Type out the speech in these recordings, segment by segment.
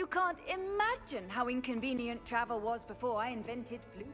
You can't imagine how inconvenient travel was before I invented flu.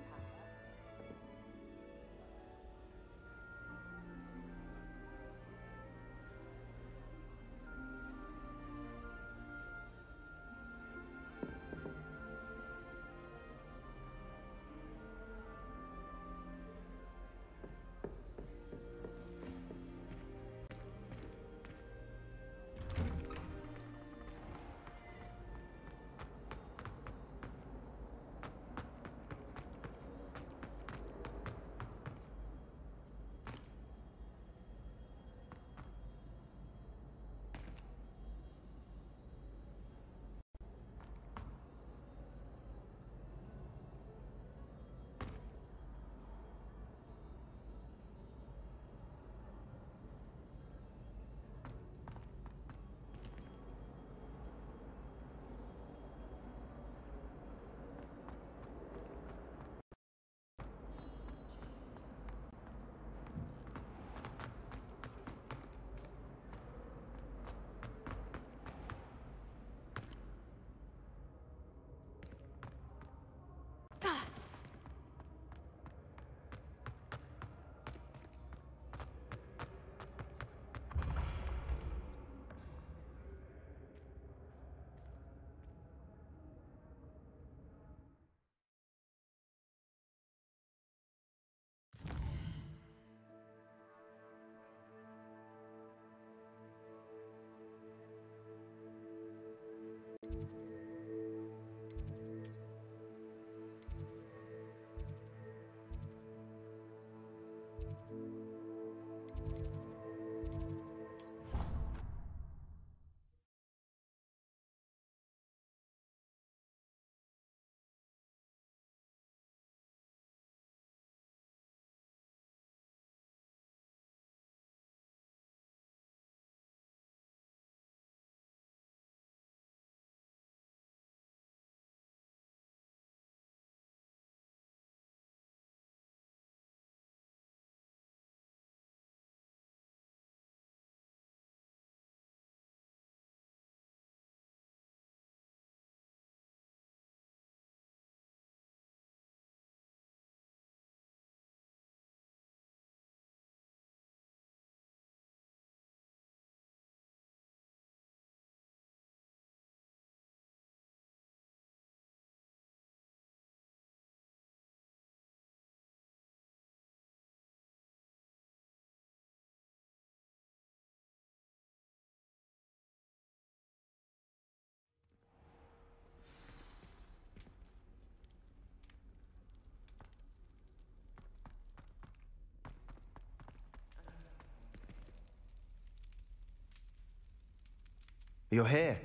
You're here.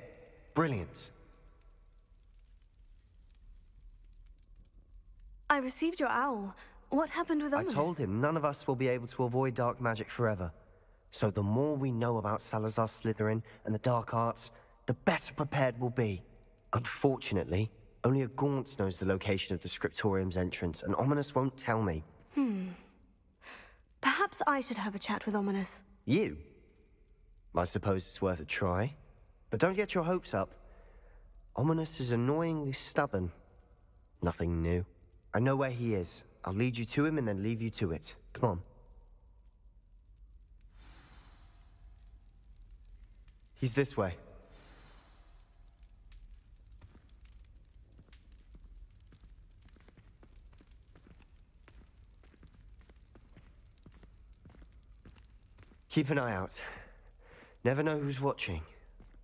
Brilliant. I received your owl. What happened with Ominous? I told him none of us will be able to avoid dark magic forever. So the more we know about Salazar Slytherin and the dark arts, the better prepared we'll be. Unfortunately, only a Gaunt knows the location of the Scriptorium's entrance, and Ominous won't tell me. Perhaps I should have a chat with Ominous. You? I suppose it's worth a try. But don't get your hopes up. Ominous is annoyingly stubborn. Nothing new. I know where he is. I'll lead you to him and then leave you to it. Come on. He's this way. Keep an eye out. Never know who's watching.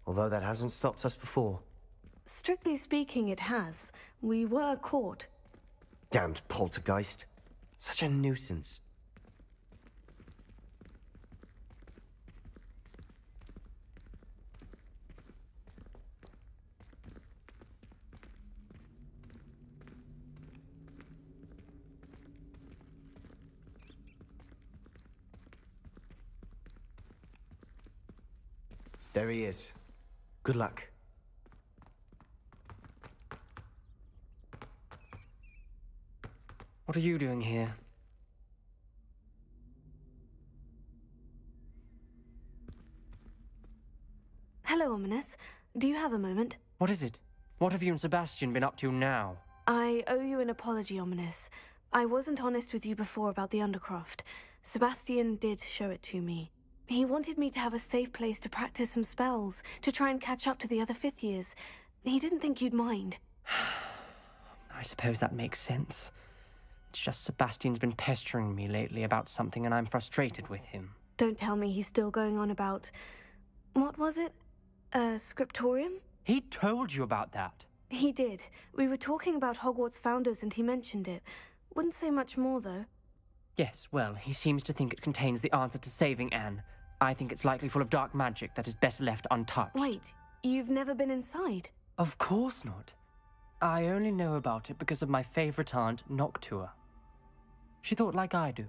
Although that hasn't stopped us before. Strictly speaking, it has. We were caught. Damned poltergeist. Such a nuisance. There he is. Good luck. What are you doing here? Hello, Ominous. Do you have a moment? What is it? What have you and Sebastian been up to now? I owe you an apology, Ominous. I wasn't honest with you before about the Undercroft. Sebastian did show it to me. He wanted me to have a safe place to practice some spells, to try and catch up to the other 5th years. He didn't think you'd mind. I suppose that makes sense. It's just Sebastian's been pestering me lately about something and I'm frustrated with him. Don't tell me he's still going on about... What was it? Scriptorium? He told you about that? He did. We were talking about Hogwarts founders and he mentioned it. Wouldn't say much more, though. Yes, well, he seems to think it contains the answer to saving Anne. I think it's likely full of dark magic that is better left untouched. Wait, you've never been inside? Of course not. I only know about it because of my favorite aunt, Noctua. She thought like I do.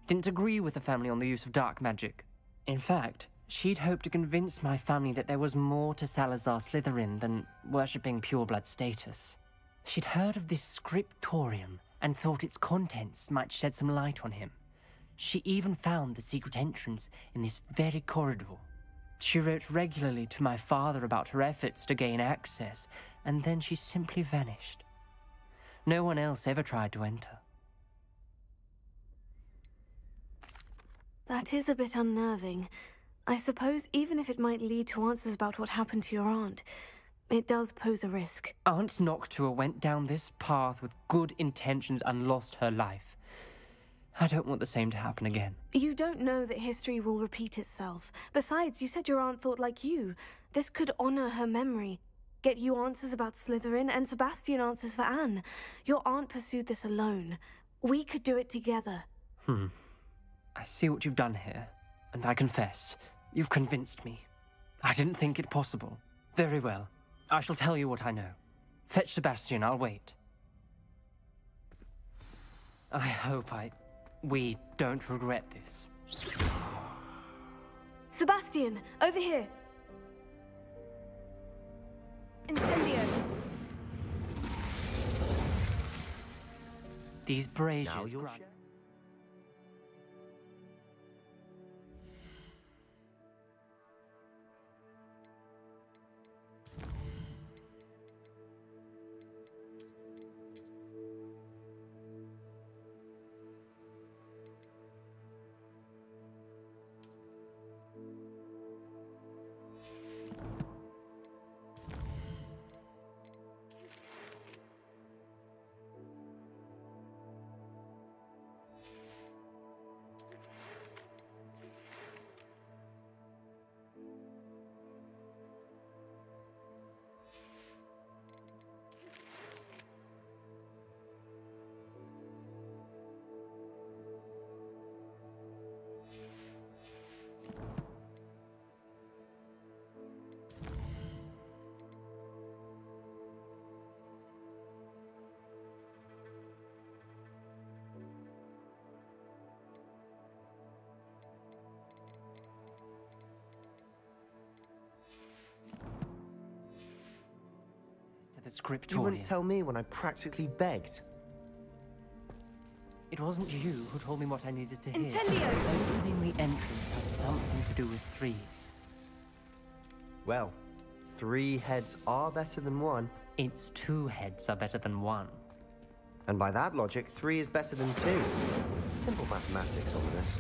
Didn't agree with the family on the use of dark magic. In fact, she'd hoped to convince my family that there was more to Salazar Slytherin than worshipping pureblood status. She'd heard of this scriptorium and thought its contents might shed some light on him. She even found the secret entrance in this very corridor. She wrote regularly to my father about her efforts to gain access, and then she simply vanished. No one else ever tried to enter. That is a bit unnerving. I suppose even if it might lead to answers about what happened to your aunt, it does pose a risk. Aunt Noctua went down this path with good intentions and lost her life. I don't want the same to happen again. You don't know that history will repeat itself. Besides, you said your aunt thought like you. This could honor her memory. Get you answers about Slytherin and Sebastian answers for Anne. Your aunt pursued this alone. We could do it together. I see what you've done here, and I confess, you've convinced me. I didn't think it possible. Very well. I shall tell you what I know. Fetch Sebastian, I'll wait. I hope we don't regret this. Sebastian, over here! Incendio! These braziers... The scriptorium. You wouldn't tell me when I practically begged. It wasn't you who told me what I needed to hear. Incendio! Opening the entrance has something to do with threes. Well, 3 heads are better than 1. It's 2 heads are better than 1. And by that logic, 3 is better than 2. Simple mathematics on this.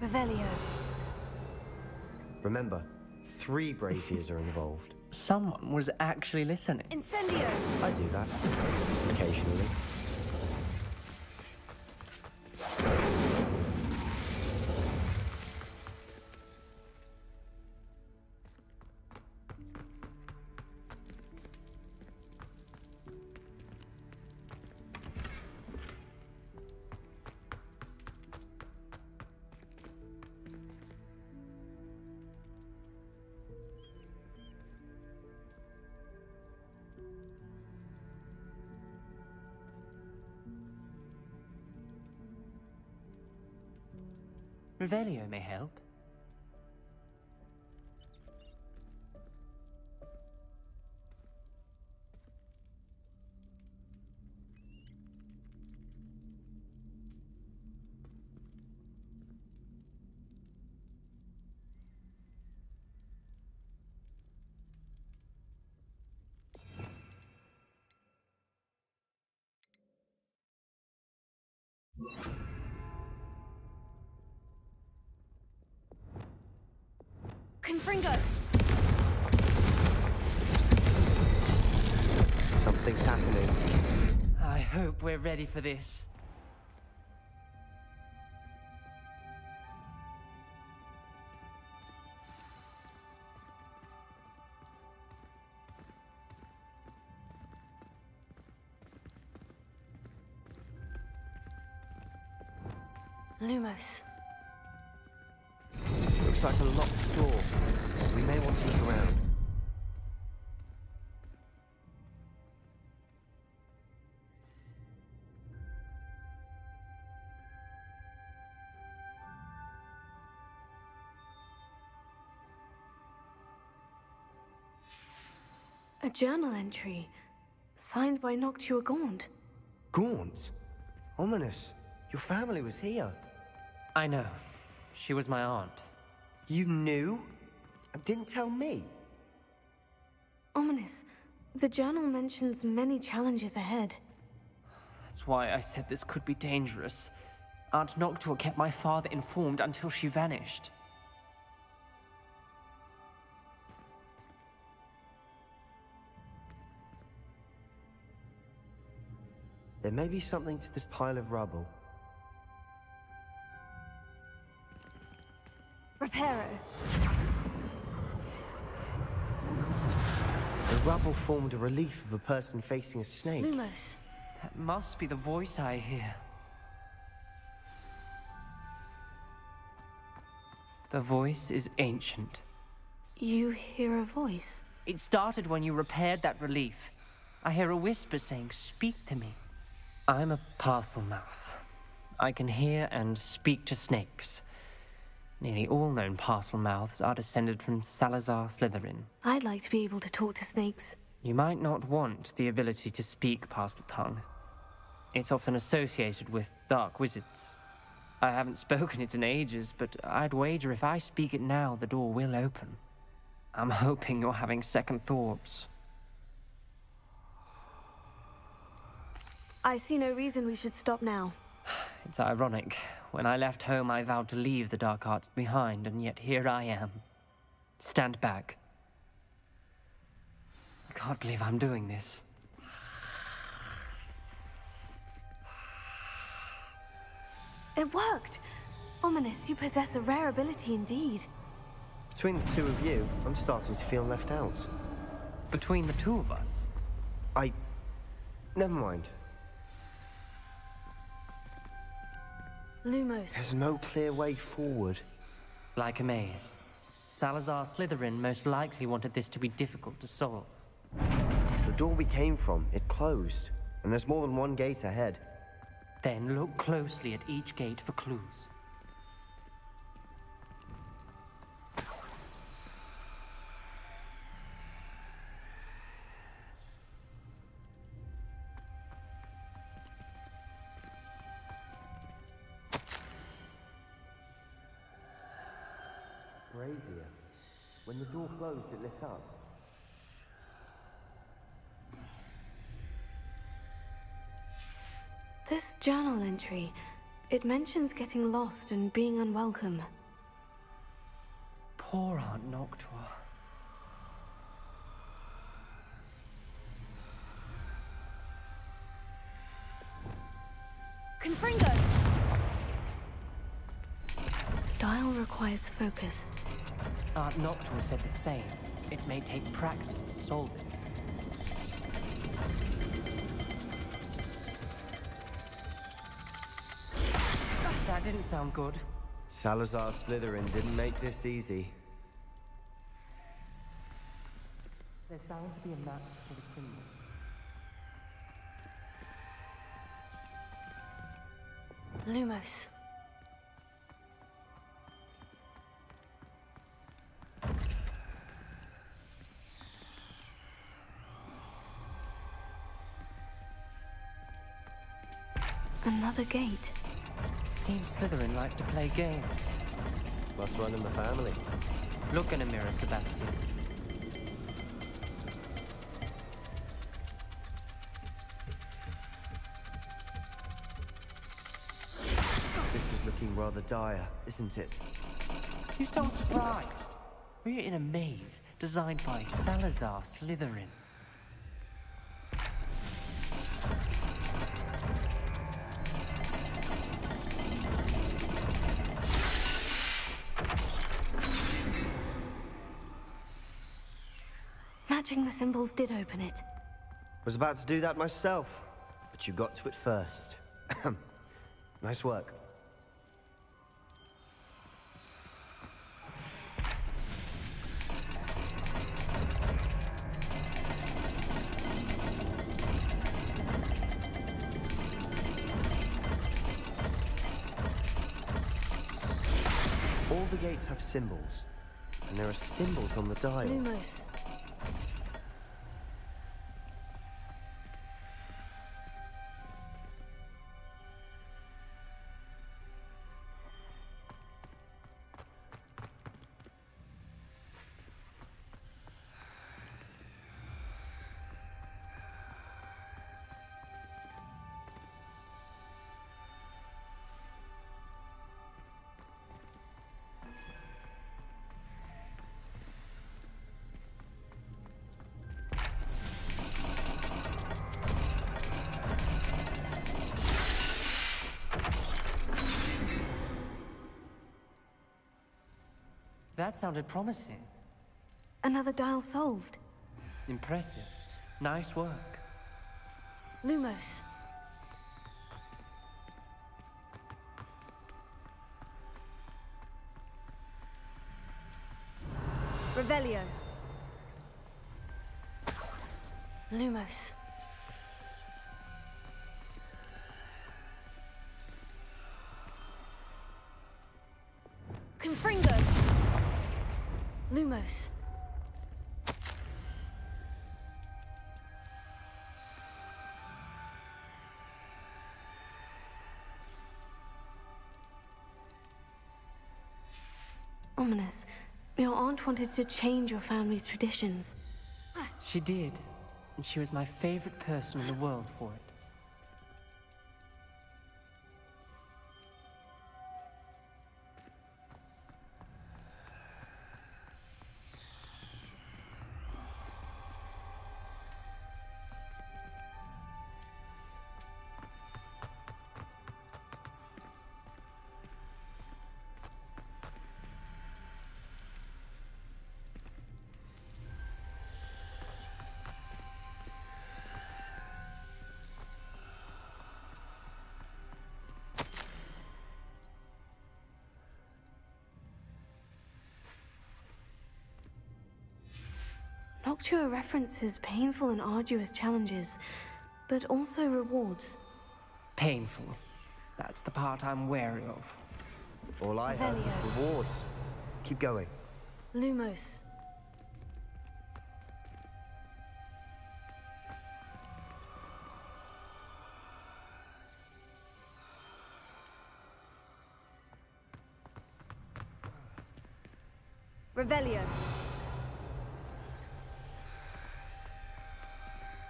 Revelio. Remember, 3 braziers are involved. Someone was actually listening. Incendio! I do that. Occasionally. Revelio may help. Confringo! Something's happening. I hope we're ready for this. Lumos. Looks like a locked door. We may want to look around. A journal entry, signed by Noctua Gaunt. Gaunt? Ominous. Your family was here. I know. She was my aunt. You knew? And didn't tell me? Ominous. The journal mentions many challenges ahead. That's why I said this could be dangerous. Aunt Noctua kept my father informed until she vanished. There may be something to this pile of rubble. Reparo. The rubble formed a relief of a person facing a snake. Lumos. That must be the voice I hear. The voice is ancient. You hear a voice? It started when you repaired that relief. I hear a whisper saying, "Speak to me." I'm a parcel mouth. I can hear and speak to snakes. Nearly all known parcel mouths are descended from Salazar Slytherin. I'd like to be able to talk to snakes. You might not want the ability to speak parcel tongue. It's often associated with dark wizards. I haven't spoken it in ages, but I'd wager if I speak it now, the door will open. I'm hoping you're having second thoughts. I see no reason we should stop now. It's ironic. When I left home, I vowed to leave the dark arts behind, and yet here I am. Stand back. I can't believe I'm doing this. It worked! Ominous, you possess a rare ability indeed. Between the two of you, I'm starting to feel left out. Between the two of us? Never mind. Lumos. There's no clear way forward. Like a maze. Salazar Slytherin most likely wanted this to be difficult to solve. The door we came from, it closed. And there's more than one gate ahead. Then look closely at each gate for clues. Brazier. When the door closed, it lit up. This journal entry, it mentions getting lost and being unwelcome. Poor Aunt Noctua. Confringo! Dial requires focus. Aunt Noctua said the same. It may take practice to solve it. That didn't sound good. Salazar Slytherin didn't make this easy. There's bound to be a map for the kingdom. Lumos. Another gate. Seems Slytherin like to play games. Must run in the family. Look in a mirror, Sebastian. This is looking rather dire, isn't it? You sound surprised. We're in a maze designed by Salazar Slytherin. Matching the symbols did open it. Was about to do that myself, but you got to it first. Nice work. All the gates have symbols, and there are symbols on the dial. Lumos. That sounded promising. Another dial solved. Impressive. Nice work. Lumos. Revelio. Lumos. Confringo. Lumos. Ominous. Your aunt wanted to change your family's traditions. She did, and she was my favorite person in the world for it. Noctua references painful and arduous challenges, but also rewards. Painful. That's the part I'm wary of. All I heard was Revelio. rewards. Keep going. Lumos. Revelio.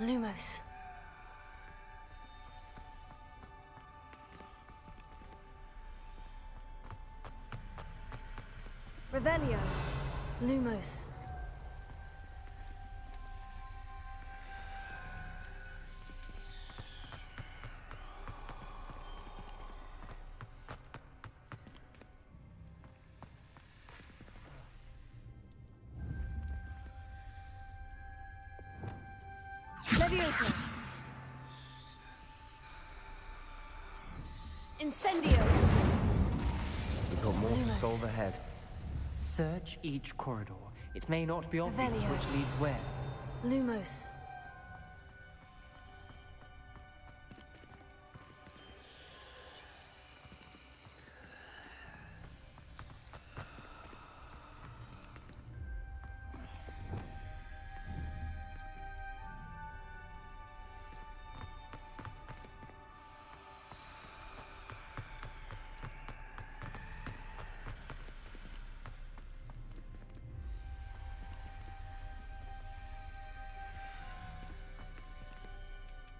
Lumos. Revelio. Lumos. Levioso. Incendio. We've got more to Lumos. solve ahead. Search each corridor. It may not be obvious Revelio. which leads where. Lumos.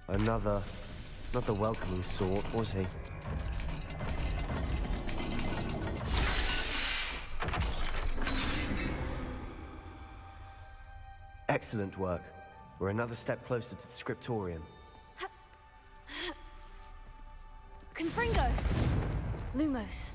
Another... not the welcoming sort, was he? Excellent work. We're another step closer to the scriptorium. Confringo! Lumos.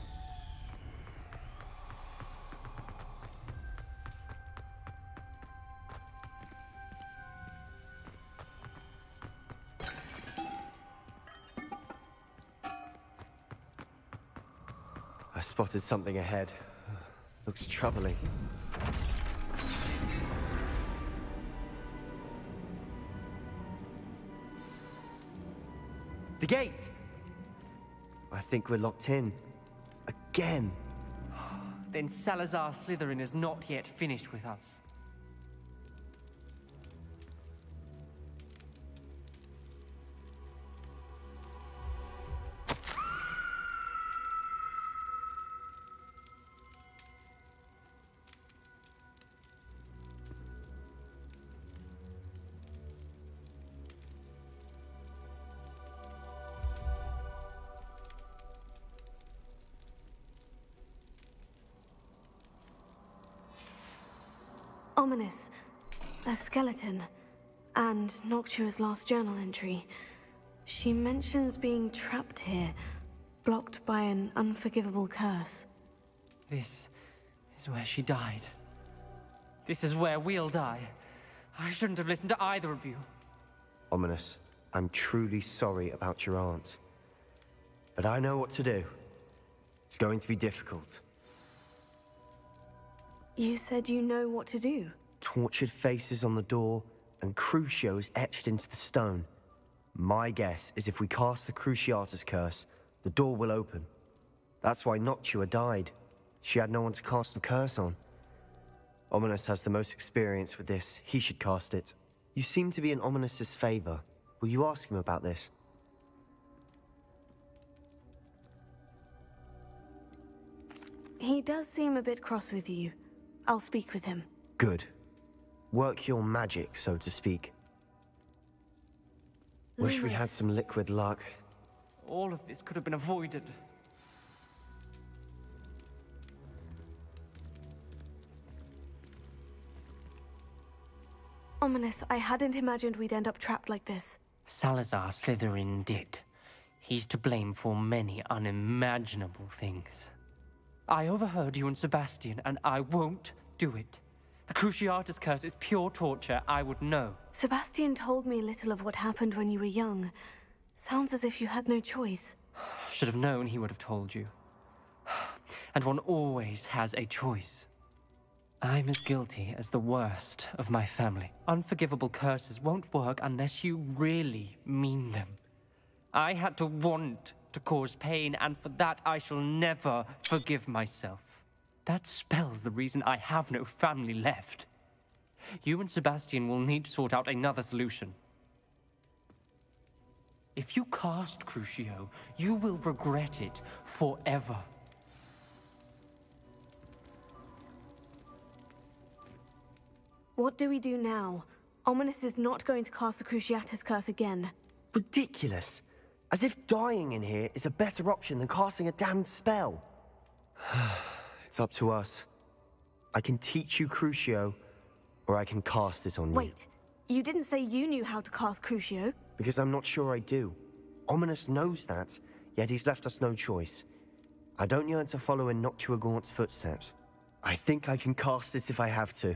I spotted something ahead. Looks troubling. The gate! I think we're locked in. Again. Then Salazar Slytherin is not yet finished with us. Ominous. A skeleton. And Noctua's last journal entry. She mentions being trapped here, blocked by an unforgivable curse. This is where she died. This is where we'll die. I shouldn't have listened to either of you. Ominous, I'm truly sorry about your aunt. But I know what to do. It's going to be difficult. You said you know what to do. Tortured faces on the door, and Crucios etched into the stone. My guess is if we cast the Cruciatus curse, the door will open. That's why Noctua died. She had no one to cast the curse on. Ominous has the most experience with this. He should cast it. You seem to be in Ominous's favor. Will you ask him about this? He does seem a bit cross with you. I'll speak with him. Good. Work your magic, so to speak. Wish we had some liquid luck. All of this could have been avoided. Ominous, I hadn't imagined we'd end up trapped like this. Salazar Slytherin did. He's to blame for many unimaginable things. I overheard you and Sebastian, and I won't do it. The Cruciatus curse is pure torture, I would know. Sebastian told me a little of what happened when you were young. Sounds as if you had no choice. Should have known he would have told you. And one always has a choice. I'm as guilty as the worst of my family. Unforgivable curses won't work unless you really mean them. I had to want to cause pain, and for that I shall never forgive myself. That spells the reason I have no family left. You and Sebastian will need to sort out another solution. If you cast Crucio, you will regret it forever. What do we do now? Ominous is not going to cast the Cruciatus curse again. Ridiculous. As if dying in here is a better option than casting a damned spell. It's up to us. I can teach you Crucio, or I can cast it on you. Wait, you didn't say you knew how to cast Crucio? Because I'm not sure I do. Ominous knows that, yet he's left us no choice. I don't yearn to follow in Noctua Gaunt's footsteps. I think I can cast it if I have to.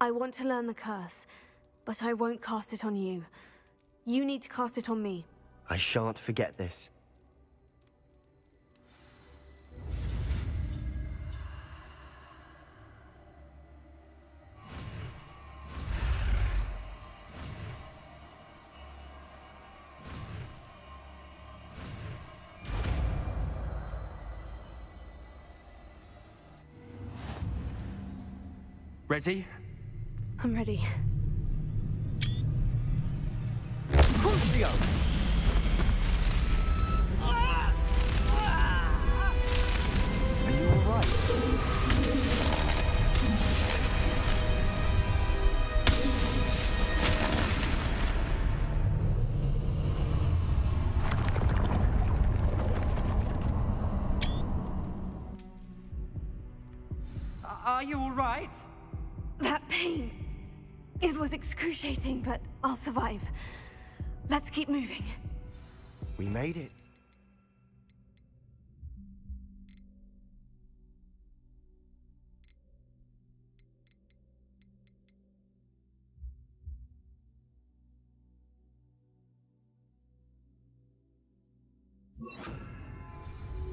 I want to learn the curse, but I won't cast it on you. You need to cast it on me. I shan't forget this. Ready? I'm ready. Crucio! Are you alright? Are you all right? That pain. It was excruciating, but I'll survive. Let's keep moving. We made it.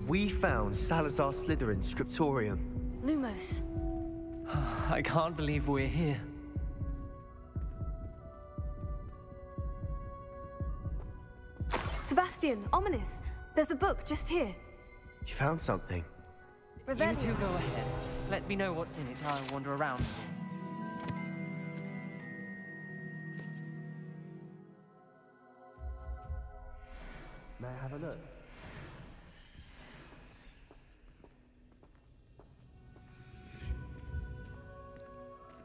We found Salazar Slytherin's scriptorium. Lumos. I can't believe we're here. Sebastian, ominous. There's a book just here. You found something. You two go ahead. Let me know what's in it. I'll wander around. May I have a look?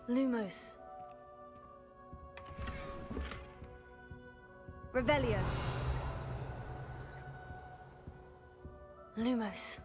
Lumos. Revelio. Lumos.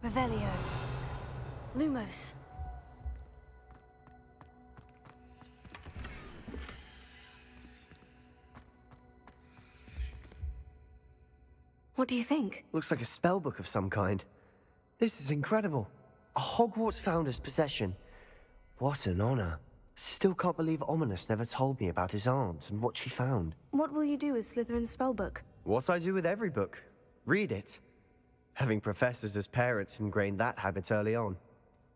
Revelio. Lumos. What do you think? Looks like a spellbook of some kind. This is incredible. A Hogwarts founder's possession. What an honor. Still can't believe Ominous never told me about his aunt and what she found. What will you do with Slytherin's spellbook? What I do with every book. Read it. Having professors as parents ingrained that habit early on.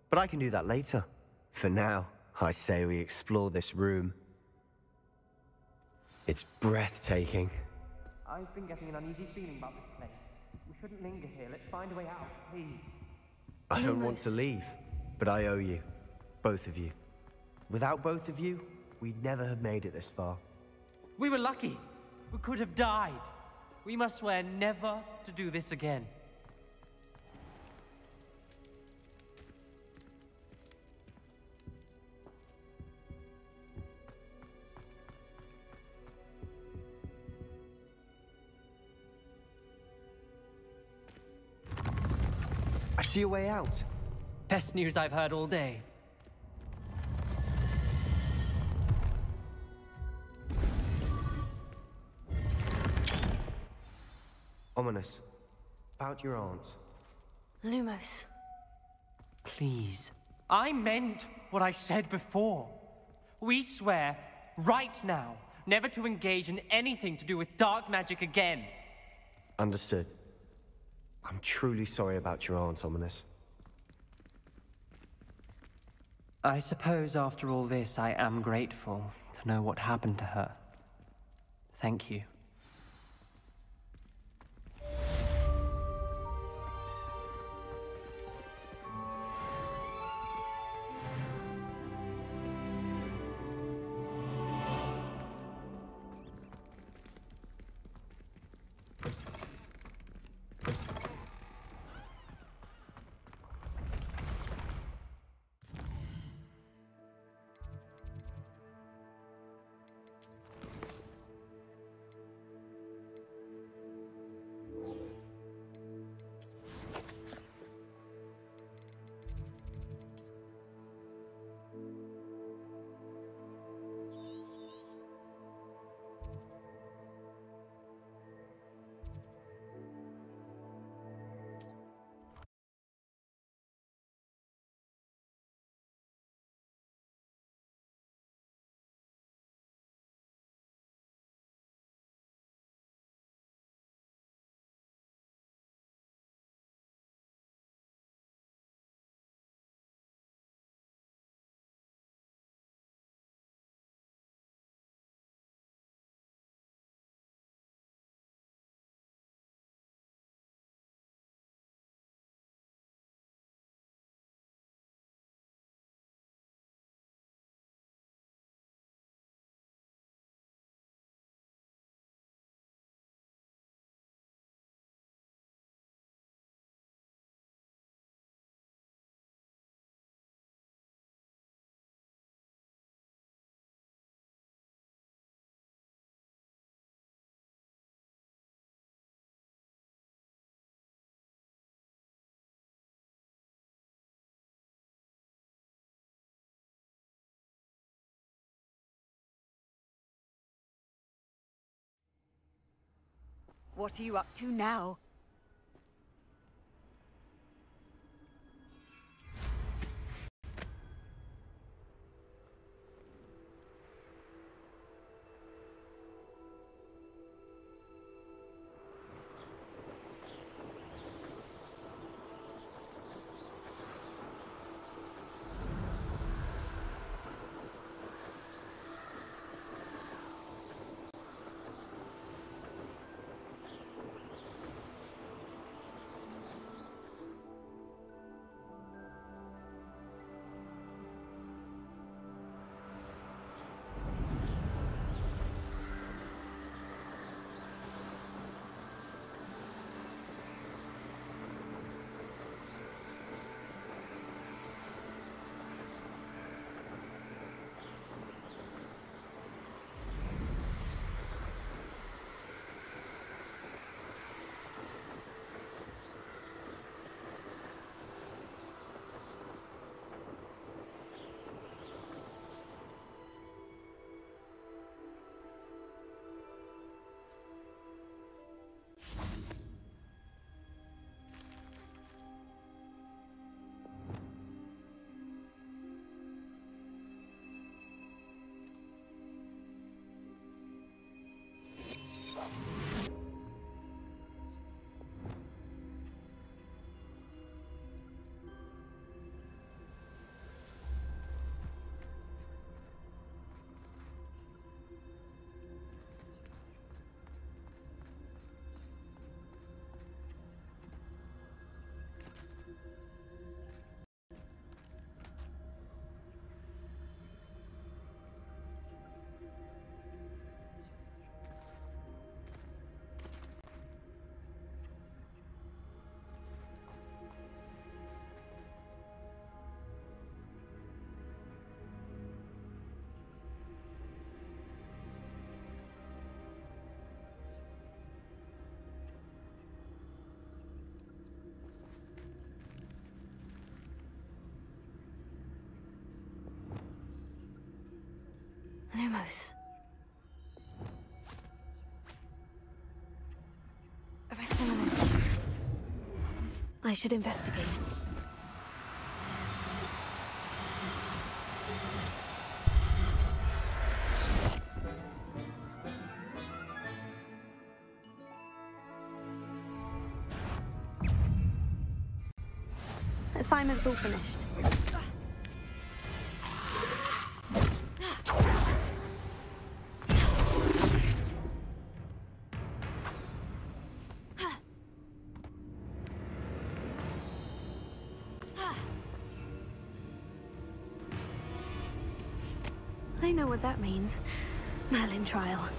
But I can do that later. For now, I say we explore this room. It's breathtaking. I've been getting an uneasy feeling about this place. We shouldn't linger here. Let's find a way out, please. I don't want to leave, but I owe you. Both of you. Without both of you, we'd never have made it this far. We were lucky. We could have died. We must swear never to do this again. I see a way out. Best news I've heard all day. Ominous. About your aunt. Lumos. Please. I meant what I said before. We swear, right now, never to engage in anything to do with dark magic again. Understood. I'm truly sorry about your aunt, Ominous. I suppose after all this, I am grateful to know what happened to her. Thank you. What are you up to now? Lumos. Arresting them. I should investigate. Assignment's all finished. I know what that means. Merlin trial.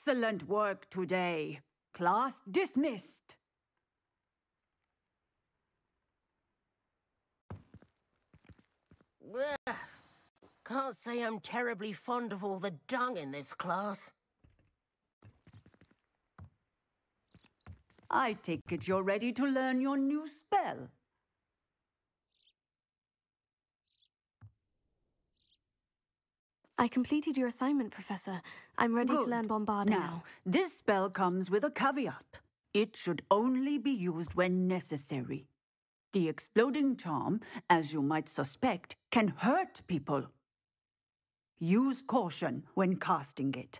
Excellent work today. Class dismissed. Ugh. Can't say I'm terribly fond of all the dung in this class. I take it you're ready to learn your new spell. I completed your assignment, Professor. I'm ready to learn bombarding now. This spell comes with a caveat. It should only be used when necessary. The exploding charm, as you might suspect, can hurt people. Use caution when casting it.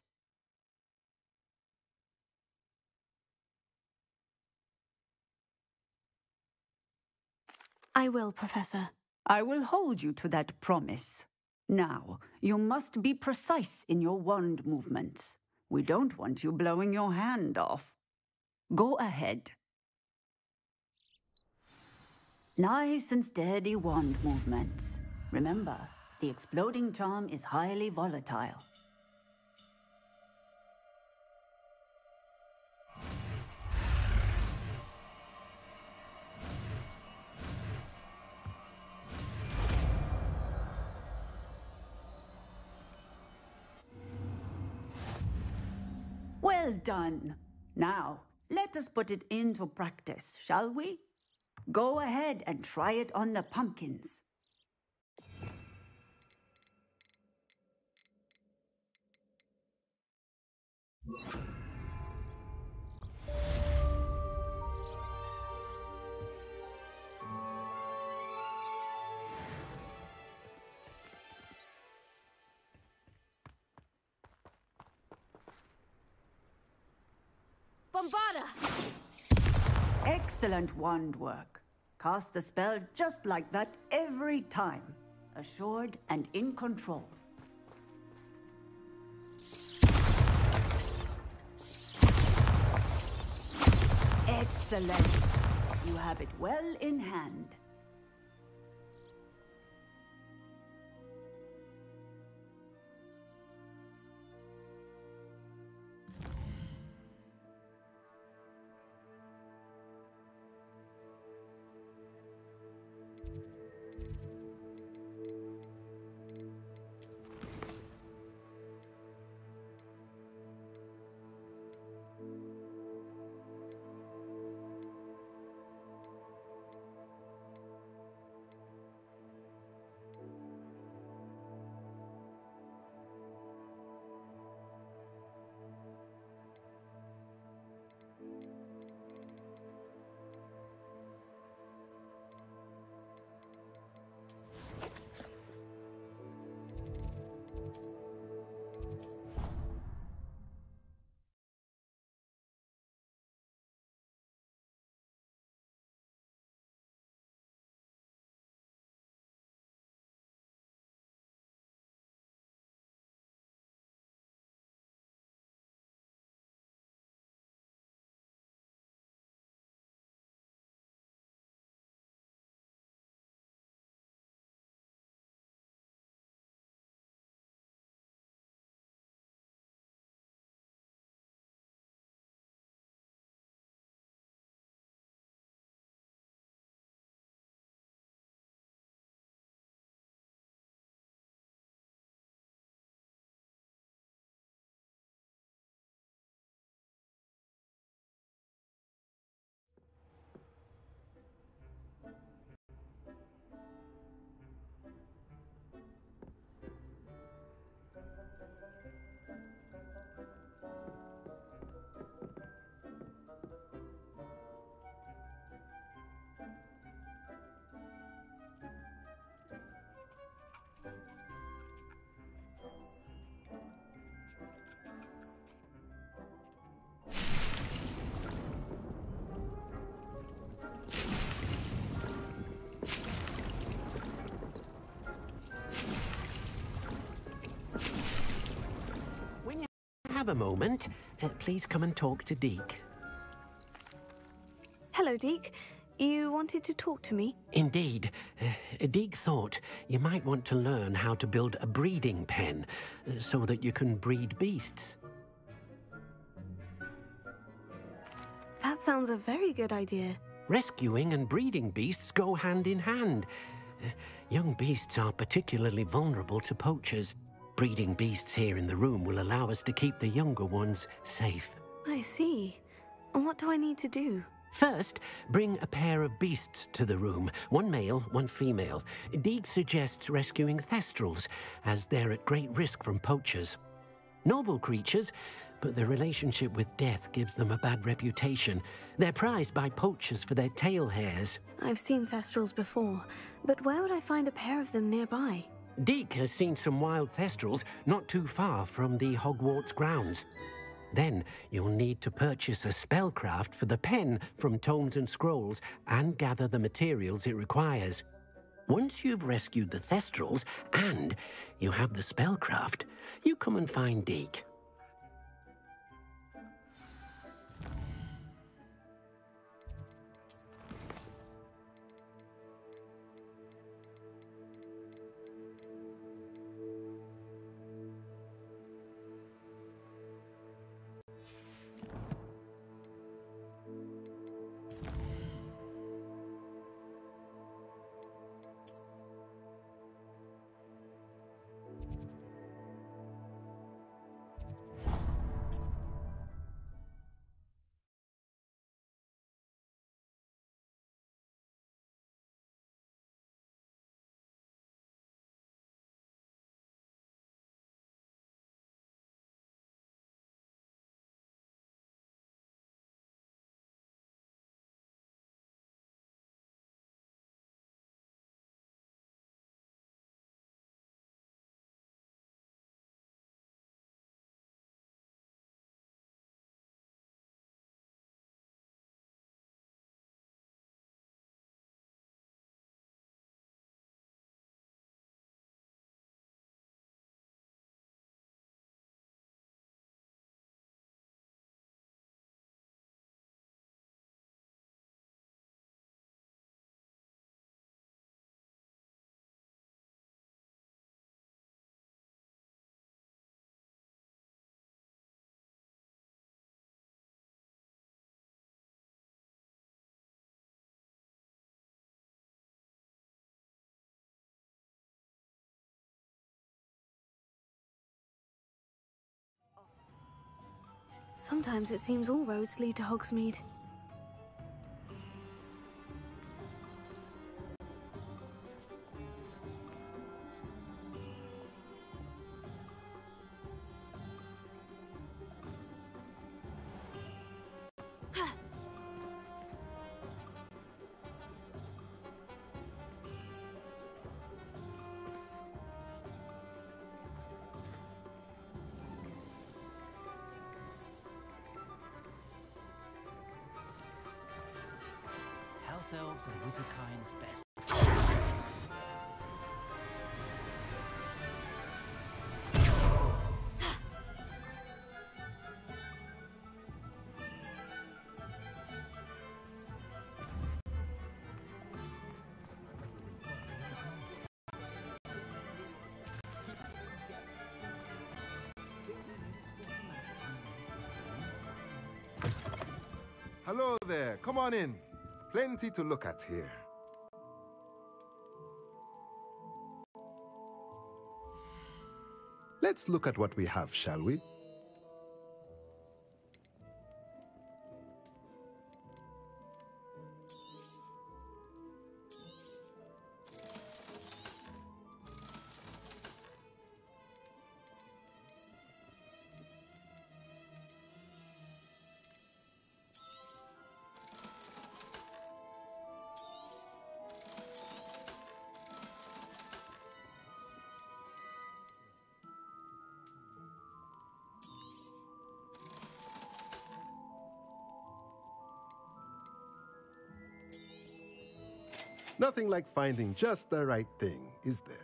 I will, Professor. I will hold you to that promise. Now, you must be precise in your wand movements. We don't want you blowing your hand off. Go ahead. Nice and steady wand movements. Remember, the exploding charm is highly volatile. Well done. Now, let us put it into practice, shall we? Go ahead and try it on the pumpkins. Bombarda! Excellent wand work. Cast the spell just like that every time. Assured and in control. Excellent. You have it well in hand. have a moment, please come and talk to Deke. Hello, Deke. You wanted to talk to me? Indeed. Deke thought you might want to learn how to build a breeding pen so that you can breed beasts. That sounds a very good idea. Rescuing and breeding beasts go hand in hand. Young beasts are particularly vulnerable to poachers. Breeding beasts here in the room will allow us to keep the younger ones safe. I see. And what do I need to do? First, bring a pair of beasts to the room. One male, one female. Deke suggests rescuing thestrals, as they're at great risk from poachers. Noble creatures, but their relationship with death gives them a bad reputation. They're prized by poachers for their tail hairs. I've seen thestrals before, but where would I find a pair of them nearby? Deke has seen some wild thestrals not too far from the Hogwarts grounds. Then you'll need to purchase a spellcraft for the pen from Tomes and Scrolls and gather the materials it requires. Once you've rescued the thestrals and you have the spellcraft, you come and find Deke. Sometimes it seems all roads lead to Hogsmeade. House elves are wizardkind's best. Hello there, come on in. Plenty to look at here. Let's look at what we have, shall we? Nothing like finding just the right thing, is there?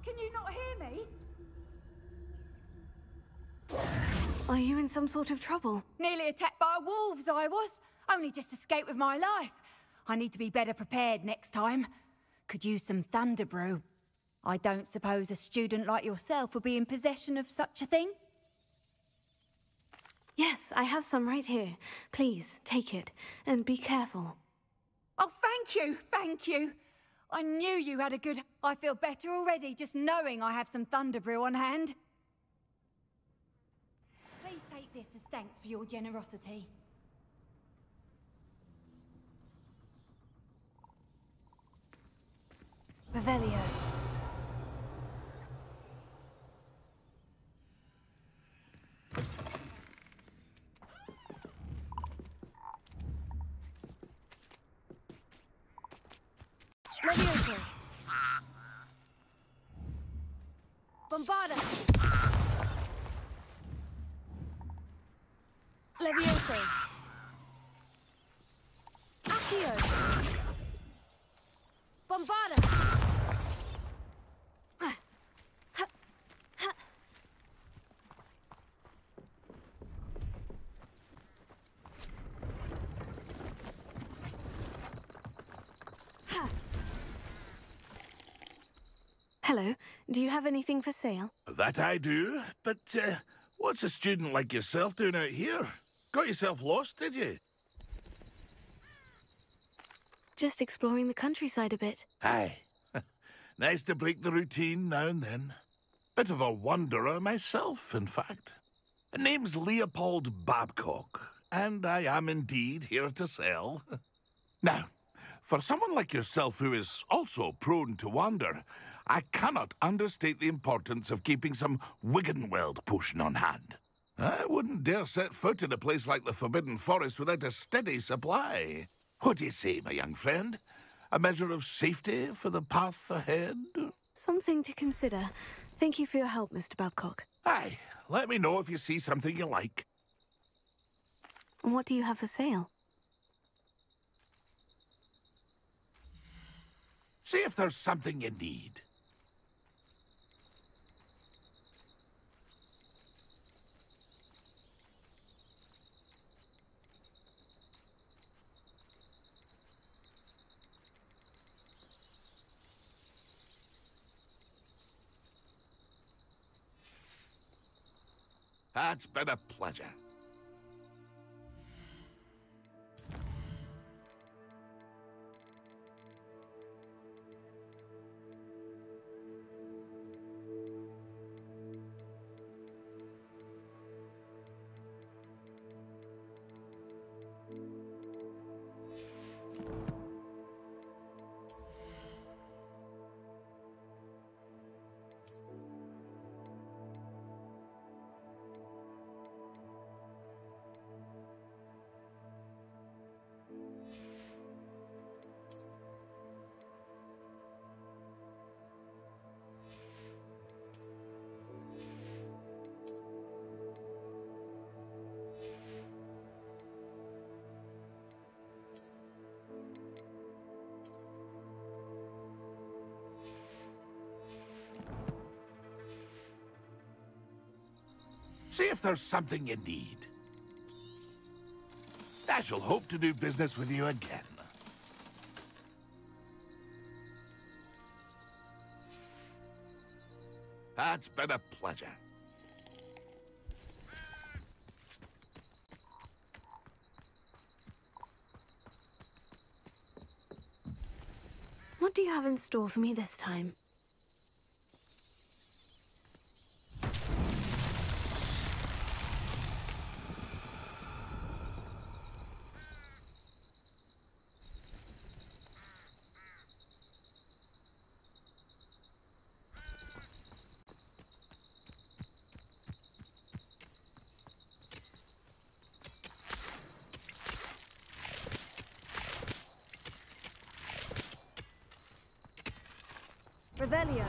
Can you not hear me? Are you in some sort of trouble? Nearly attacked by wolves, I was. Only just escaped with my life. I need to be better prepared next time. Could use some thunder brew. I don't suppose a student like yourself would be in possession of such a thing? Yes, I have some right here. Please, take it. And be careful. Oh, thank you, thank you. I knew you had a good... I feel better already just knowing I have some thunder brew on hand. Please take this as thanks for your generosity. Revelio. Levioso. Bombarda. Levioso. Accio. Bombarda. Hello. Do you have anything for sale? That I do, but what's a student like yourself doing out here? Got yourself lost, did you? Just exploring the countryside a bit. Aye. Nice to break the routine now and then. Bit of a wanderer myself, in fact. Name's Leopold Babcock, and I am indeed here to sell. Now, for someone like yourself who is also prone to wander, I cannot understate the importance of keeping some Wiggenweld potion on hand. I wouldn't dare set foot in a place like the Forbidden Forest without a steady supply. What do you say, my young friend? A measure of safety for the path ahead? Something to consider. Thank you for your help, Mr. Babcock. Aye, let me know if you see something you like. What do you have for sale? See if there's something you need. That's been a pleasure. See if there's something you need. I shall hope to do business with you again. That's been a pleasure. What do you have in store for me this time? Revelio.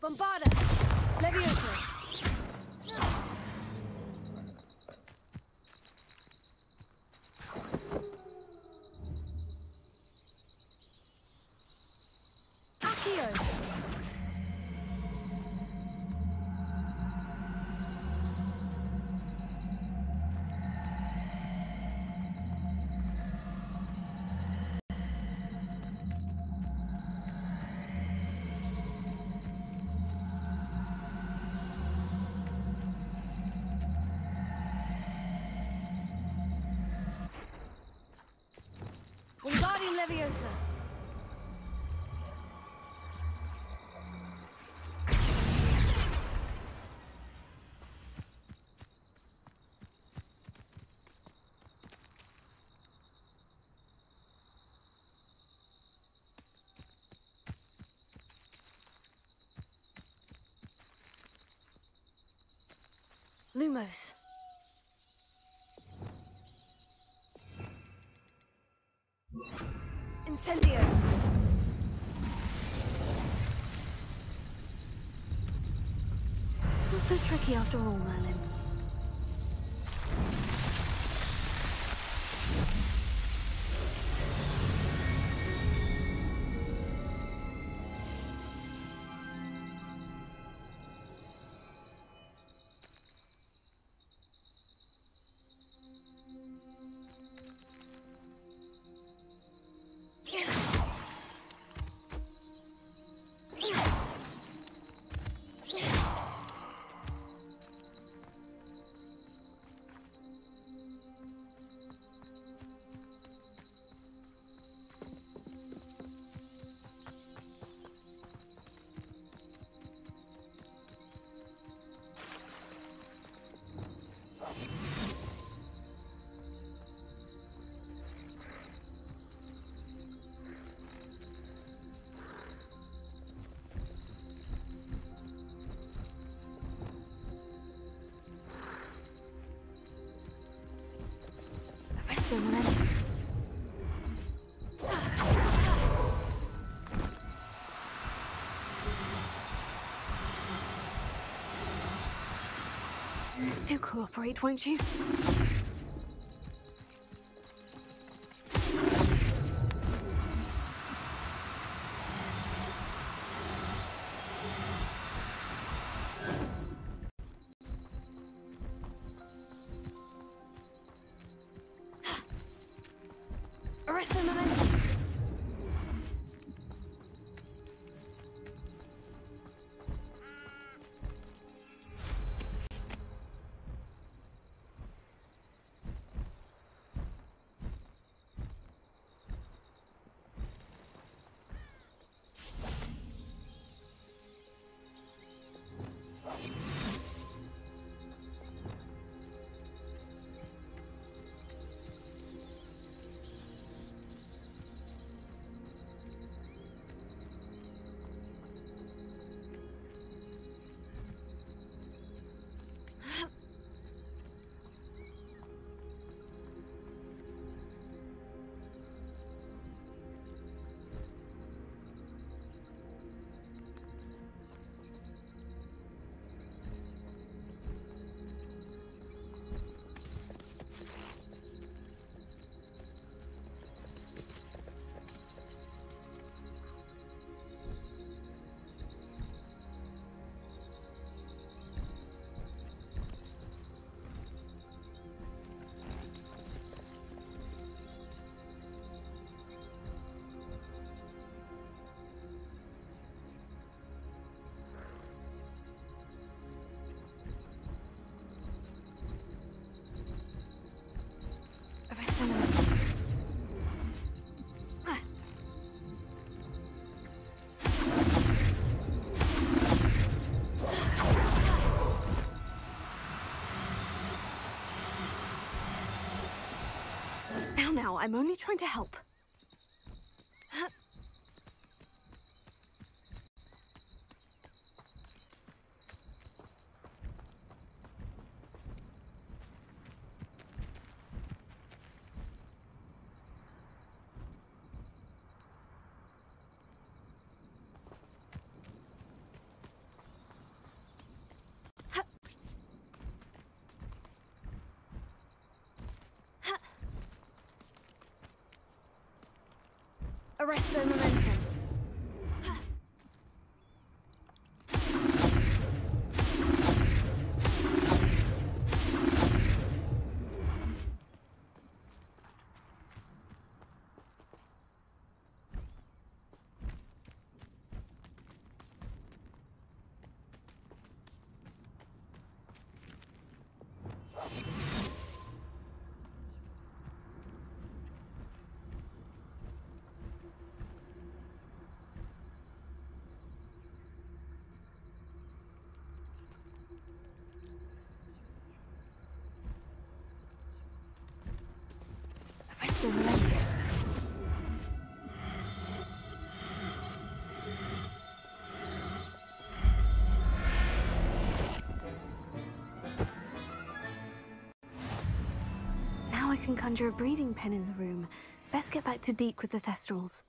Bombarda! Leviosa! Accio! Wingardium Leviosa! Lumos. Incendio. Not so tricky after all, Merlin. Do cooperate, won't you? Arresto momentum. now. I'm only trying to help. Arrest their momentum. Arrest their momentum. Now I can conjure a breeding pen in the room. Best get back to Deke with the Thestrals.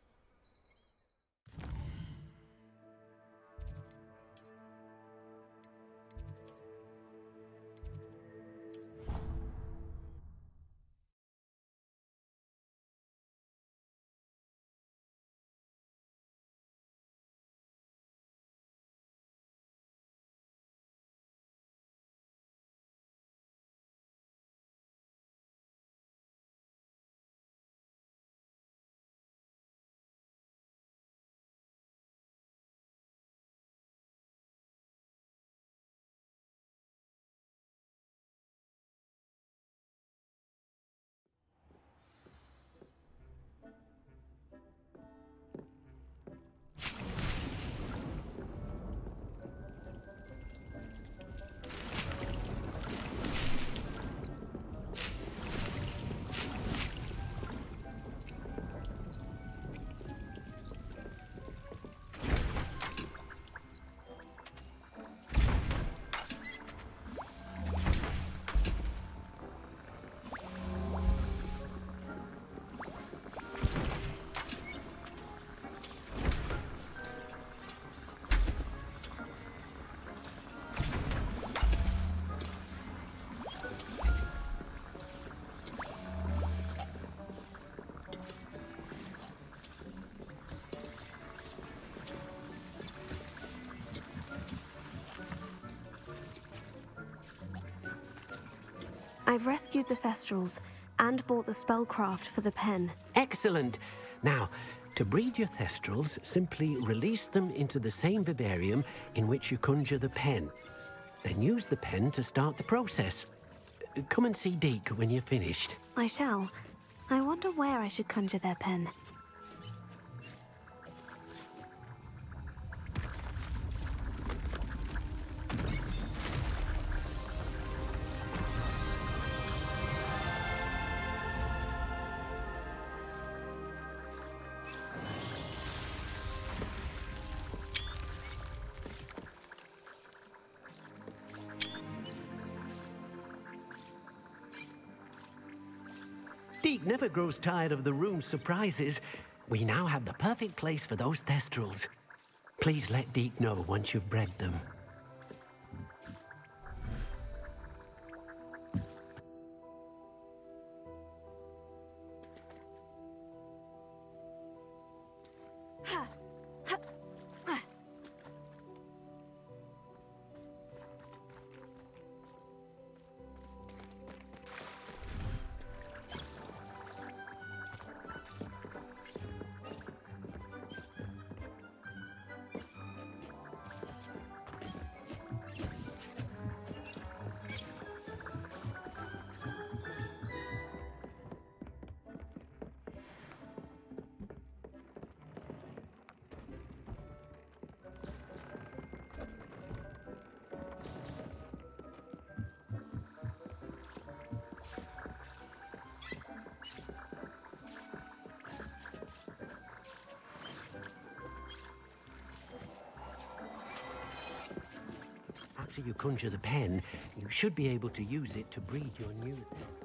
I've rescued the Thestrals and bought the spellcraft for the pen. Excellent. Now, to breed your Thestrals, simply release them into the same vivarium in which you conjure the pen. Then use the pen to start the process. Come and see Deke when you're finished. I shall. I wonder where I should conjure their pen. Deke never grows tired of the room's surprises. We now have the perfect place for those Thestrals. Please let Deke know once you've bred them. After you conjure the pen, you should be able to use it to breed your new thing.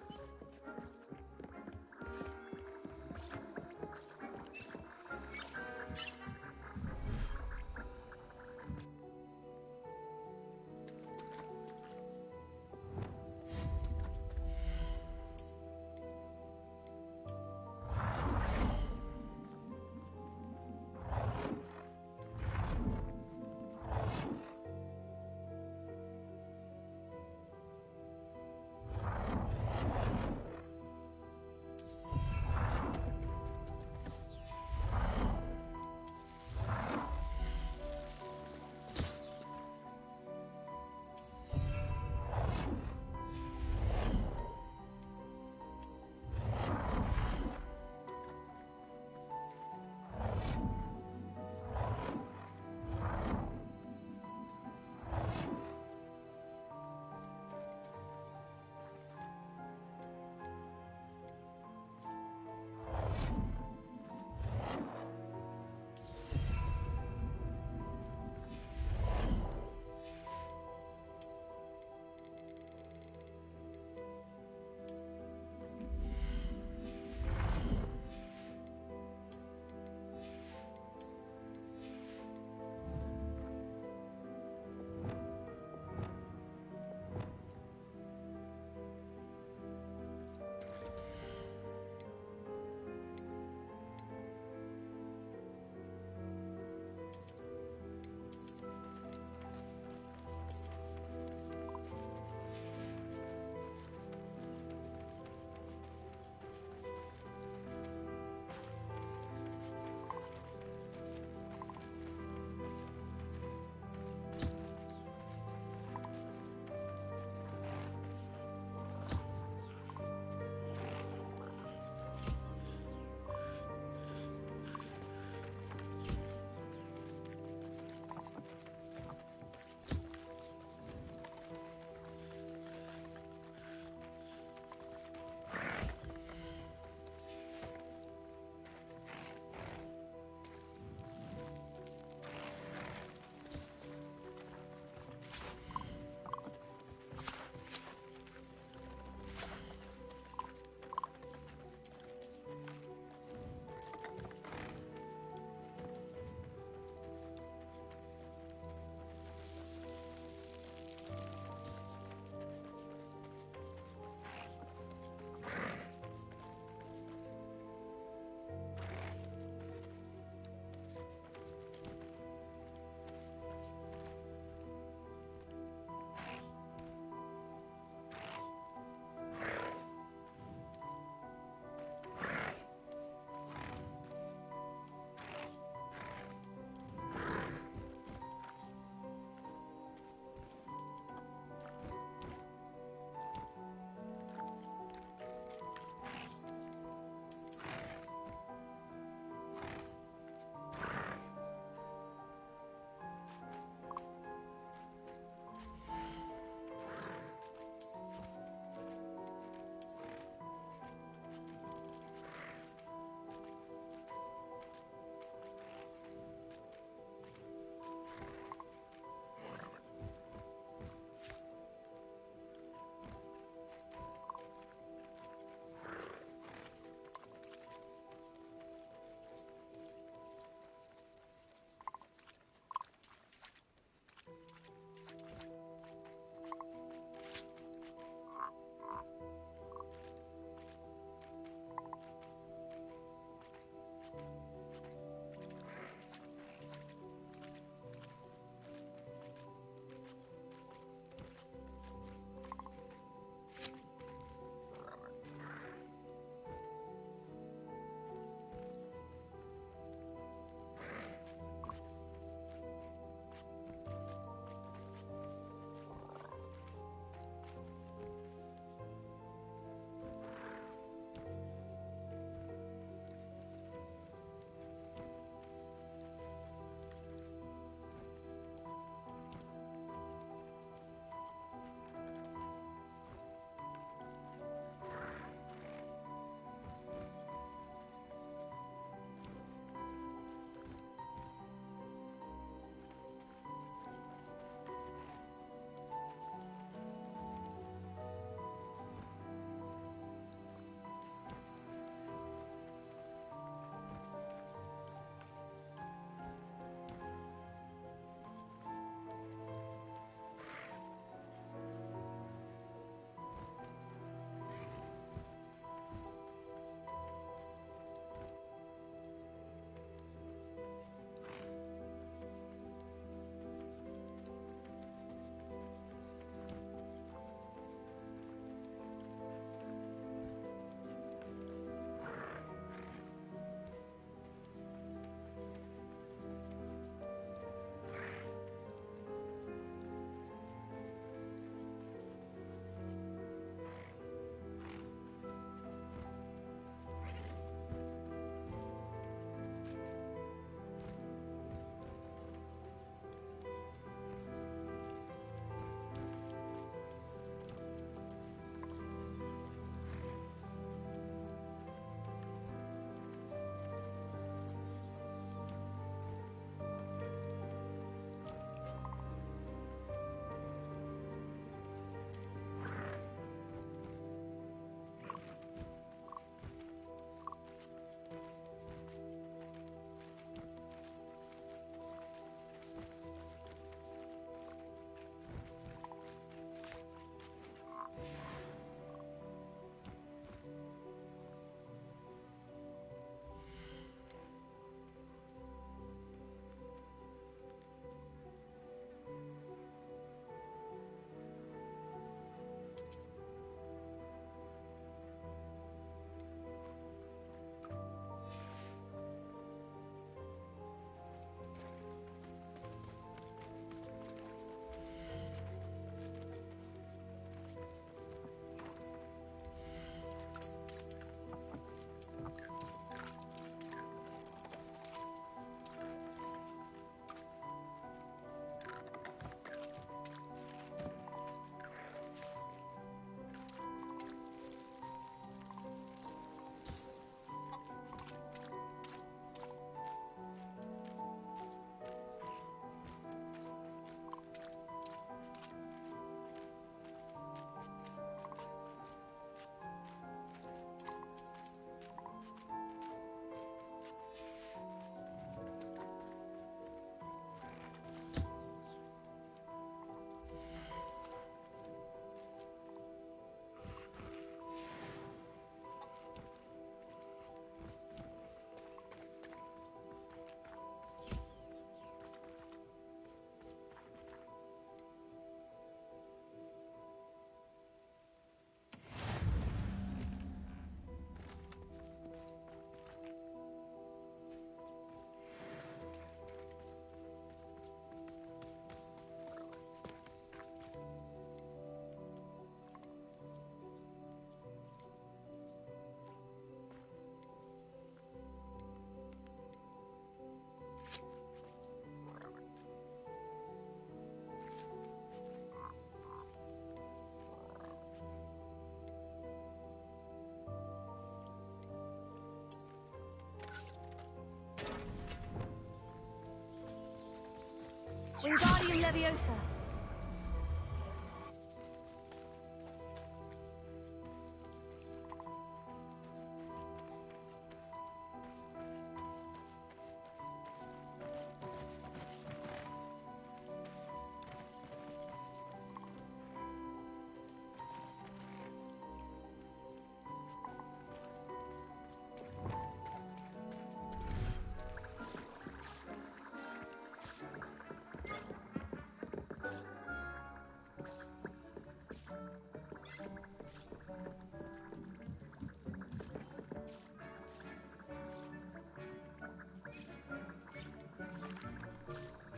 Wingardium Leviosa.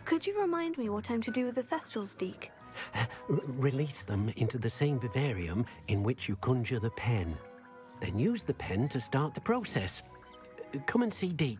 Could you remind me what I'm to do with the Thestrals, Deke? Release them into the same vivarium in which you conjure the pen. Then use the pen to start the process. Come and see Deke.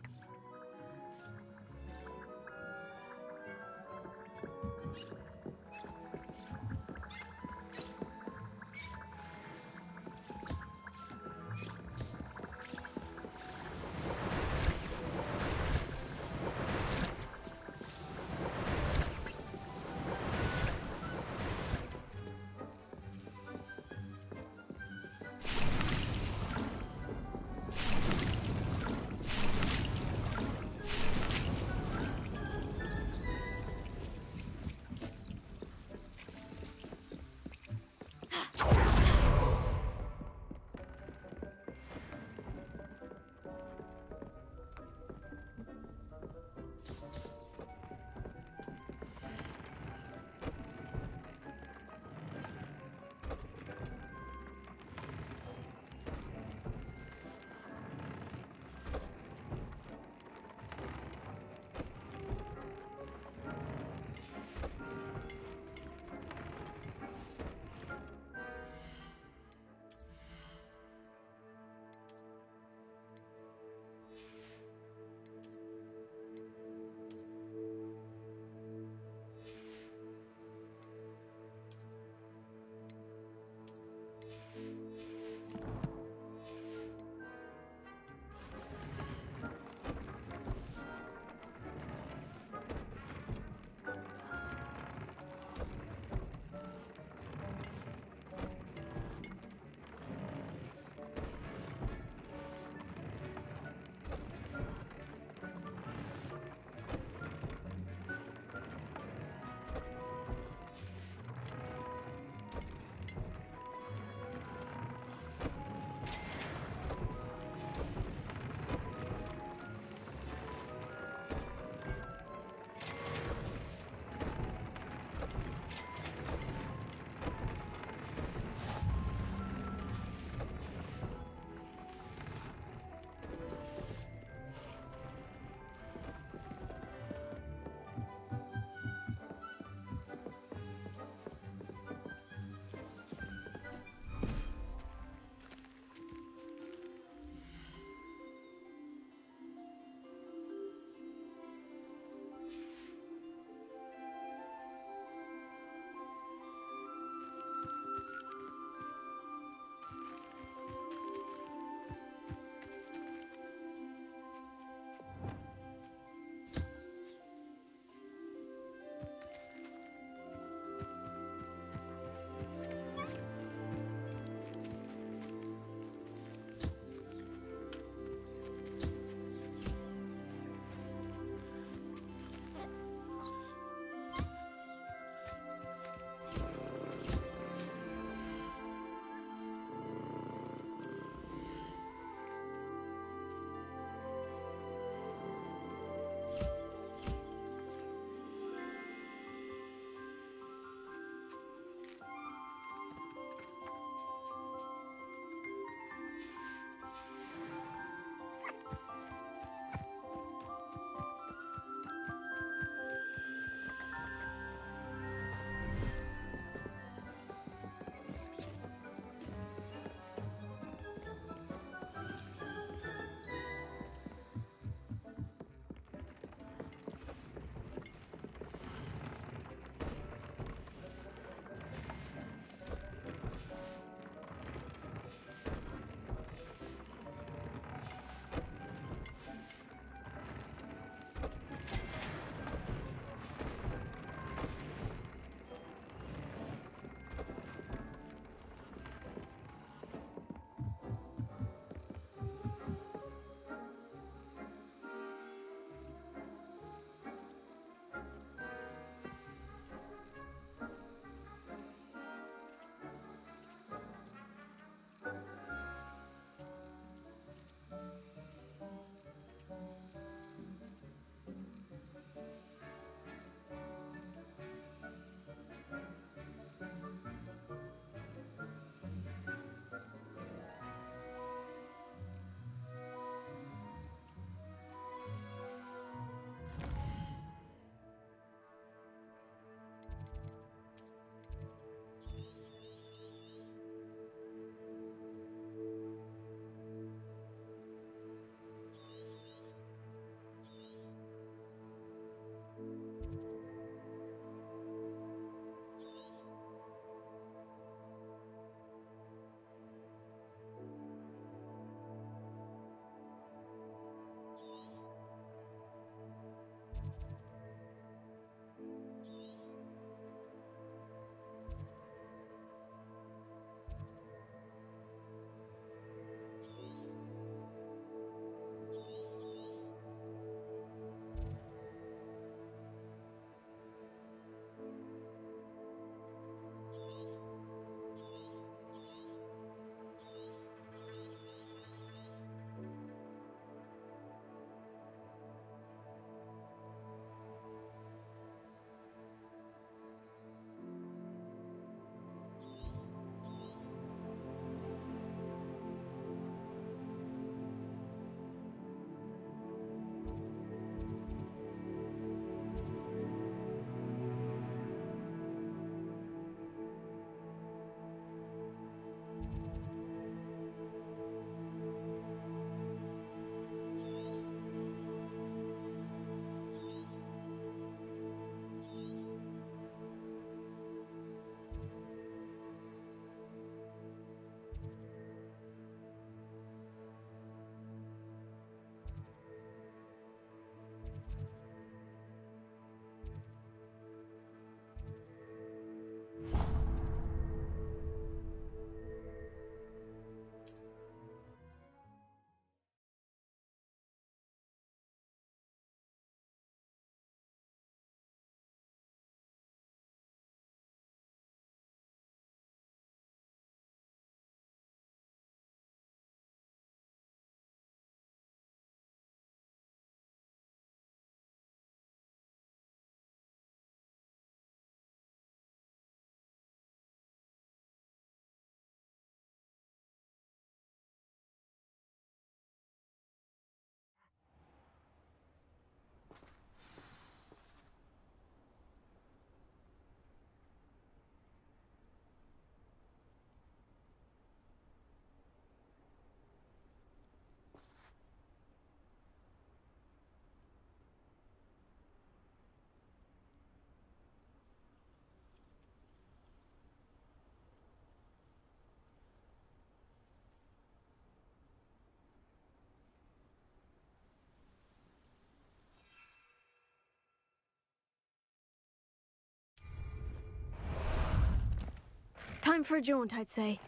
Time for a jaunt, I'd say.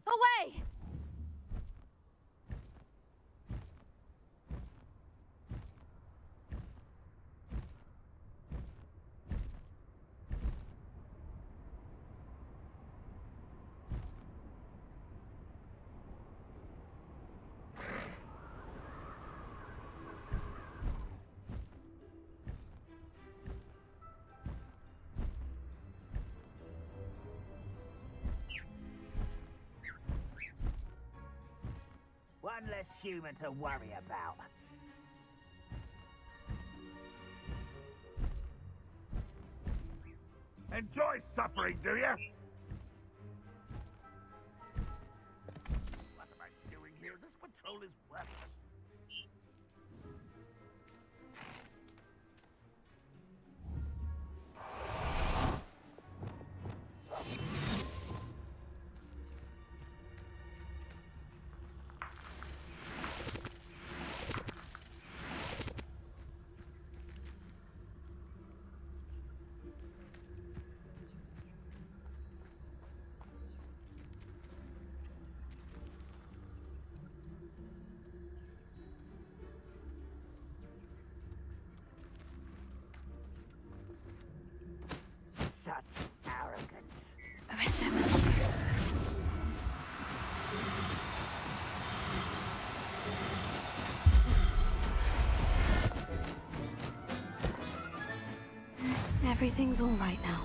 Away! One less human to worry about. Enjoy suffering, do you? What am I doing here? This patrol is worthless. Such arrogance. Arrest him. Everything's all right now.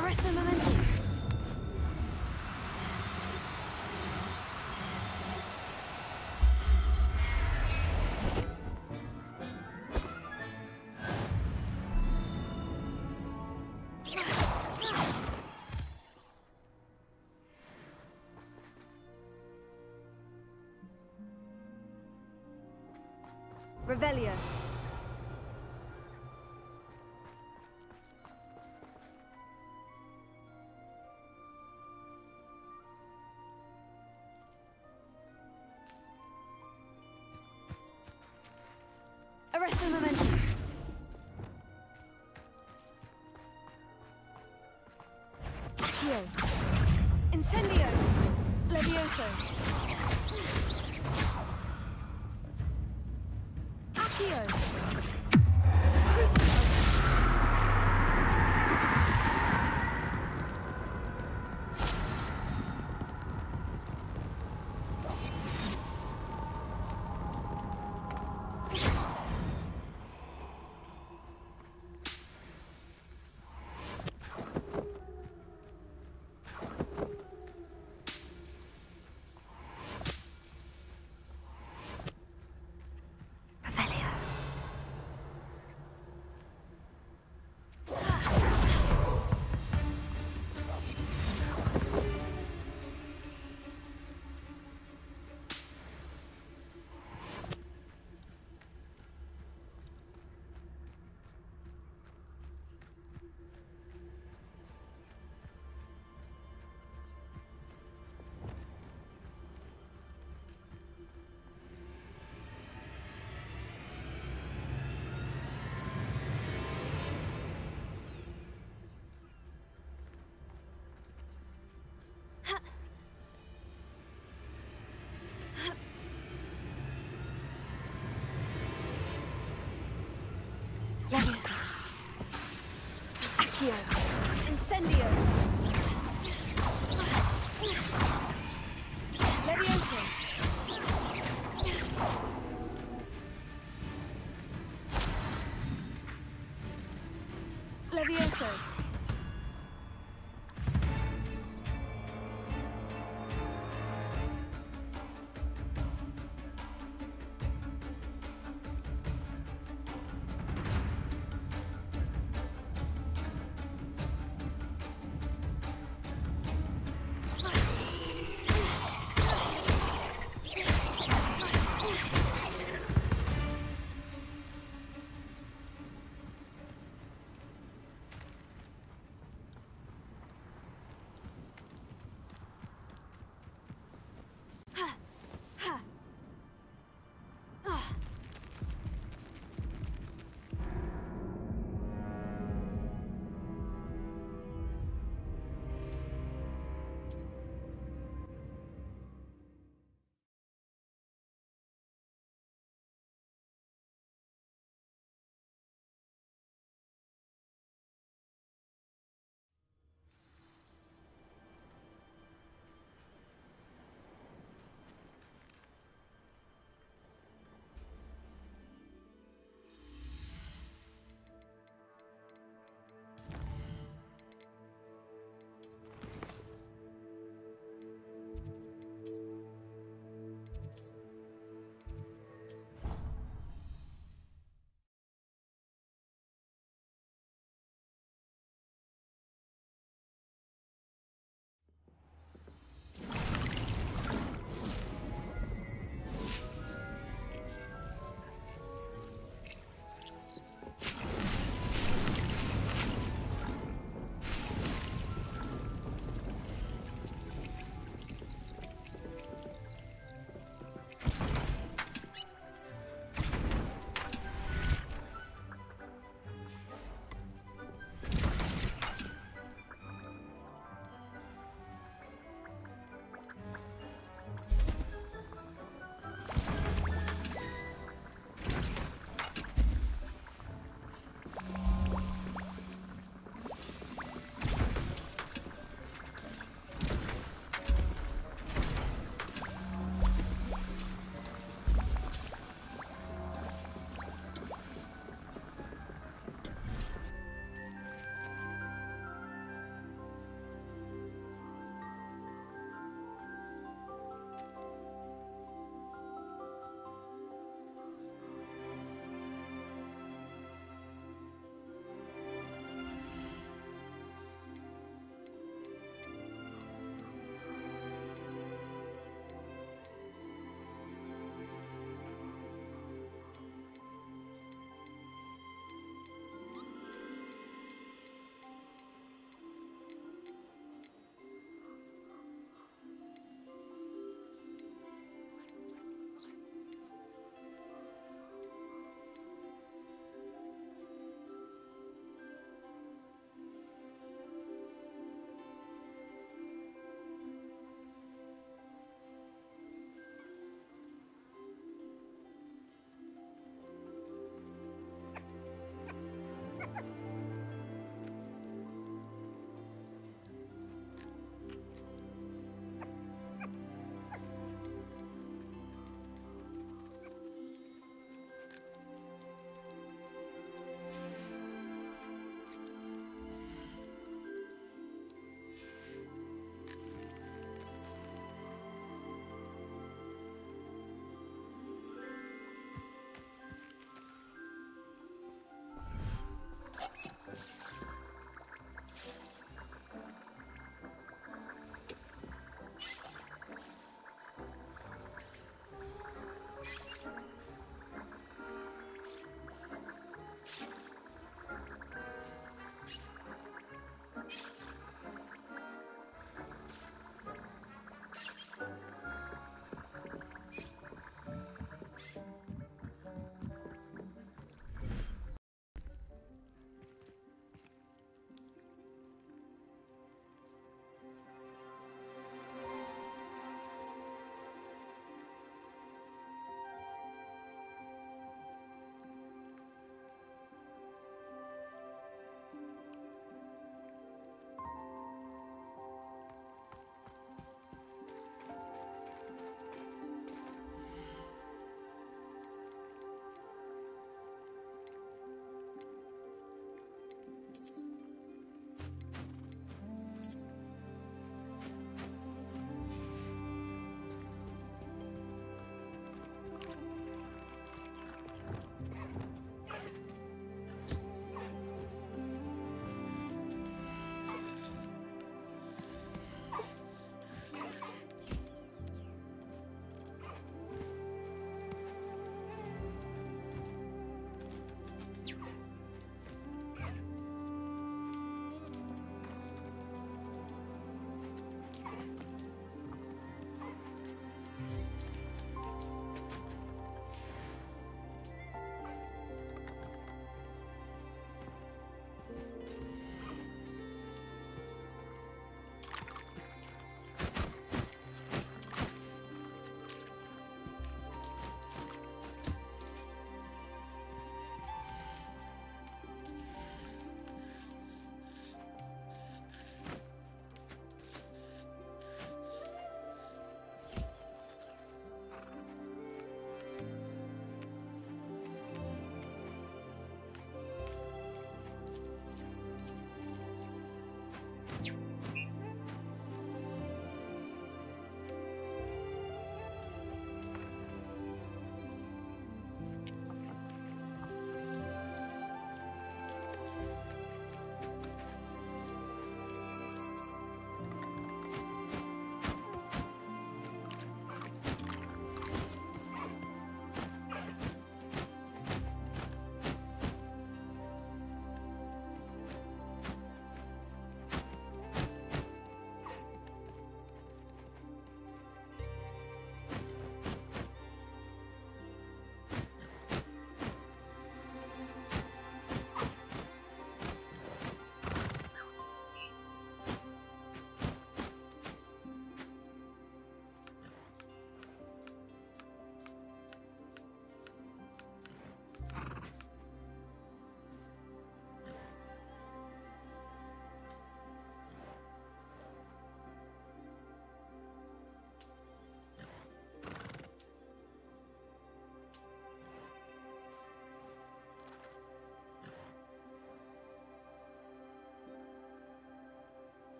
Arrest him, momentum. Revelio. Arrest him, momentum. Accio. Incendio. Levioso. Accio. Cruciatus. Levioso. Accio. Incendio. Levioso. Levioso.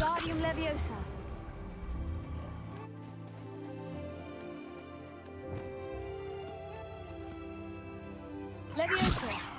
Wingardium Leviosa. Leviosa.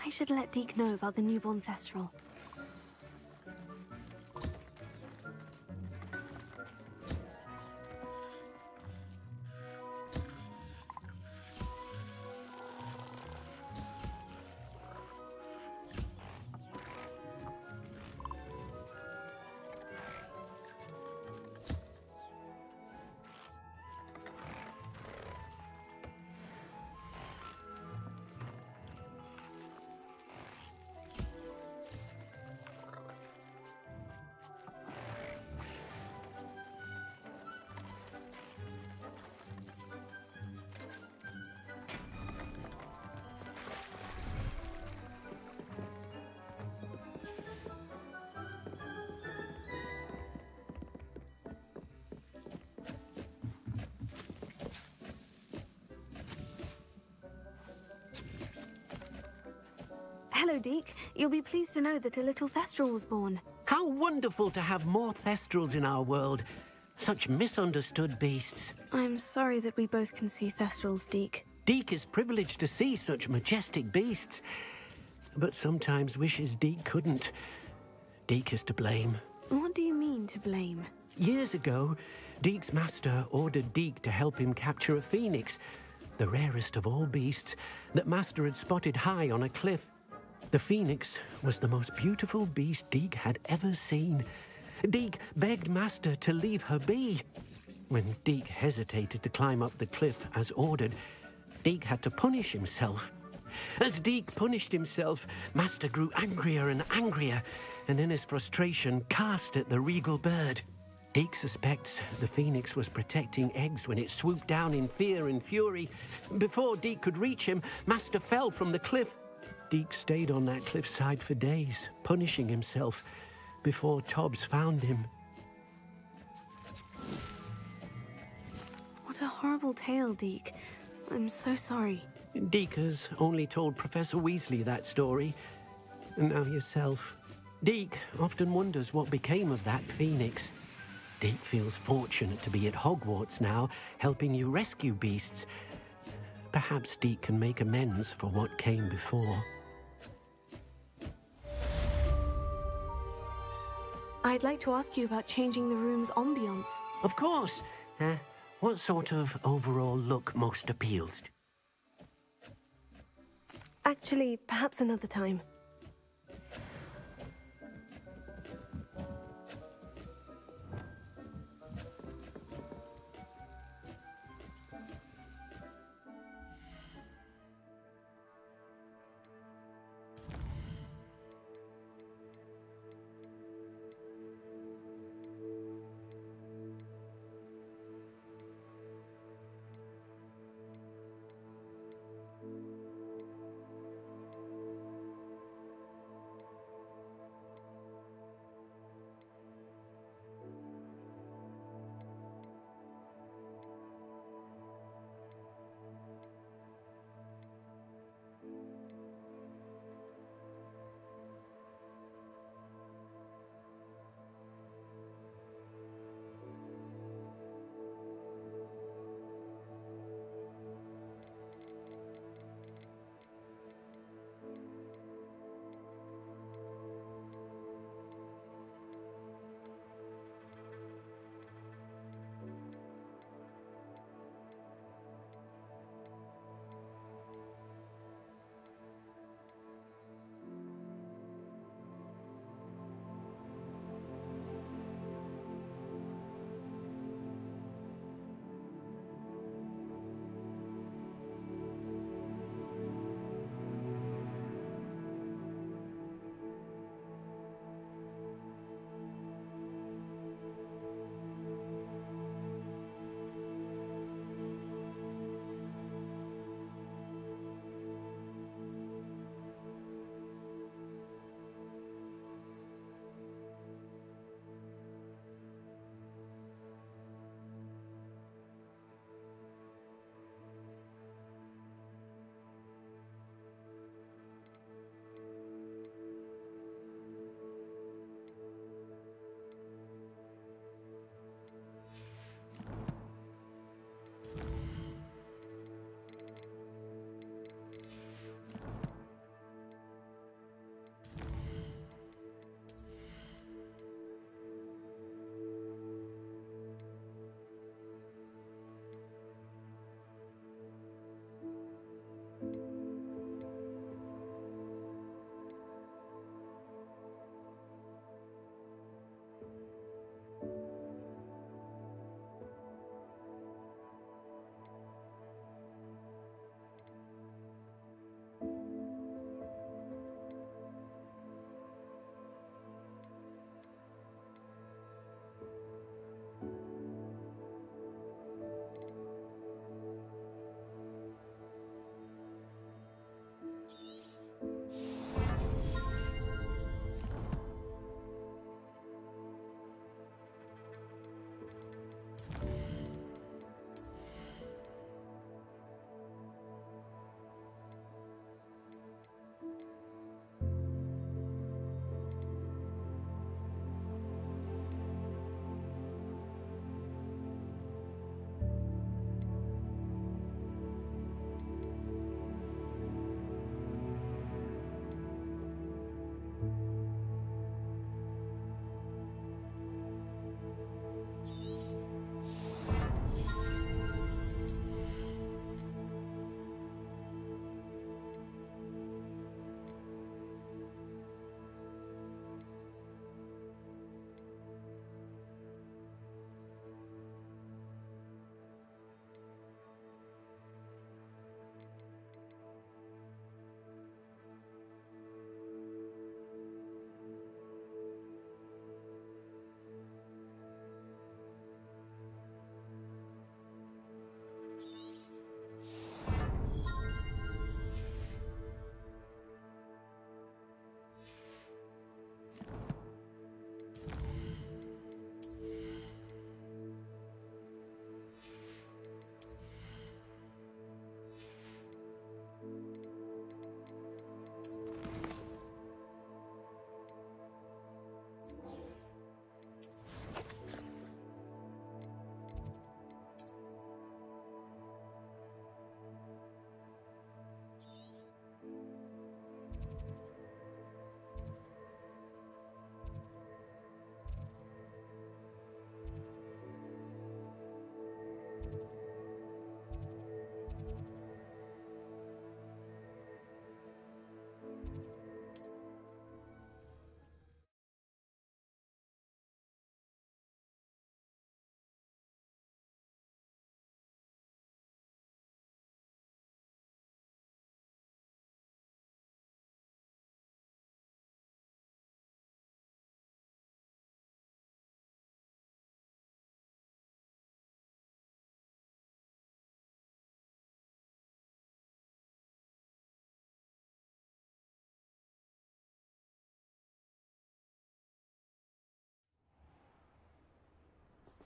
I should let Deke know about the newborn Thestral. Hello, Deke. You'll be pleased to know that a little Thestral was born. How wonderful to have more Thestrals in our world. Such misunderstood beasts. I'm sorry that we both can see Thestrals, Deke. Deke is privileged to see such majestic beasts, but sometimes wishes Deke couldn't. Deke is to blame. What do you mean, to blame? Years ago, Deke's master ordered Deke to help him capture a phoenix, the rarest of all beasts that master had spotted high on a cliff. The phoenix was the most beautiful beast Deke had ever seen. Deke begged master to leave her be. When Deke hesitated to climb up the cliff as ordered, Deke had to punish himself. As Deke punished himself, master grew angrier and angrier, and in his frustration cast at the regal bird. Deke suspects the phoenix was protecting eggs when it swooped down in fear and fury. Before Deke could reach him, master fell from the cliff. Deke stayed on that cliffside for days, punishing himself, before Tobbs found him. What a horrible tale, Deke. I'm so sorry. Deke has only told Professor Weasley that story, and now yourself. Deke often wonders what became of that phoenix. Deke feels fortunate to be at Hogwarts now, helping you rescue beasts. Perhaps Deke can make amends for what came before. I'd like to ask you about changing the room's ambience. Of course. What sort of overall look most appeals? Actually, perhaps another time.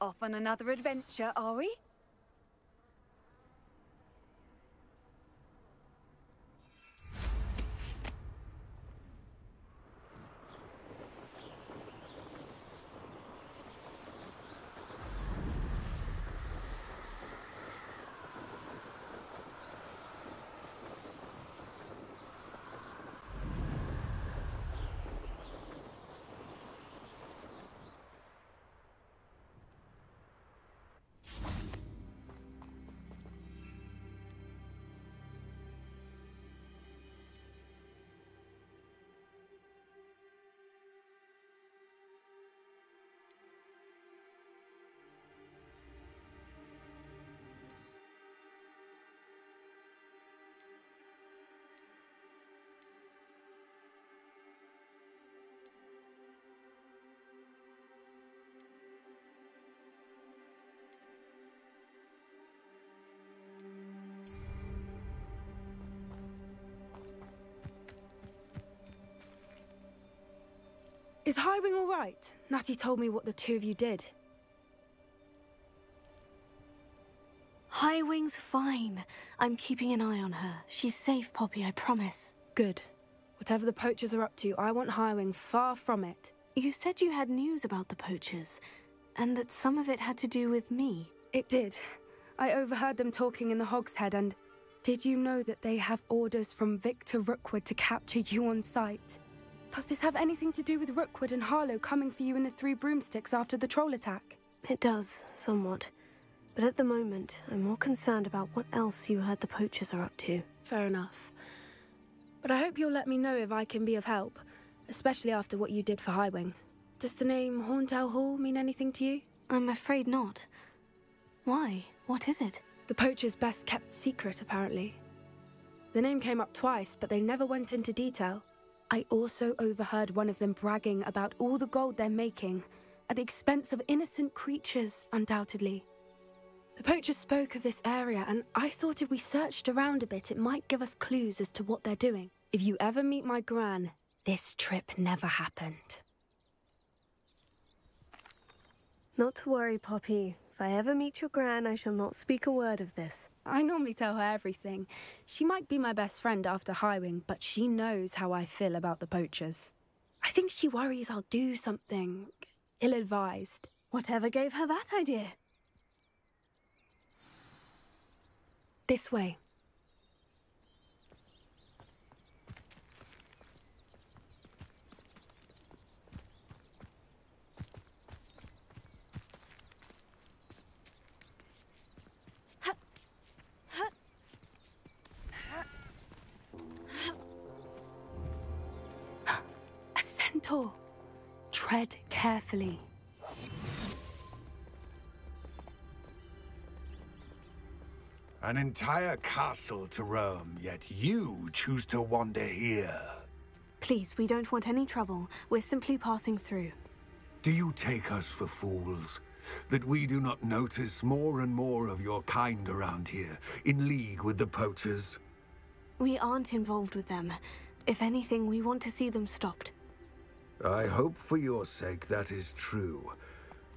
Off on another adventure, are we? Is Highwing all right? Natty told me what the two of you did. Highwing's fine. I'm keeping an eye on her. She's safe, Poppy, I promise. Good. Whatever the poachers are up to, I want Highwing far from it. You said you had news about the poachers, and that some of it had to do with me. It did. I overheard them talking in the Hogshead, and did you know that they have orders from Victor Rookwood to capture you on sight? Does this have anything to do with Rookwood and Harlow coming for you in the Three Broomsticks after the troll attack? It does, somewhat. But at the moment, I'm more concerned about what else you heard the poachers are up to. Fair enough. But I hope you'll let me know if I can be of help, especially after what you did for Highwing. Does the name Horntail Hall mean anything to you? I'm afraid not. Why? What is it? The poachers' best kept secret, apparently. The name came up twice, but they never went into detail. I also overheard one of them bragging about all the gold they're making, at the expense of innocent creatures, undoubtedly. The poachers spoke of this area, and I thought if we searched around a bit, it might give us clues as to what they're doing. If you ever meet my gran, this trip never happened. Not to worry, Poppy. If I ever meet your gran, I shall not speak a word of this. I normally tell her everything. She might be my best friend after Highwing, but she knows how I feel about the poachers. I think she worries I'll do something ill-advised. Whatever gave her that idea? This way. A centaur. Tread carefully. An entire castle to roam, yet you choose to wander here. Please, we don't want any trouble. We're simply passing through. Do you take us for fools? That we do not notice more and more of your kind around here, in league with the poachers? We aren't involved with them. If anything, we want to see them stopped. I hope for your sake that is true.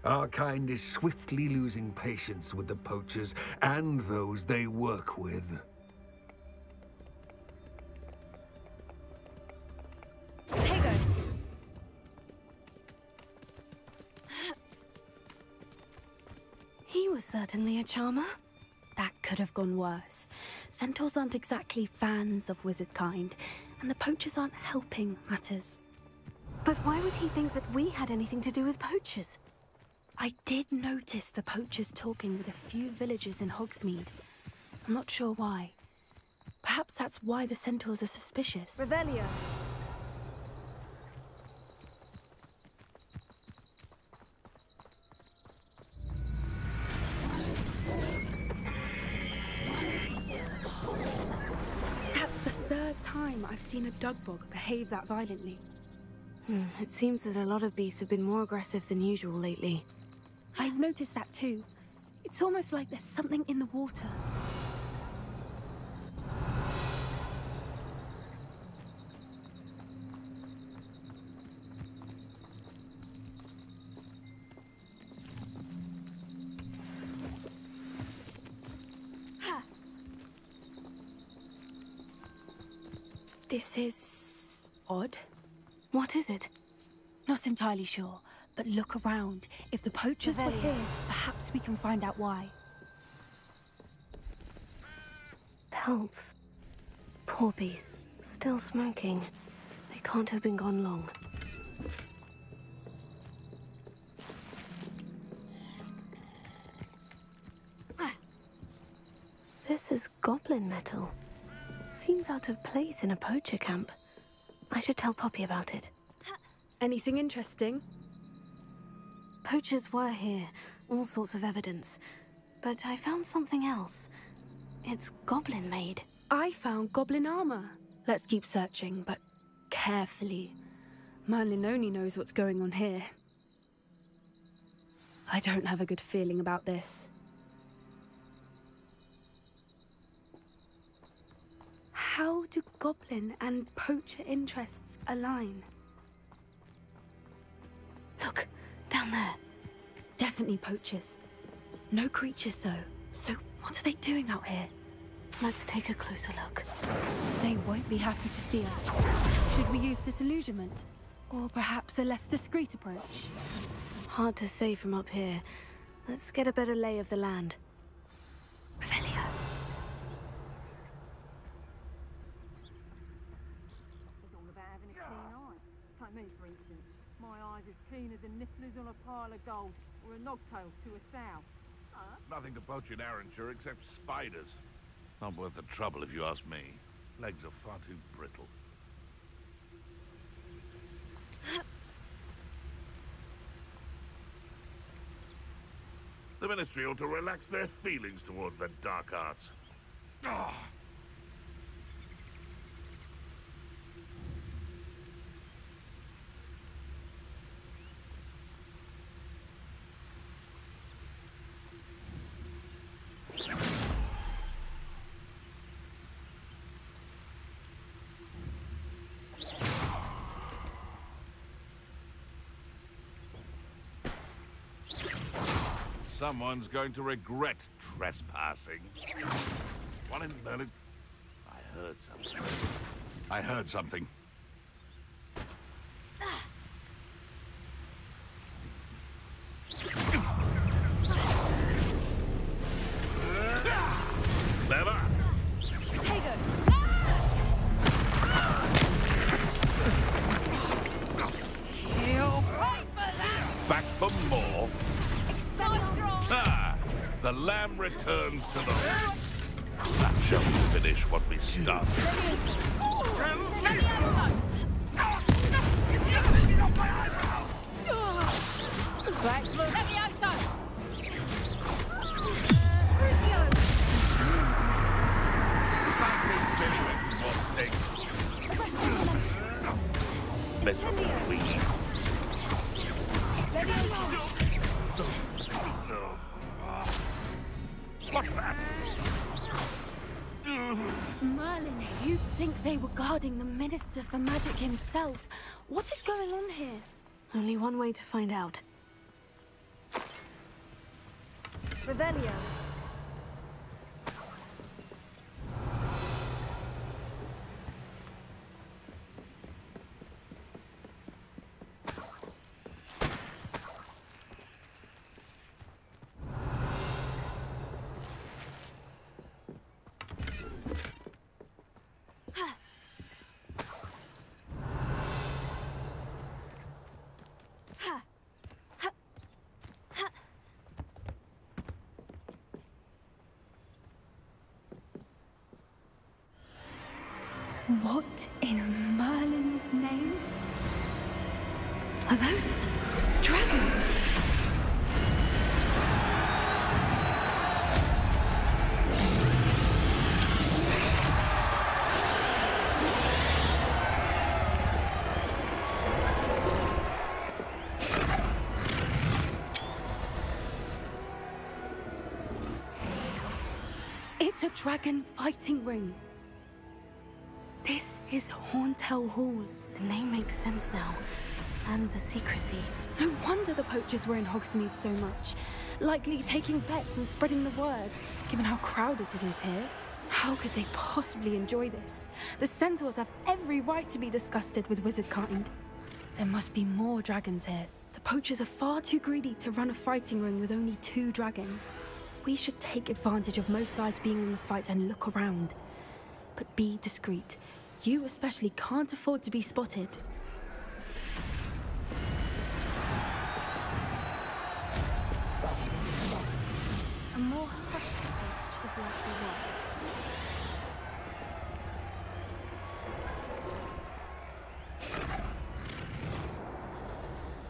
Our kind is swiftly losing patience with the poachers and those they work with. Take us. He was certainly a charmer. That could have gone worse. Centaurs aren't exactly fans of wizard kind, and the poachers aren't helping matters. But why would he think that we had anything to do with poachers? I did notice the poachers talking with a few villagers in Hogsmeade. I'm not sure why. Perhaps that's why the centaurs are suspicious. Revelio. That's the third time I've seen a dugbog behave that violently. It seems that a lot of beasts have been more aggressive than usual lately. I've noticed that too. It's almost like there's something in the water. This is odd. What is it? Not entirely sure, but look around. If the poachers were here, perhaps we can find out why. Pelts. Poor bees. Still smoking. They can't have been gone long. This is goblin metal. Seems out of place in a poacher camp. I should tell Poppy about it. Anything interesting? Poachers were here. All sorts of evidence. But I found something else. It's goblin-made. I found goblin armor. Let's keep searching, but carefully. Merlin only knows what's going on here. I don't have a good feeling about this. How do goblin and poacher interests align? Look, down there. Definitely poachers. No creatures, though. So what are they doing out here? Let's take a closer look. They won't be happy to see us. Should we use disillusionment? Or perhaps a less discreet approach? Hard to say from up here. Let's get a better lay of the land. Revelio. It's all about having a keen eye. Take me, for instance. My eye's as keen as a nifflers on a pile of gold, or a nogtail to a sow. Nothing to poach in Arranshire except spiders. Not worth the trouble if you ask me. Legs are far too brittle. The Ministry ought to relax their feelings towards the dark arts. Ah! Someone's going to regret trespassing. One in Merlin. I heard something. Clever. Potato. You'll pay for that. Back for more. Ah, the lamb returns to the... That shall finish what we started. What's that? Merlin, you'd think they were guarding the Minister for Magic himself. What is going on here? Only one way to find out. Revelio. What in Merlin's name? Are those dragons? It's a dragon fighting ring. This is Horntail Hall. The name makes sense now. And the secrecy. No wonder the poachers were in Hogsmeade so much. Likely taking bets and spreading the word, given how crowded it is here. How could they possibly enjoy this? The centaurs have every right to be disgusted with wizard kind. There must be more dragons here. The poachers are far too greedy to run a fighting ring with only 2 dragons. We should take advantage of most eyes being on the fight and look around. But be discreet. You especially can't afford to be spotted. Yes, a more hushed approach is likely wise.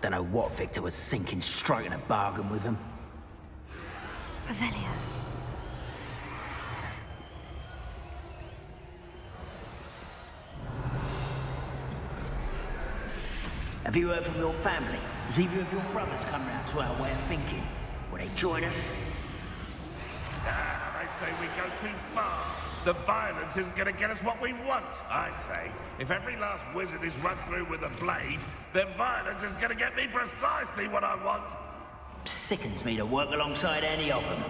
Don't know what Victor was thinking, striking a bargain with him. Revelio. Have you heard from your family? Has either of your brothers come round to our way of thinking? Will they join us? They say we go too far. The violence isn't going to get us what we want. I say, if every last wizard is run through with a blade, then violence is going to get me precisely what I want. Sickens me to work alongside any of them.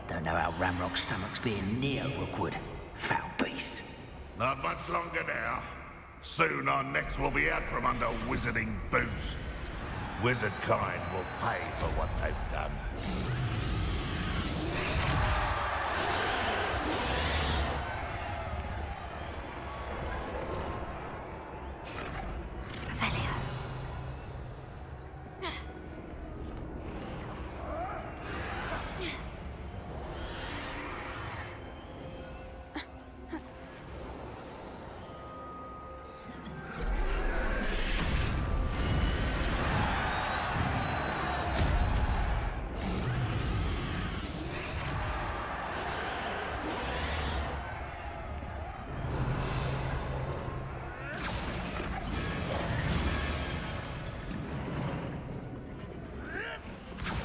Don't know how Ramrock's stomach's being near Rookwood. Foul beast. Not much longer now. Soon our necks will be out from under wizarding boots. Wizard kind will pay for what they've done.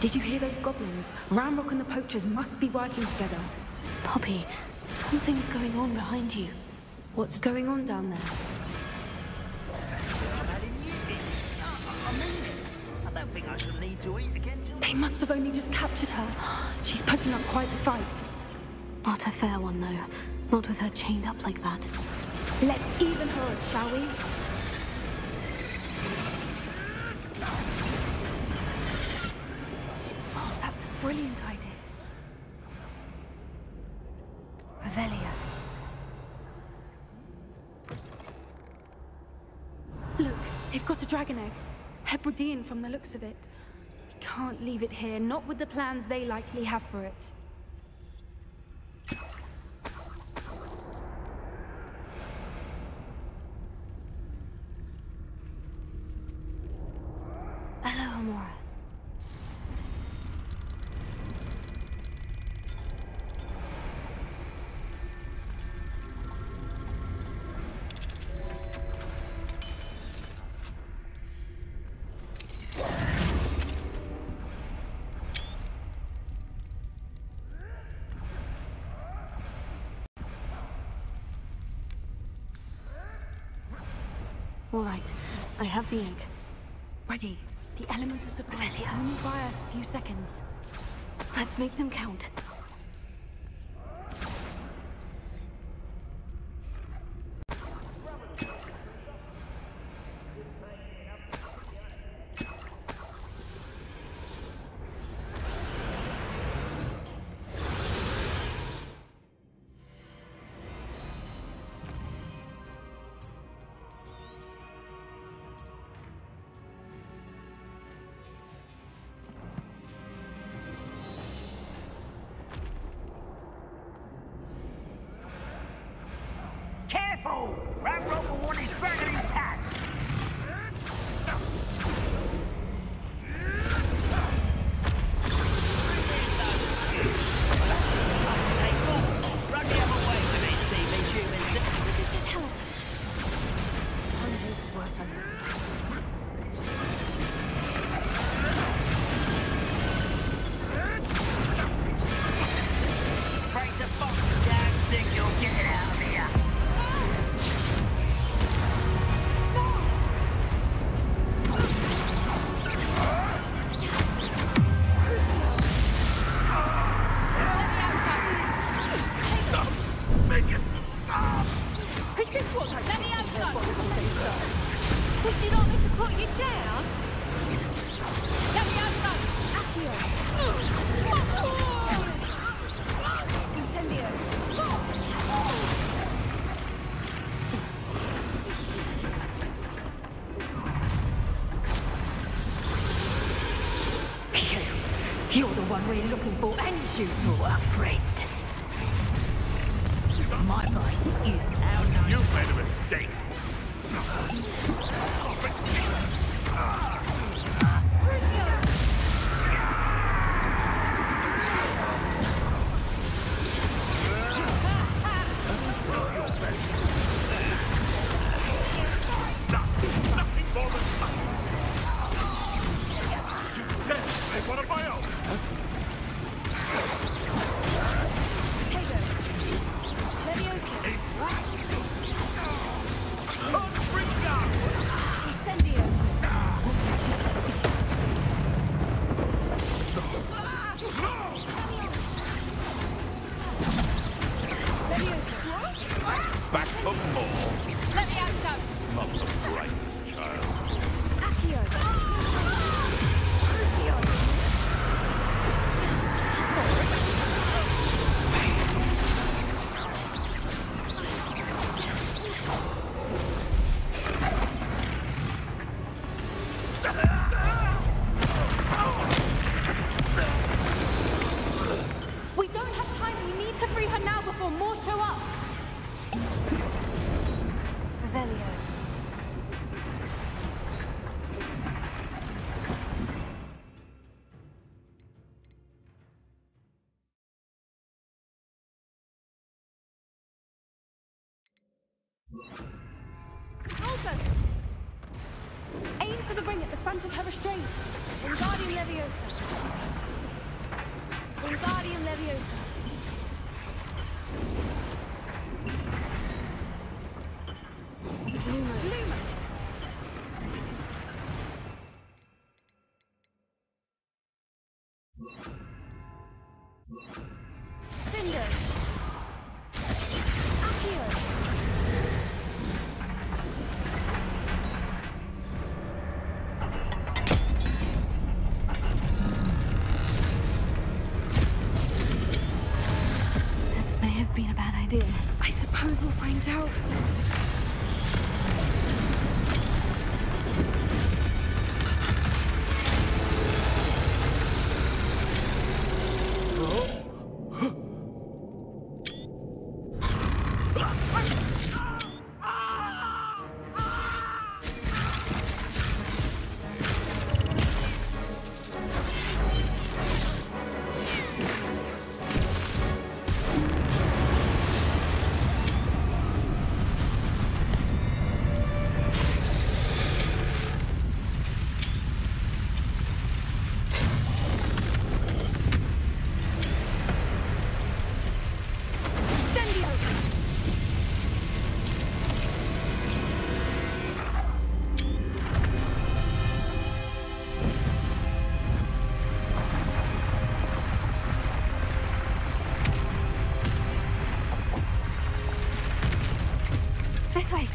Did you hear those goblins? Ramrock and the poachers must be working together. Poppy, something's going on behind you. What's going on down there? I don't think I shall need to eat again till... They must have only just captured her. She's putting up quite the fight. Not a fair one, though. Not with her chained up like that. Let's even her up, shall we? That's a brilliant idea. Revelio. Look, they've got a dragon egg. Hebridean from the looks of it. We can't leave it here, not with the plans they likely have for it. Hello, Amora. All right, I have the egg. Ready. The element of surprise will only buy us a few seconds. Let's make them count. Would you like me to put you down? Leviosa! Accio! Incendio! You're the one we're looking for, and you brought a friend. My mind is our night. You've made a mistake. Nothing more than you dare take one of my own. Potato. Leviosa. Incendio. Leviosa. Back for more. Leviosa! Not the brightest child. Accio. Cruciatus. We don't have time. We need to free her now before more show up. Revelio. Also, aim for the ring at the front of her restraints. Wingardium Leviosa. Wingardium Leviosa. Lumos. Cinder. Accio. This may have been a bad idea. I suppose we'll find out. This way.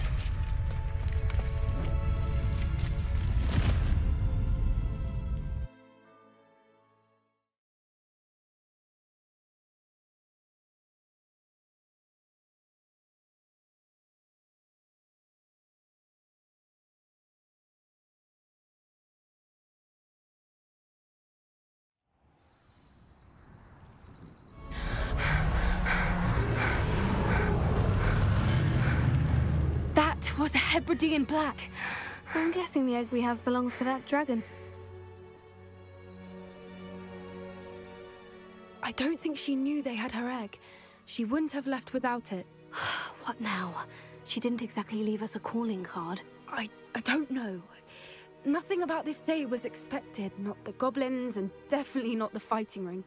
That was a Hebridean black. I'm guessing the egg we have belongs to that dragon. I don't think she knew they had her egg. She wouldn't have left without it. What now? She didn't exactly leave us a calling card. I don't know. Nothing about this day was expected. Not the goblins, and definitely not the fighting ring.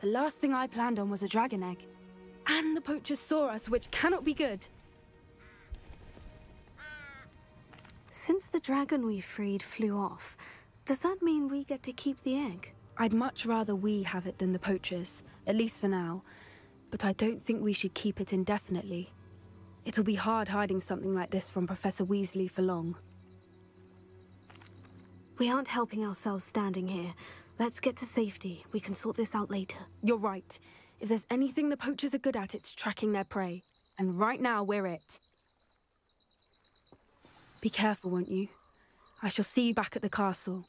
The last thing I planned on was a dragon egg. And the poachers saw us, which cannot be good. Since the dragon we freed flew off, does that mean we get to keep the egg? I'd much rather we have it than the poachers, at least for now. But I don't think we should keep it indefinitely. It'll be hard hiding something like this from Professor Weasley for long. We aren't helping ourselves standing here. Let's get to safety. We can sort this out later. You're right. If there's anything the poachers are good at, it's tracking their prey. And right now, we're it. Be careful, won't you? I shall see you back at the castle.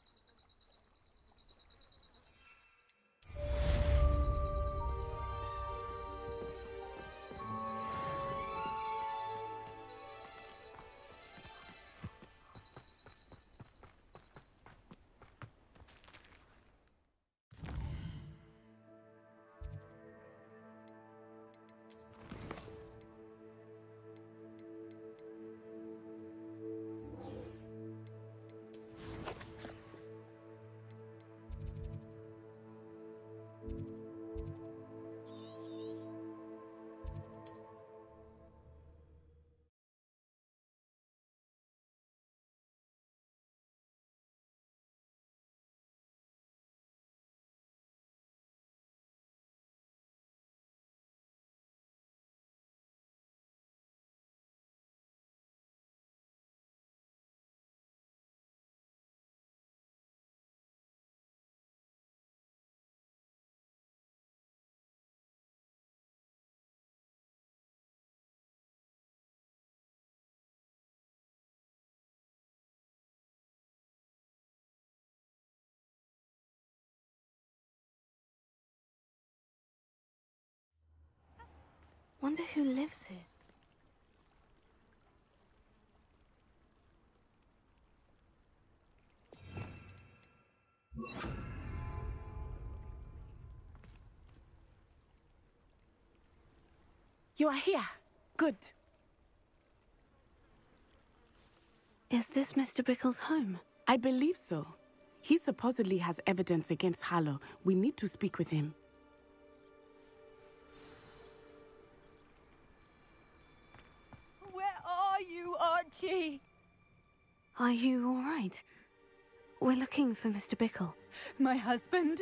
Wonder who lives here. You are here. Good. Is this Mr. Bickle's home? I believe so. He supposedly has evidence against Harlow. We need to speak with him. Where are you, Archie? Are you all right? We're looking for Mr. Bickle. My husband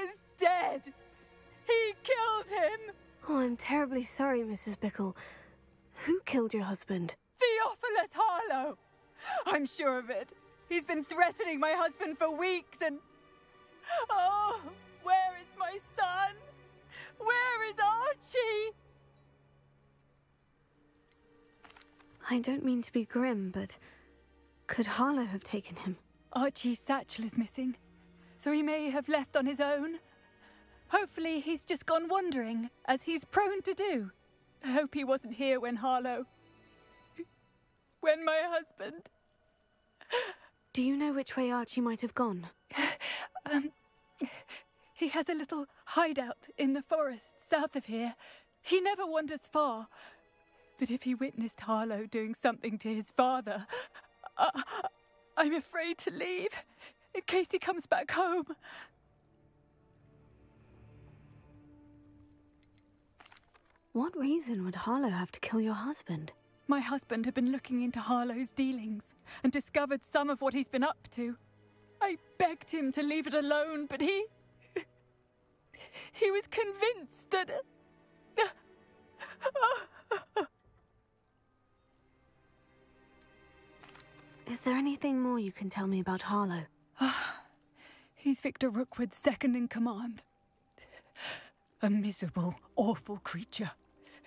is dead. He killed him. Oh, I'm terribly sorry, Mrs. Bickle. Who killed your husband? Theophilus Harlow. I'm sure of it. He's been threatening my husband for weeks and... Oh, where is my son? Where is Archie? I don't mean to be grim, but could Harlow have taken him? Archie's satchel is missing, so he may have left on his own. Hopefully he's just gone wandering, as he's prone to do. I hope he wasn't here when Harlow... when my husband... Do you know which way Archie might have gone? He has a little hideout in the forest south of here. He never wanders far. But if he witnessed Harlow doing something to his father, I'm afraid to leave, in case he comes back home. What reason would Harlow have to kill your husband? My husband had been looking into Harlow's dealings and discovered some of what he's been up to. I begged him to leave it alone, but he was convinced that... Is there anything more you can tell me about Harlow? He's Victor Rookwood's second in command. A miserable, awful creature.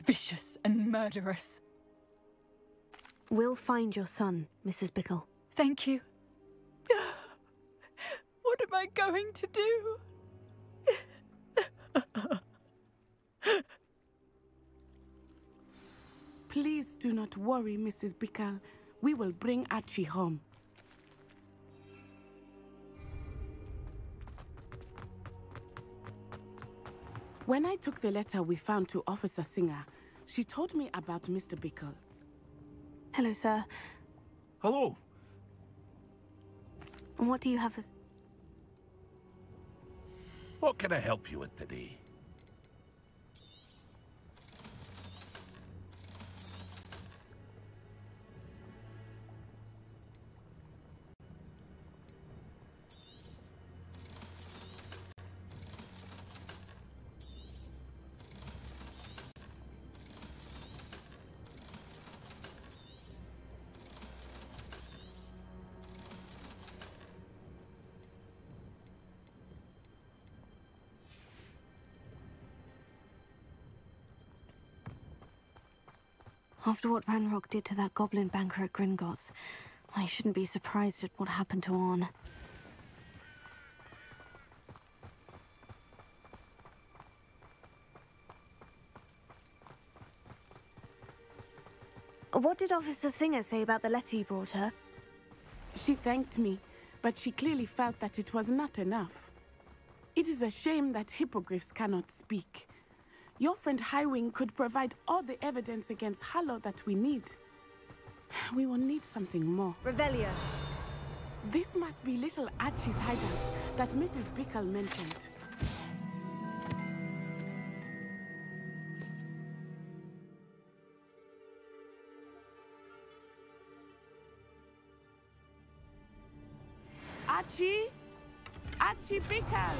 Vicious and murderous. We'll find your son, Mrs. Bickle. Thank you. What am I going to do? Please do not worry, Mrs. Bickle. We will bring Archie home. When I took the letter we found to Officer Singer, she told me about Mr. Bickle. Hello, sir. Hello. What do you have for... What can I help you with today? After what Ranrock did to that goblin banker at Gringotts, I shouldn't be surprised at what happened to Orn. What did Officer Singer say about the letter you brought her? She thanked me, but she clearly felt that it was not enough. It is a shame that hippogriffs cannot speak. Your friend Highwing could provide all the evidence against Harlow that we need. We will need something more. Revelio. This must be little Archie's hideout that Mrs. Bickle mentioned. Archie? Archie Bickle!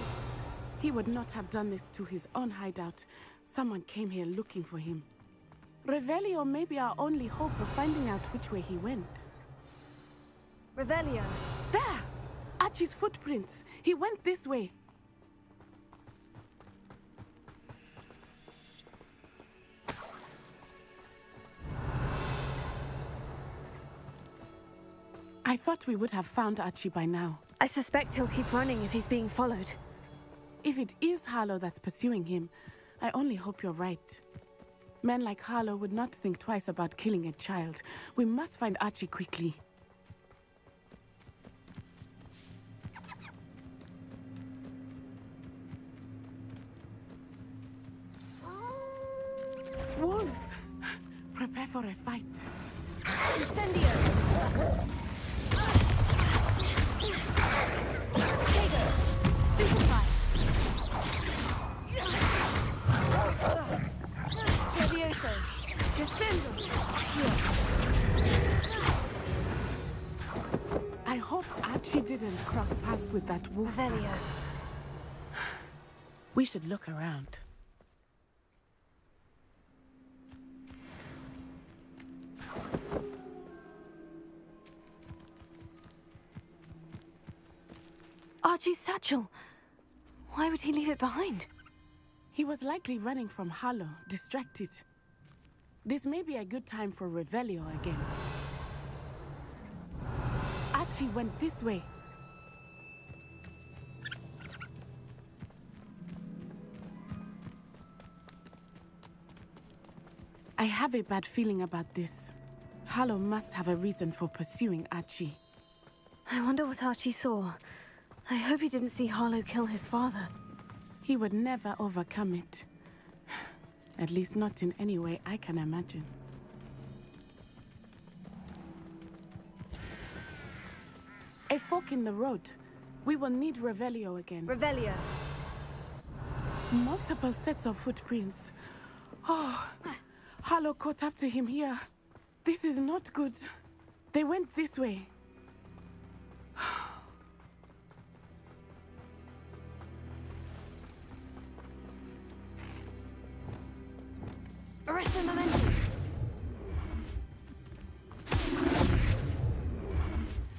He would not have done this to his own hideout. Someone came here looking for him. Revelio may be our only hope of finding out which way he went. Revelio. There! Archie's footprints. He went this way. I thought we would have found Archie by now. I suspect he'll keep running if he's being followed. If it is Harlow that's pursuing him, I only hope you're right. Men like Harlow would not think twice about killing a child. We must find Archie quickly. Wolves! Prepare for a fight. Incendio! Tago! Stupefy! Levioso! Defendo! I hope Archie didn't cross paths with that wolf. Revelio. We should look around. Archie's satchel. Why would he leave it behind? He was likely running from Harlow, distracted. This may be a good time for Revelio again. Archie went this way. I have a bad feeling about this. Harlow must have a reason for pursuing Archie. I wonder what Archie saw. I hope he didn't see Harlow kill his father. He would never overcome it. At least not in any way I can imagine. A fork in the road. We will need Revelio again. Revelio. Multiple sets of footprints. Oh, Harlow caught up to him here. This is not good. They went this way. Arresto momentum.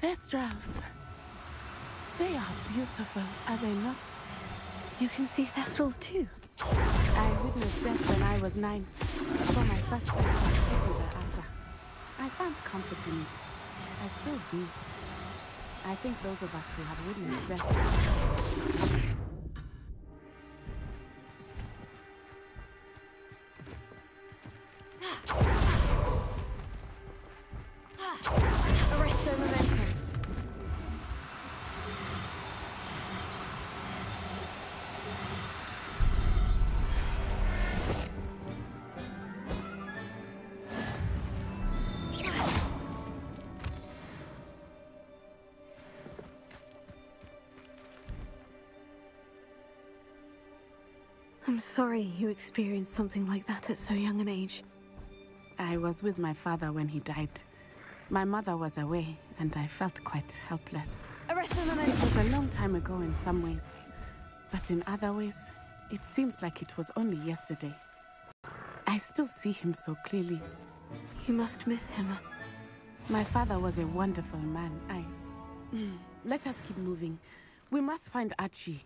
Thestrals. They are beautiful, are they not? You can see Thestrals too. I witnessed death when I was 9. For my first Thestral hit me thereafter. I found comfort in it. I still do. I think those of us who have witnessed death. Arresto momentum. I'm sorry you experienced something like that at so young an age. I was with my father when he died. My mother was away, and I felt quite helpless. Arresto It momentum. was a long time ago in some ways, but in other ways, it seems like it was only yesterday. I still see him so clearly. You must miss him. My father was a wonderful man. Let us keep moving. We must find Archie.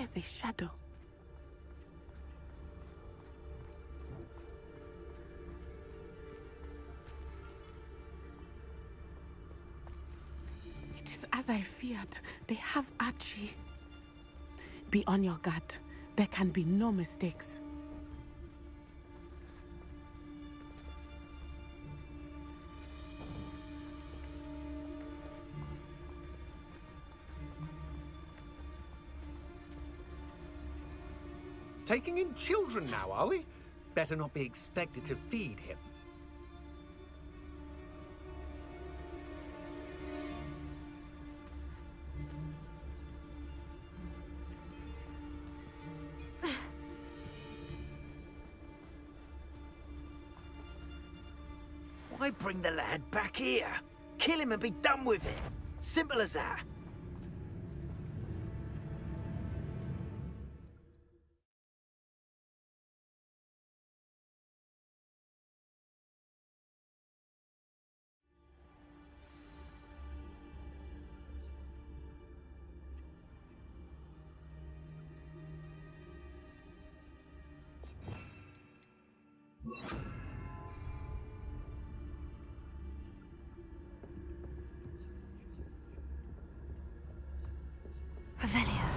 There's a shadow. It is as I feared. They have Archie. Be on your guard. There can be no mistakes. Taking in children now, are we? Better not be expected to feed him. Why bring the lad back here? Kill him and be done with it. Simple as that. Revelio.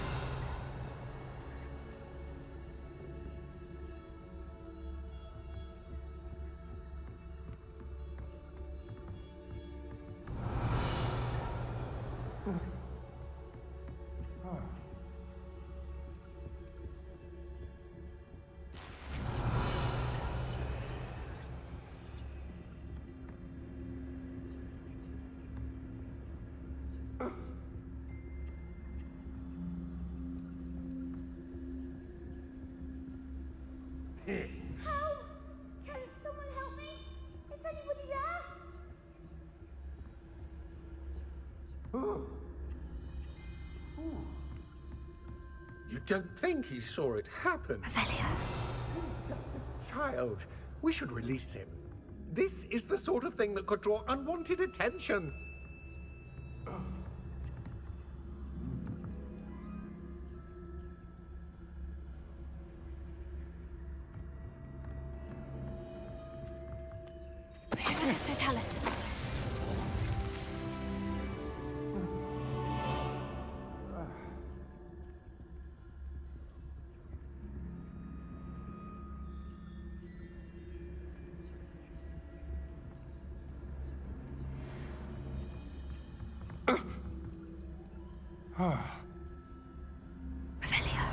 Help! Can someone help me? Is anybody there? You don't think he saw it happen? Revelio. Child, we should release him. This is the sort of thing that could draw unwanted attention. Totalis. Revelio.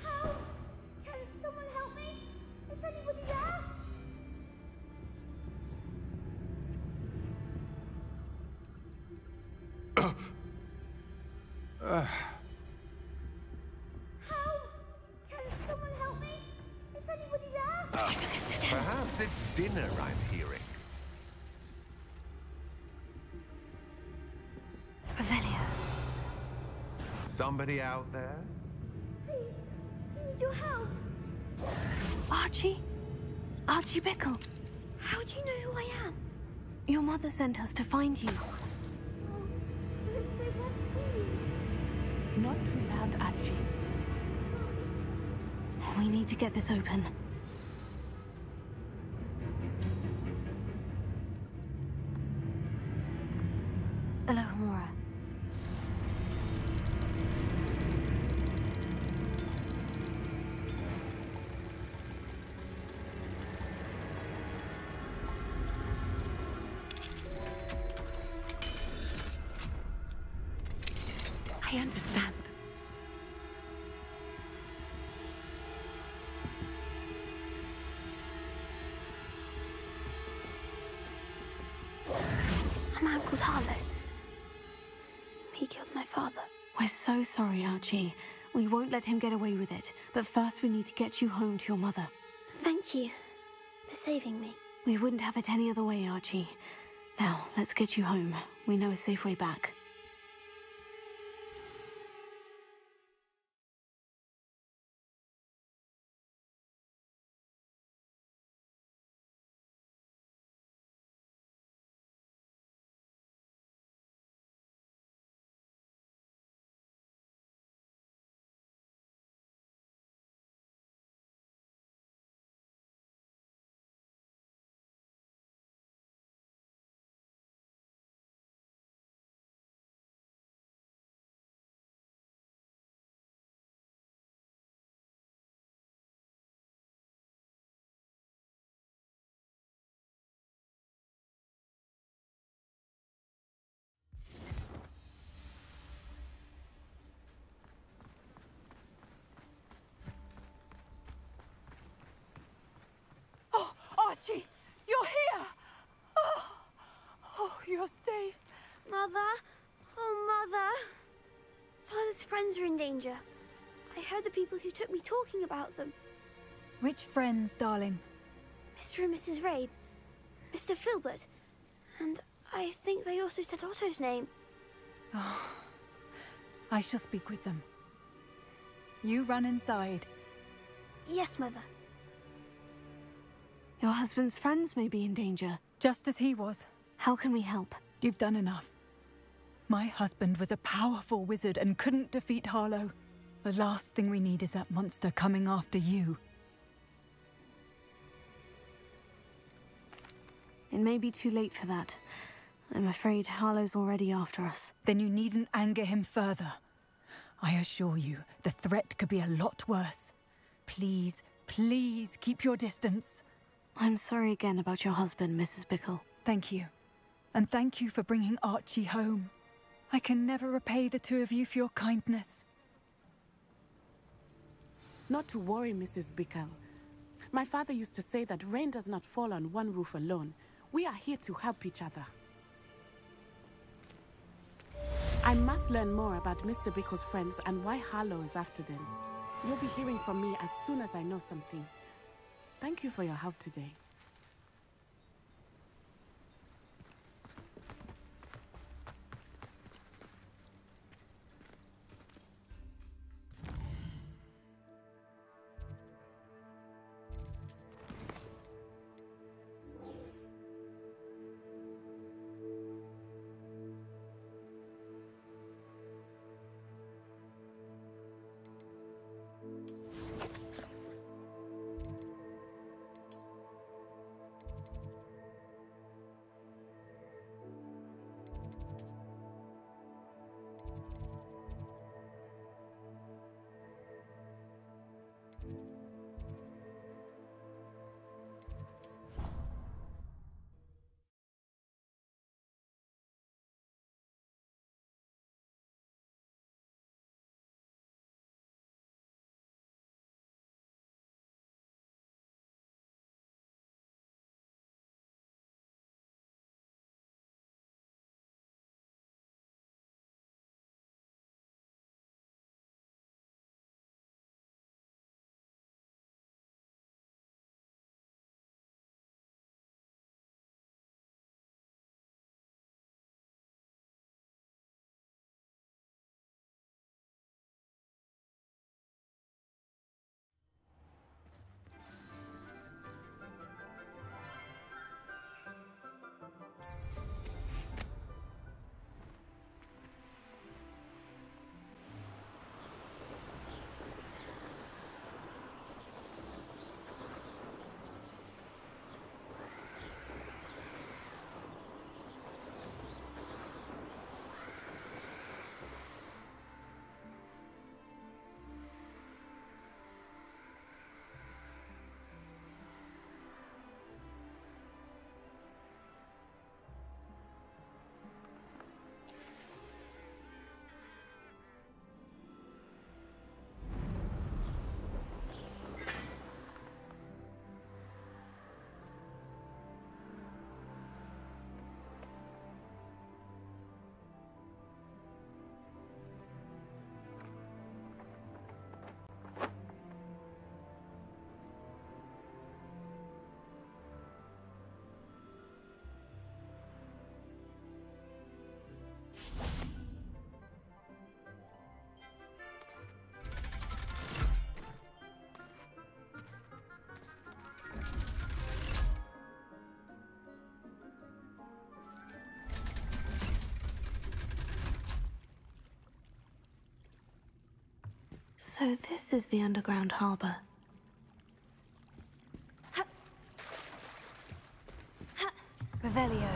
Help! Can someone help me? Is anybody there? Help! Can someone help me? Is anybody there? Perhaps it's dinner I'm hearing. Somebody out there? Please, I need your help. Archie? Archie Bickle. How do you know who I am? Your mother sent us to find you. Not too loud, Archie. We need to get this open. Alohomora. I understand. A man called Harlow. He killed my father. We're so sorry, Archie. We won't let him get away with it. But first we need to get you home to your mother. Thank you for saving me. We wouldn't have it any other way, Archie. Now, let's get you home. We know a safe way back. Archie, you're here! Oh, you're safe. Mother? Oh, Mother. Father's friends are in danger. I heard the people who took me talking about them. Which friends, darling? Mr. and Mrs. Rabe, Mr. Filbert, and I think they also said Otto's name. Oh, I shall speak with them. You run inside. Yes, Mother. Your husband's friends may be in danger. Just as he was. How can we help? You've done enough. My husband was a powerful wizard and couldn't defeat Harlow. The last thing we need is that monster coming after you. It may be too late for that. I'm afraid Harlow's already after us. Then you needn't anger him further. I assure you, the threat could be a lot worse. Please, please keep your distance. I'm sorry again about your husband, Mrs. Bickle. Thank you. And thank you for bringing Archie home. I can never repay the two of you for your kindness. Not to worry, Mrs. Bickle. My father used to say that rain does not fall on one roof alone. We are here to help each other. I must learn more about Mr. Bickle's friends and why Harlow is after them. You'll be hearing from me as soon as I know something. Thank you for your help today. So this is the underground harbor. Revelio.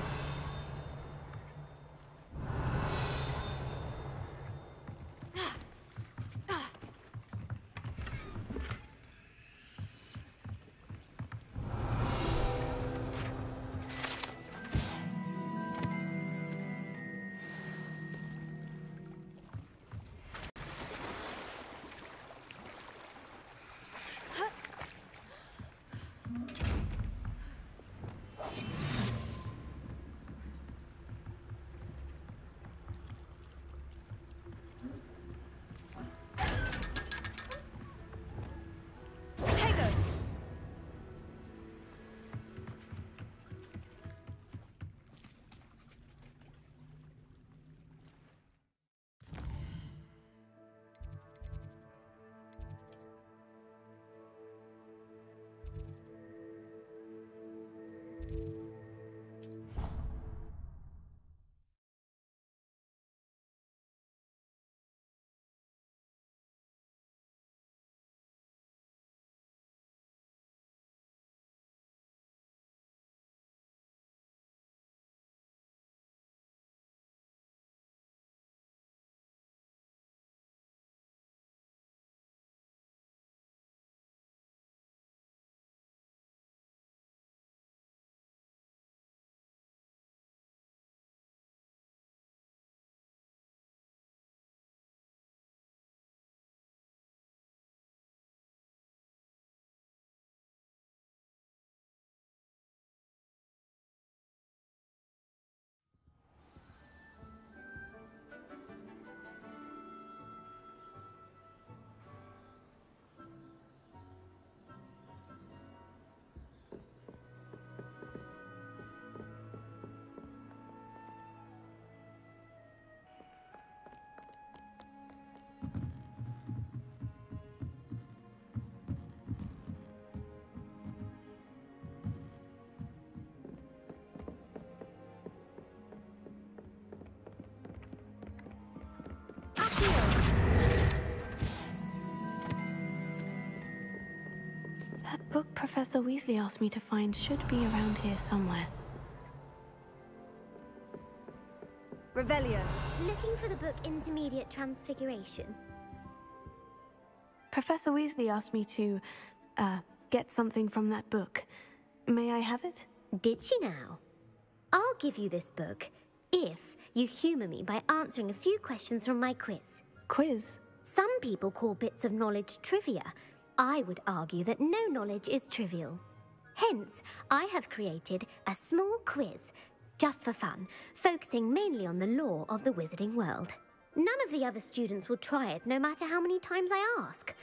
That book Professor Weasley asked me to find should be around here somewhere. Revelio. Looking for the book Intermediate Transfiguration. Professor Weasley asked me to, get something from that book. May I have it? Did she now? I'll give you this book if you humour me by answering a few questions from my quiz. Quiz? Some people call bits of knowledge trivia. I would argue that no knowledge is trivial. Hence, I have created a small quiz, just for fun, focusing mainly on the lore of the wizarding world. None of the other students will try it, no matter how many times I ask.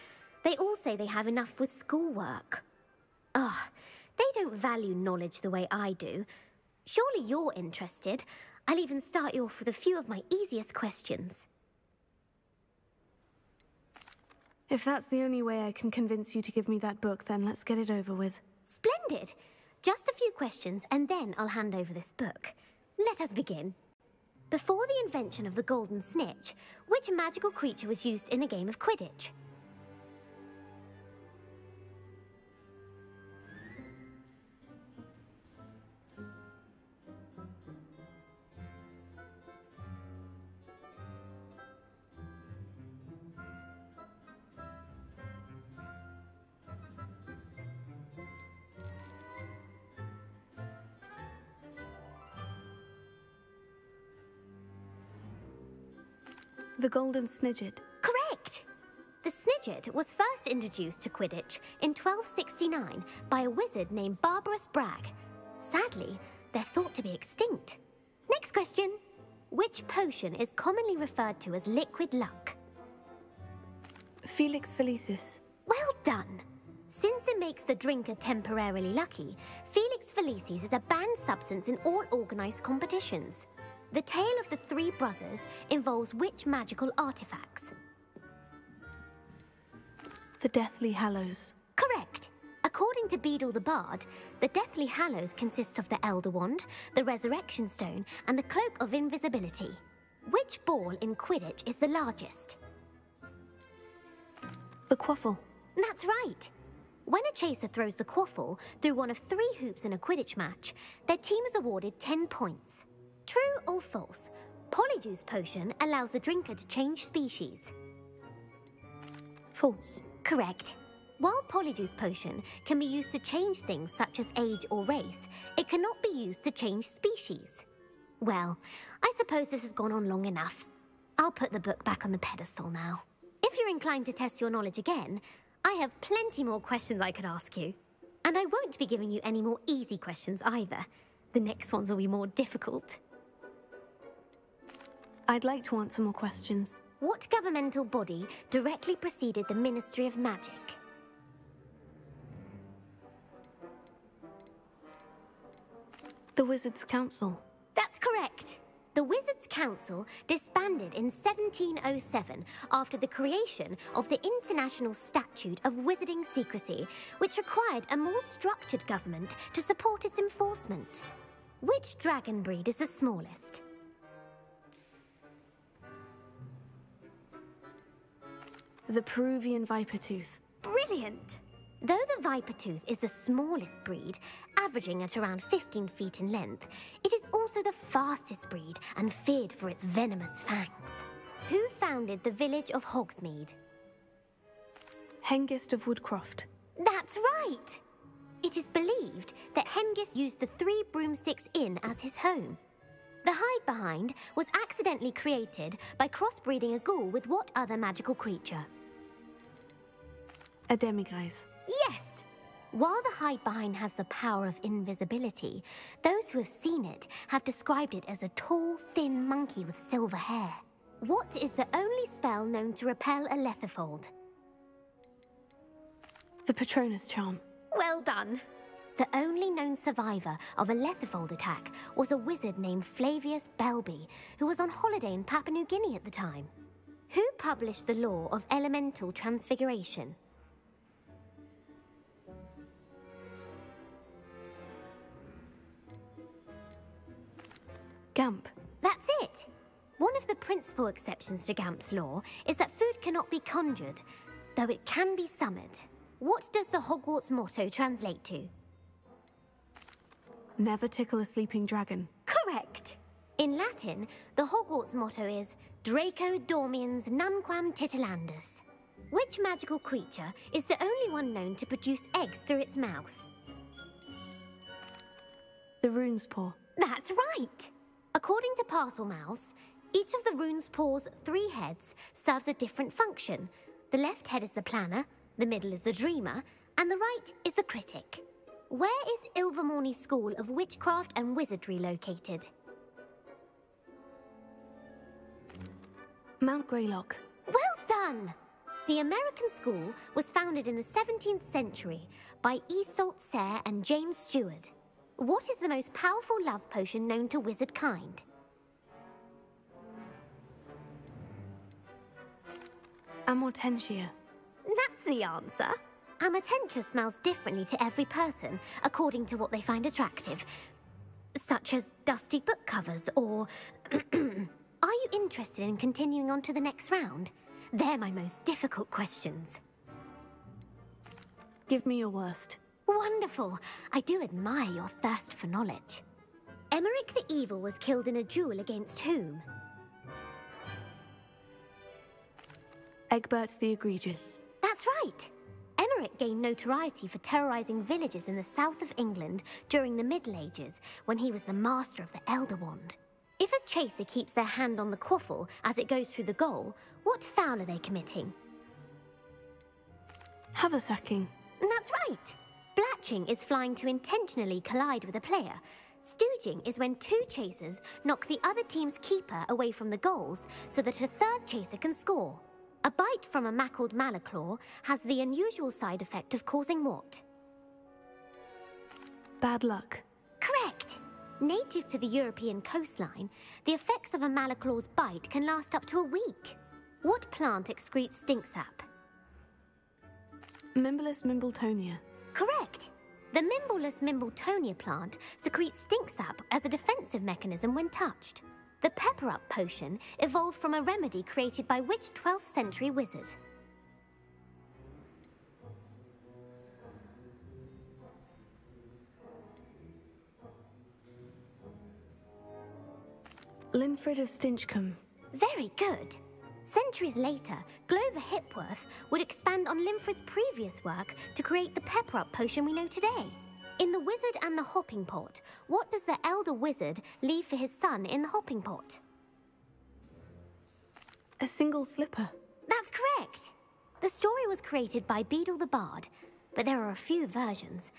They all say they have enough with schoolwork. Ugh, they don't value knowledge the way I do. Surely you're interested. I'll even start you off with a few of my easiest questions. If that's the only way I can convince you to give me that book, then let's get it over with. Splendid! Just a few questions, and then I'll hand over this book. Let us begin. Before the invention of the golden snitch, which magical creature was used in a game of Quidditch? The Golden Snidget. Correct! The Snidget was first introduced to Quidditch in 1269 by a wizard named Barbarous Bragg. Sadly, they're thought to be extinct. Next question. Which potion is commonly referred to as liquid luck? Felix Felicis. Well done! Since it makes the drinker temporarily lucky, Felix Felicis is a banned substance in all organised competitions. The tale of the three brothers involves which magical artifacts? The Deathly Hallows. Correct. According to Beedle the Bard, the Deathly Hallows consists of the Elder Wand, the Resurrection Stone, and the Cloak of Invisibility. Which ball in Quidditch is the largest? The quaffle. That's right. When a chaser throws the quaffle through one of 3 hoops in a Quidditch match, their team is awarded 10 points. True or false? Polyjuice potion allows the drinker to change species. False. Correct. While Polyjuice potion can be used to change things such as age or race, it cannot be used to change species. Well, I suppose this has gone on long enough. I'll put the book back on the pedestal now. If you're inclined to test your knowledge again, I have plenty more questions I could ask you. And I won't be giving you any more easy questions either. The next ones will be more difficult. I'd like to answer more questions. What governmental body directly preceded the Ministry of Magic? The Wizards' Council. That's correct. The Wizards' Council disbanded in 1707 after the creation of the International Statute of Wizarding Secrecy, which required a more structured government to support its enforcement. Which dragon breed is the smallest? The Peruvian Vipertooth. Brilliant! Though the Vipertooth is the smallest breed, averaging at around 15 feet in length, it is also the fastest breed and feared for its venomous fangs. Who founded the village of Hogsmeade? Hengist of Woodcroft. That's right! It is believed that Hengist used the 3 Broomsticks Inn as his home. The hide-behind was accidentally created by crossbreeding a ghoul with what other magical creature? A demiguise. Yes! While the hide-behind has the power of invisibility, those who have seen it have described it as a tall, thin monkey with silver hair. What is the only spell known to repel a letherfold? The Patronus Charm. Well done! The only known survivor of a letherfold attack was a wizard named Flavius Belby, who was on holiday in Papua New Guinea at the time. Who published the law of elemental transfiguration? Gamp. That's it! One of the principal exceptions to Gamp's law is that food cannot be conjured, though it can be summoned. What does the Hogwarts motto translate to? Never tickle a sleeping dragon. Correct! In Latin, the Hogwarts motto is Draco Dormiens Nunquam Titilandus. Which magical creature is the only one known to produce eggs through its mouth? The Rune's Paw. That's right! According to Parselmouths, each of the Rune's Paw's 3 heads serves a different function. The left head is the planner, the middle is the dreamer, and the right is the critic. Where is Ilvermorny School of Witchcraft and Wizardry located? Mount Greylock. Well done! The American school was founded in the 17th century by Iseult Sayre and James Stewart. What is the most powerful love potion known to wizard kind? Amortentia. That's the answer. Amortentia smells differently to every person, according to what they find attractive. Such as dusty book covers, or... Are you interested in continuing on to the next round? They're my most difficult questions. Give me your worst. Wonderful! I do admire your thirst for knowledge. Emeric the Evil was killed in a duel against whom? Egbert the Egregious. That's right! Emeric gained notoriety for terrorizing villages in the south of England during the Middle Ages, when he was the master of the Elder Wand. If a chaser keeps their hand on the quaffle as it goes through the goal, what foul are they committing? Haversacking. That's right! Blatching is flying to intentionally collide with a player. Stooging is when 2 chasers knock the other team's keeper away from the goals so that a 3rd chaser can score. A bite from a mackled malaclaw has the unusual side effect of causing what? Bad luck. Correct! Native to the European coastline, the effects of a malaclaw's bite can last up to a week. What plant excretes stink sap? Mimblus Mimbletonia. Correct! The Mimblus Mimbletonia plant secretes stink sap as a defensive mechanism when touched. The Pepper-Up potion evolved from a remedy created by which 12th century wizard? Linfred of Stinchcombe. Very good. Centuries later, Glover Hipworth would expand on Linfred's previous work to create the pepper-up potion we know today. In The Wizard and the Hopping Pot, what does the elder wizard leave for his son in the hopping pot? A single slipper. That's correct. The story was created by Beadle the Bard, but there are a few versions.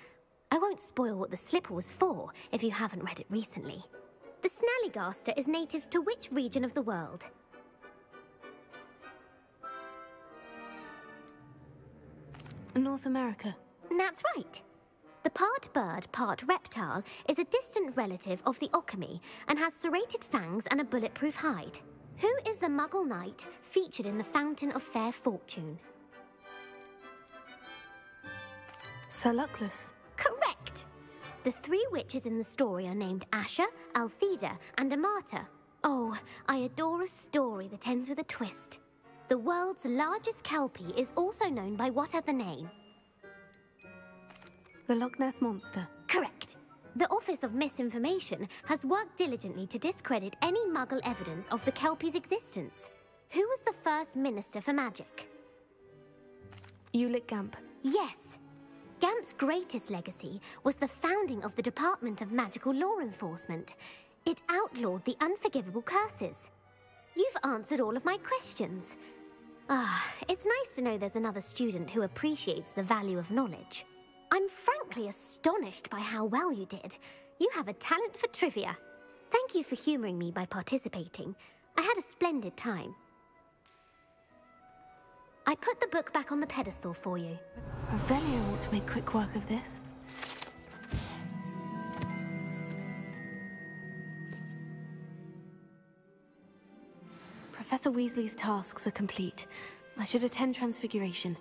I won't spoil what the slipper was for if you haven't read it recently. The Snallygaster is native to which region of the world? North America. That's right. The part bird, part reptile is a distant relative of the Occamy and has serrated fangs and a bulletproof hide. Who is the Muggle knight featured in the Fountain of Fair Fortune? Sir Luckless. Correct! The three witches in the story are named Asher, Altheda, and Amata. Oh, I adore a story that ends with a twist. The world's largest kelpie is also known by what other name? The Loch Ness Monster. Correct. The Office of Misinformation has worked diligently to discredit any Muggle evidence of the kelpie's existence. Who was the first Minister for Magic? Ulick Gamp. Yes. Gamp's greatest legacy was the founding of the Department of Magical Law Enforcement. It outlawed the unforgivable curses. You've answered all of my questions. It's nice to know there's another student who appreciates the value of knowledge. I'm frankly astonished by how well you did. You have a talent for trivia. Thank you for humouring me by participating. I had a splendid time. I put the book back on the pedestal for you. Revelio ought to make quick work of this. Professor Weasley's tasks are complete. I should attend Transfiguration.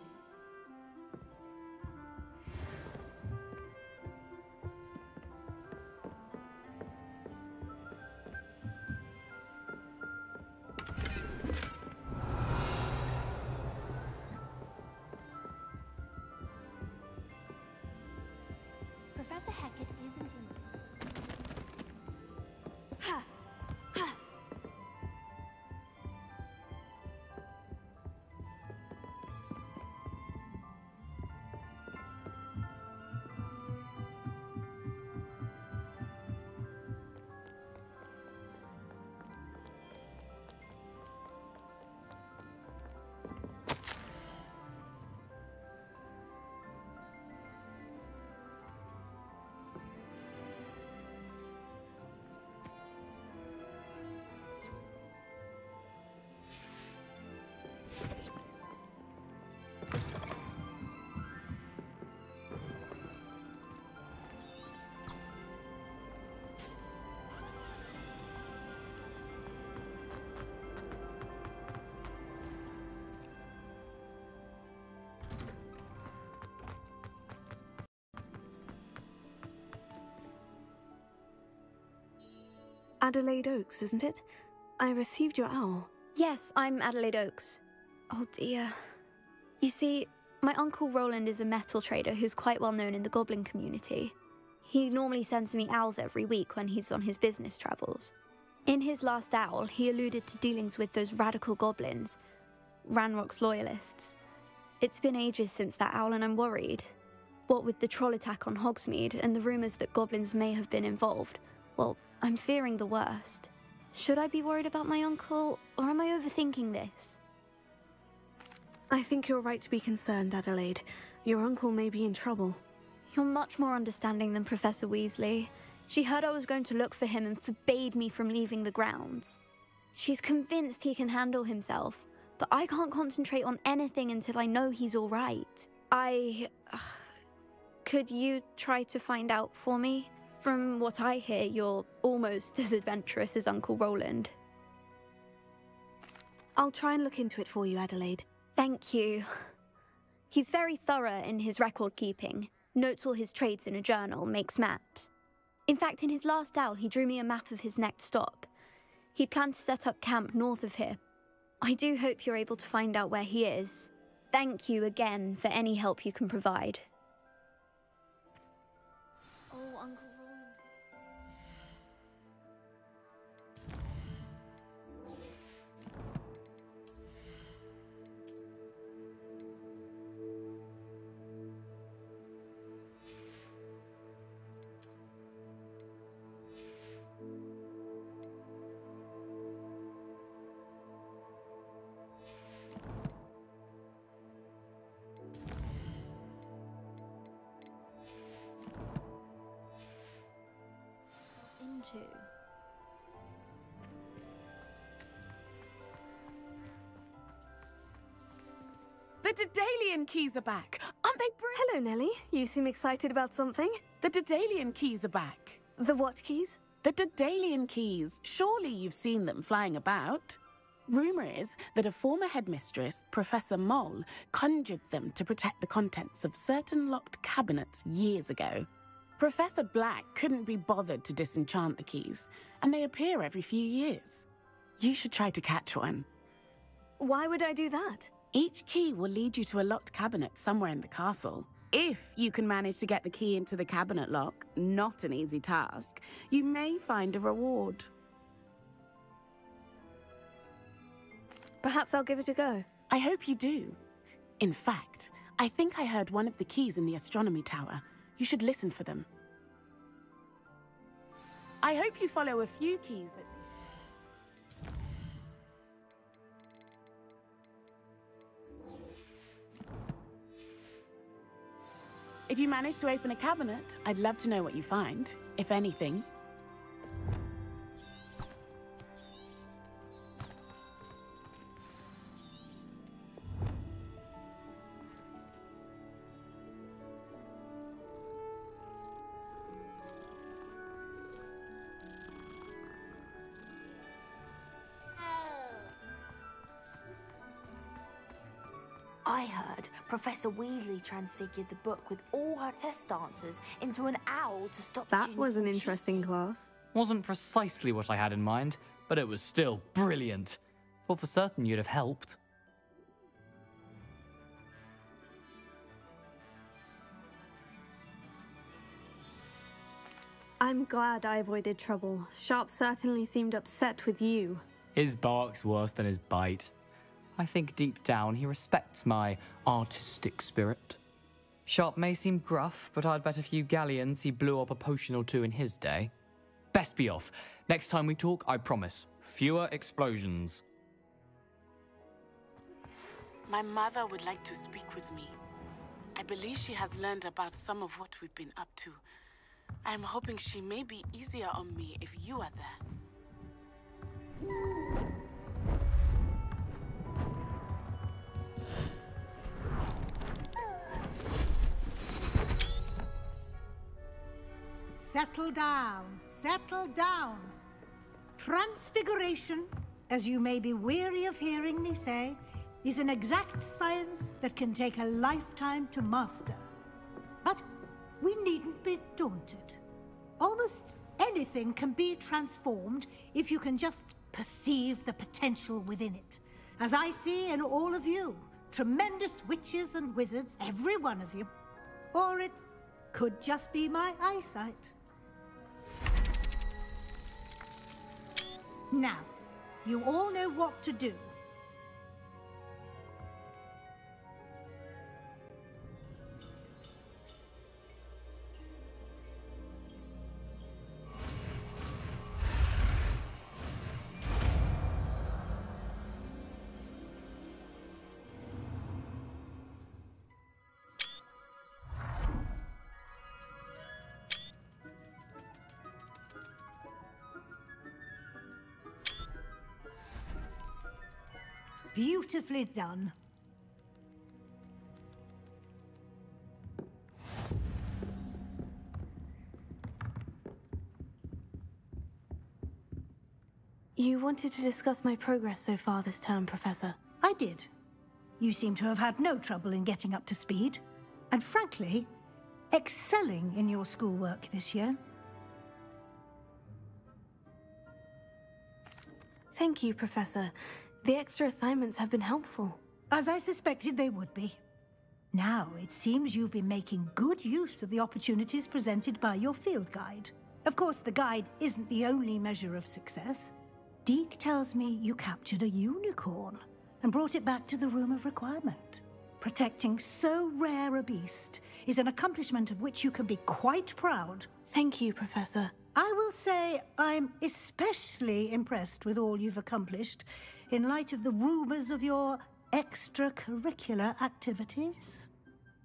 Professor Hackett isn't in. Adelaide Oaks, isn't it? I received your owl. Yes, I'm Adelaide Oaks. Oh dear. You see, my Uncle Roland is a metal trader who's quite well known in the goblin community. He normally sends me owls every week when he's on his business travels. In his last owl, he alluded to dealings with those radical goblins, Ranrock's loyalists. It's been ages since that owl and I'm worried. What with the troll attack on Hogsmeade and the rumours that goblins may have been involved, well, I'm fearing the worst. Should I be worried about my uncle, or am I overthinking this? I think you're right to be concerned, Adelaide. Your uncle may be in trouble. You're much more understanding than Professor Weasley. She heard I was going to look for him and forbade me from leaving the grounds. She's convinced he can handle himself, but I can't concentrate on anything until I know he's all right. Could you try to find out for me? From what I hear, you're almost as adventurous as Uncle Roland. I'll try and look into it for you, Adelaide. Thank you. He's very thorough in his record keeping, notes all his trades in a journal, makes maps. In fact, in his last owl, he drew me a map of his next stop. He planned to set up camp north of here. I do hope you're able to find out where he is. Thank you again for any help you can provide. Oh, Uncle too. The Daedalian keys are back. Aren't they brilliant? Hello, Nellie. You seem excited about something. The Daedalian keys are back. The what keys? The Daedalian keys. Surely you've seen them flying about. Rumour is that a former headmistress, Professor Moll, conjured them to protect the contents of certain locked cabinets years ago. Professor Black couldn't be bothered to disenchant the keys, and they appear every few years. You should try to catch one. Why would I do that? Each key will lead you to a locked cabinet somewhere in the castle. If you can manage to get the key into the cabinet lock, not an easy task, you may find a reward. Perhaps I'll give it a go. I hope you do. In fact, I think I heard one of the keys in the astronomy tower. You should listen for them. I hope you follow a few keys that... If you manage to open a cabinet, I'd love to know what you find, if anything. I heard Professor Weasley transfigured the book with all her test answers into an owl to stop That students was an from interesting class. Wasn't precisely what I had in mind, but it was still brilliant. Thought for certain you'd have helped. I'm glad I avoided trouble. Sharp certainly seemed upset with you. His bark's worse than his bite. I think deep down he respects my artistic spirit. Sharp may seem gruff, but I'd bet a few galleons he blew up a potion or two in his day. Best be off. Next time we talk, I promise, fewer explosions. My mother would like to speak with me. I believe she has learned about some of what we've been up to. I am hoping she may be easier on me if you are there. Settle down, settle down. Transfiguration, as you may be weary of hearing me say, is an exact science that can take a lifetime to master. But we needn't be daunted. Almost anything can be transformed if you can just perceive the potential within it. As I see in all of you, tremendous witches and wizards, every one of you. Or it could just be my eyesight. Now, you all know what to do. Beautifully done. You wanted to discuss my progress so far this term, Professor. I did. You seem to have had no trouble in getting up to speed. And frankly, excelling in your schoolwork this year. Thank you, Professor. The extra assignments have been helpful. As I suspected they would be. Now, it seems you've been making good use of the opportunities presented by your field guide. Of course, the guide isn't the only measure of success. Deke tells me you captured a unicorn and brought it back to the Room of Requirement. Protecting so rare a beast is an accomplishment of which you can be quite proud. Thank you, Professor. I will say I'm especially impressed with all you've accomplished in light of the rumors of your extracurricular activities.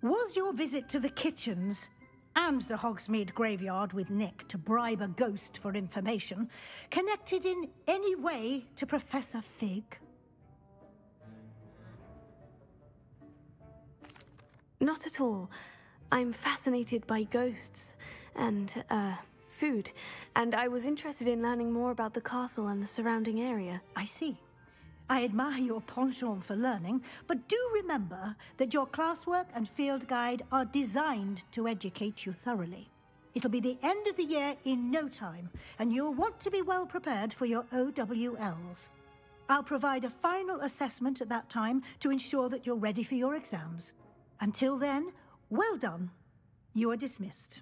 Was your visit to the kitchens and the Hogsmeade graveyard with Nick to bribe a ghost for information, connected in any way to Professor Fig? Not at all. I'm fascinated by ghosts and, food, and I was interested in learning more about the castle and the surrounding area. I see. I admire your penchant for learning, but do remember that your classwork and field guide are designed to educate you thoroughly. It'll be the end of the year in no time, and you'll want to be well prepared for your OWLs. I'll provide a final assessment at that time to ensure that you're ready for your exams. Until then, well done. You are dismissed.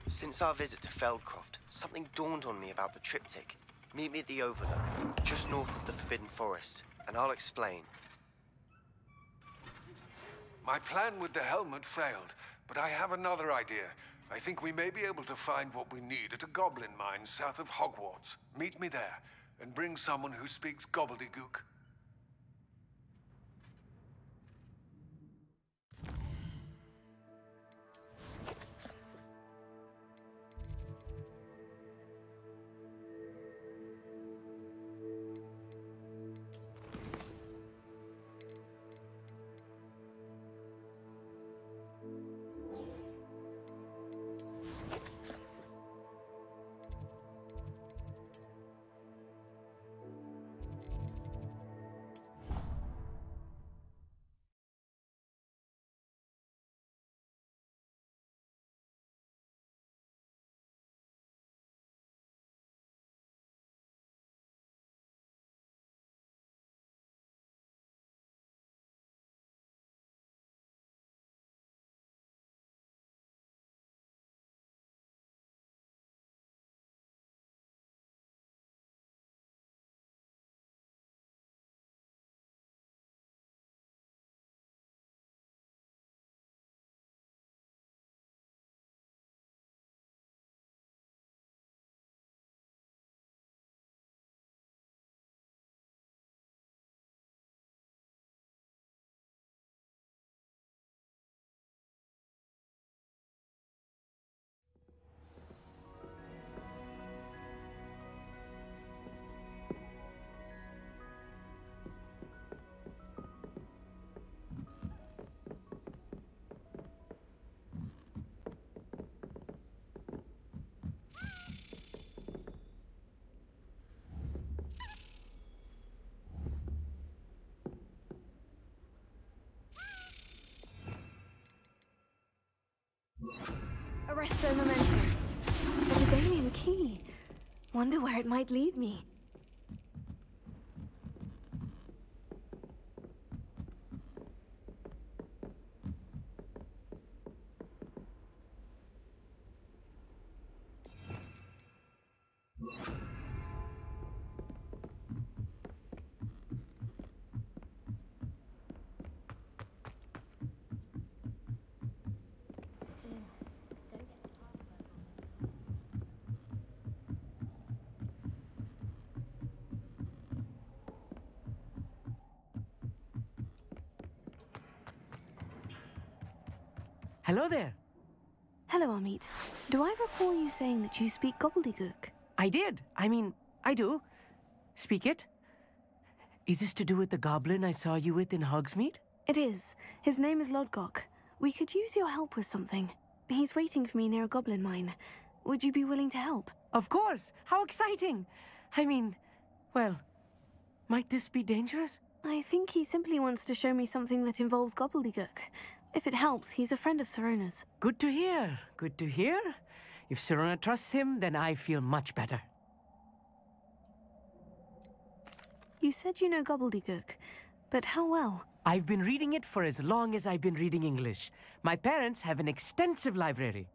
Since our visit to Feldcroft, something dawned on me about the triptych. Meet me at the Overlook, just north of the Forbidden Forest, and I'll explain. My plan with the helmet failed, but I have another idea. I think we may be able to find what we need at a goblin mine south of Hogwarts. Meet me there, and bring someone who speaks gobbledygook. Arresto Momentum. A Daedalian key. Wonder where it might lead me. Hello there. Hello, Amit. Do I recall you saying that you speak gobbledygook? I did. I mean, I do. Speak it. Is this to do with the goblin I saw you with in Hogsmeade? It is. His name is Lodgok. We could use your help with something. He's waiting for me near a goblin mine. Would you be willing to help? Of course! How exciting! I mean, well, might this be dangerous? I think he simply wants to show me something that involves gobbledygook. If it helps, he's a friend of Sirona's. Good to hear. Good to hear. If Sirona trusts him, then I feel much better. You said you know gobbledygook, but how well? I've been reading it for as long as I've been reading English. My parents have an extensive library.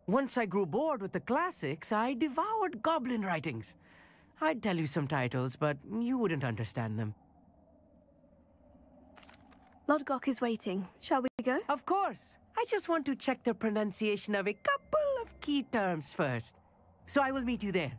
Once I grew bored with the classics, I devoured goblin writings. I'd tell you some titles, but you wouldn't understand them. Lodgok is waiting. Shall we go? Of course. I just want to check the pronunciation of a couple of key terms first. So I will meet you there.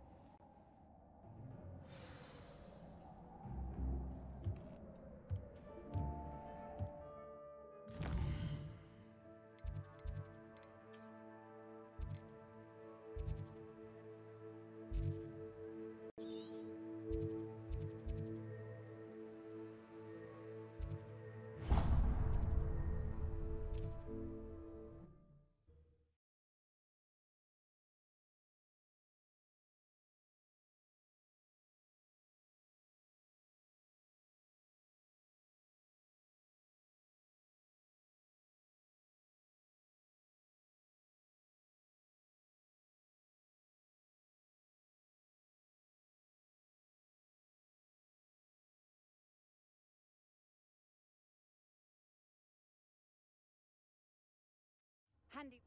Handy.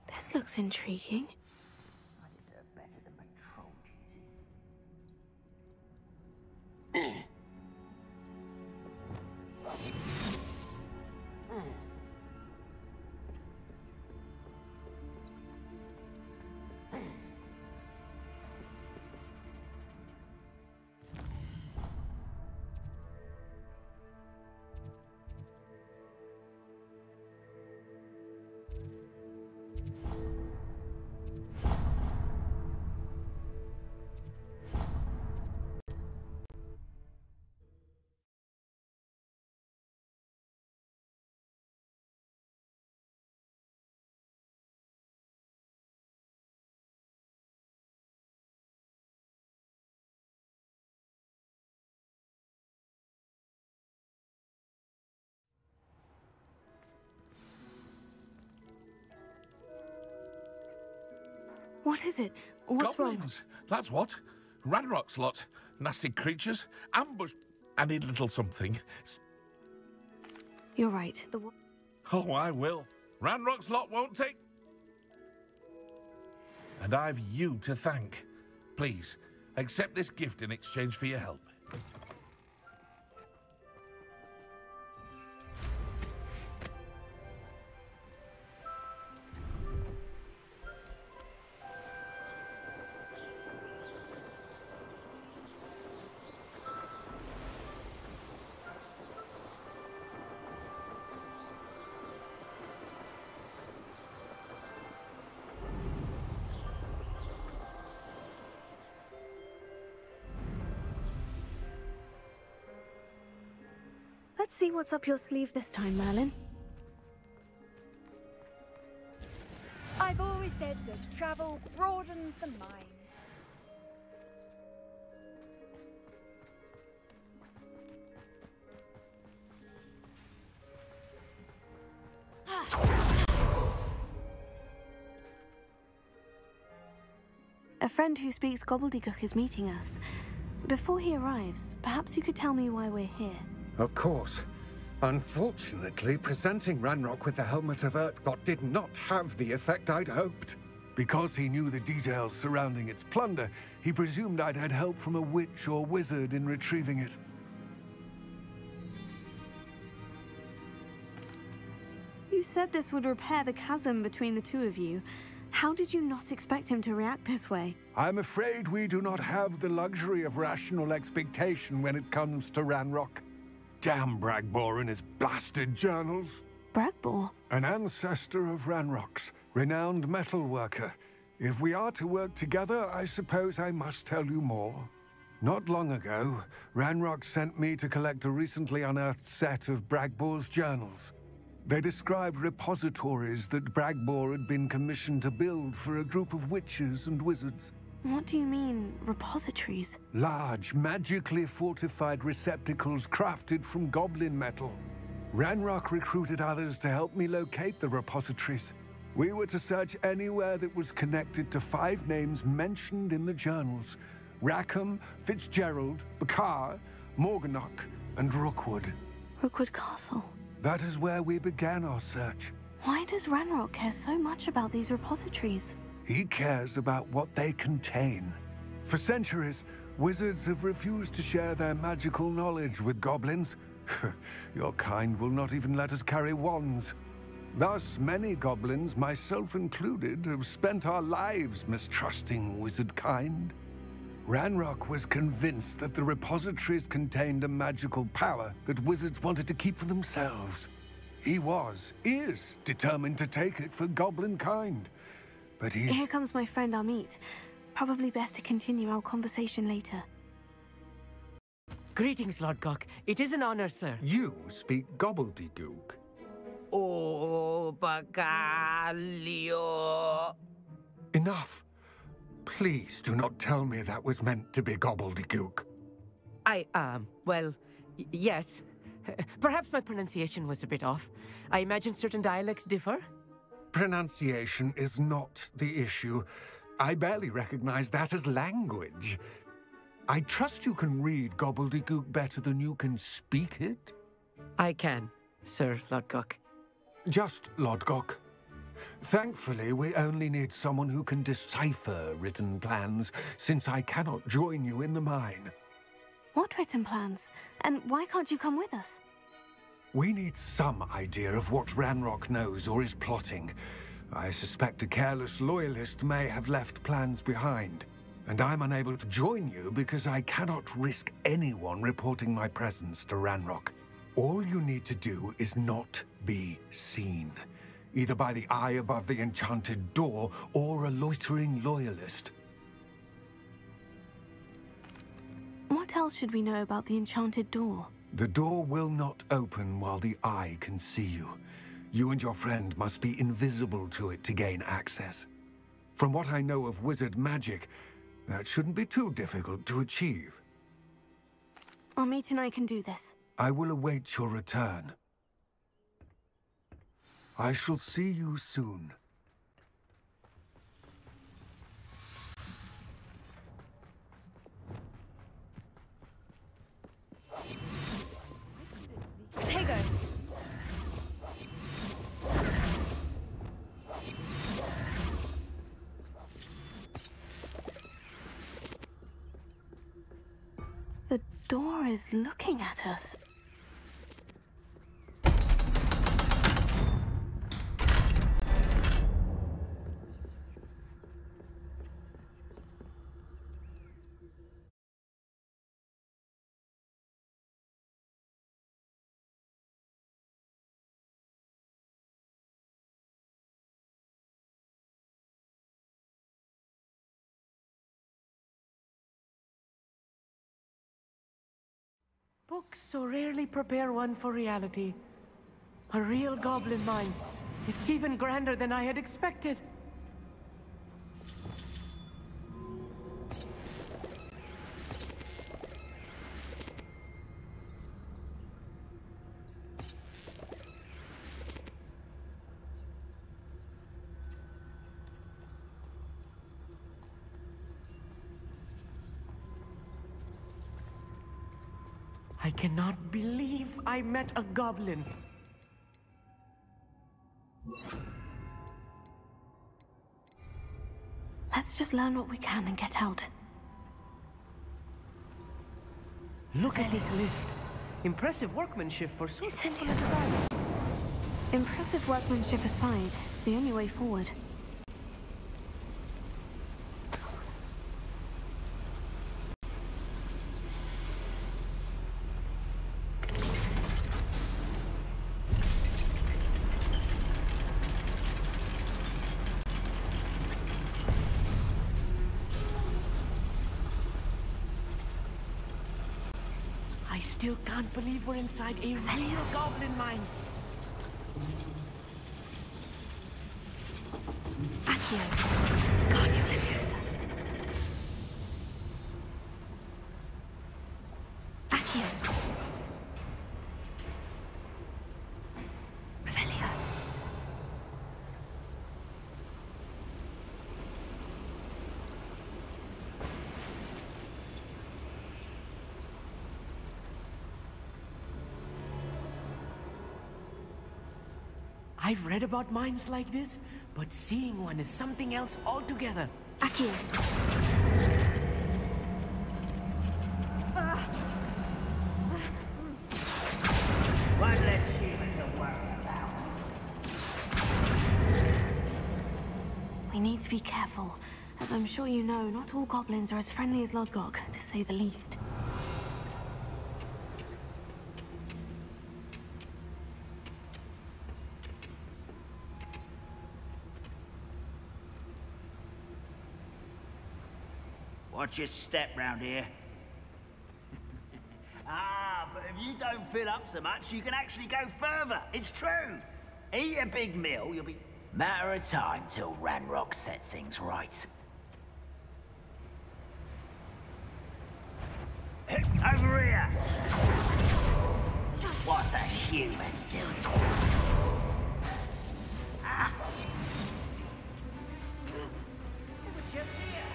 This looks intriguing. I deserve better than patrol duty. What is it? What's Goblins, that's what. Ranrock's lot. Nasty creatures. Ambush. I need a little something. You're right. Oh, I will. Ranrock's lot won't take... And I've you to thank. Please, accept this gift in exchange for your help. Let's see what's up your sleeve this time, Merlin. I've always said that travel broadens the mind. A friend who speaks gobbledygook is meeting us. Before he arrives, perhaps you could tell me why we're here. Of course. Unfortunately, presenting Ranrock with the Helmet of Urtkot did not have the effect I'd hoped. Because he knew the details surrounding its plunder, he presumed I'd had help from a witch or wizard in retrieving it. You said this would repair the chasm between the two of you. How did you not expect him to react this way? I'm afraid we do not have the luxury of rational expectation when it comes to Ranrock. Damn Bragbor and his blasted journals. Bragbor? An ancestor of Ranrock's, renowned metal worker. If we are to work together, I suppose I must tell you more. Not long ago, Ranrock sent me to collect a recently unearthed set of Bragbor's journals. They described repositories that Bragbor had been commissioned to build for a group of witches and wizards. What do you mean, repositories? Large, magically fortified receptacles crafted from goblin metal. Ranrock recruited others to help me locate the repositories. We were to search anywhere that was connected to 5 names mentioned in the journals: Rackham, Fitzgerald, Bakar, Morganach, and Rookwood. Rookwood Castle. That is where we began our search. Why does Ranrock care so much about these repositories? He cares about what they contain. For centuries, wizards have refused to share their magical knowledge with goblins. Your kind will not even let us carry wands. Thus, many goblins, myself included, have spent our lives mistrusting wizard kind. Ranrock was convinced that the repositories contained a magical power that wizards wanted to keep for themselves. He is determined to take it for goblin kind. But Here comes my friend Amit. Probably best to continue our conversation later. Greetings, Lord Cock. It is an honor, sir. You speak gobbledygook. Oh, Bacalio. Enough. Please do not tell me that was meant to be gobbledygook. Well, yes. Perhaps my pronunciation was a bit off. I imagine certain dialects differ. Pronunciation is not the issue. I barely recognize that as language. I trust you can read gobbledygook better than you can speak it? I can, Sir Lodgok. Just Lodgok. Thankfully, we only need someone who can decipher written plans, since I cannot join you in the mine. What written plans? And why can't you come with us? We need some idea of what Ranrock knows or is plotting. I suspect a careless loyalist may have left plans behind. And I'm unable to join you because I cannot risk anyone reporting my presence to Ranrock. All you need to do is not be seen, either by the eye above the enchanted door or a loitering loyalist. What else should we know about the enchanted door? The door will not open while the eye can see you. You and your friend must be invisible to it to gain access. From what I know of wizard magic, that shouldn't be too difficult to achieve. Amit and I can do this. I will await your return. I shall see you soon. Tego! The door is looking at us. Books so rarely prepare one for reality. A real goblin mine. It's even grander than I had expected. I cannot believe I met a goblin. Let's just learn what we can and get out. Look at this lift. Impressive workmanship for so simple a device. Impressive workmanship aside, it's the only way forward. I still can't believe we're inside a real goblin mine. Accio, Guardian Leviosa. Accio. Revelio. I've read about mines like this, but seeing one is something else altogether. Accio. One less human to worry about. We need to be careful. As I'm sure you know, not all goblins are as friendly as Lodgok, to say the least. Watch your step round here. But if you don't fill up so much, you can actually go further. It's true. Eat a big meal, you'll be... Matter of time till Ranrock sets things right. Over here! What's a human doing? Ah. Over just here.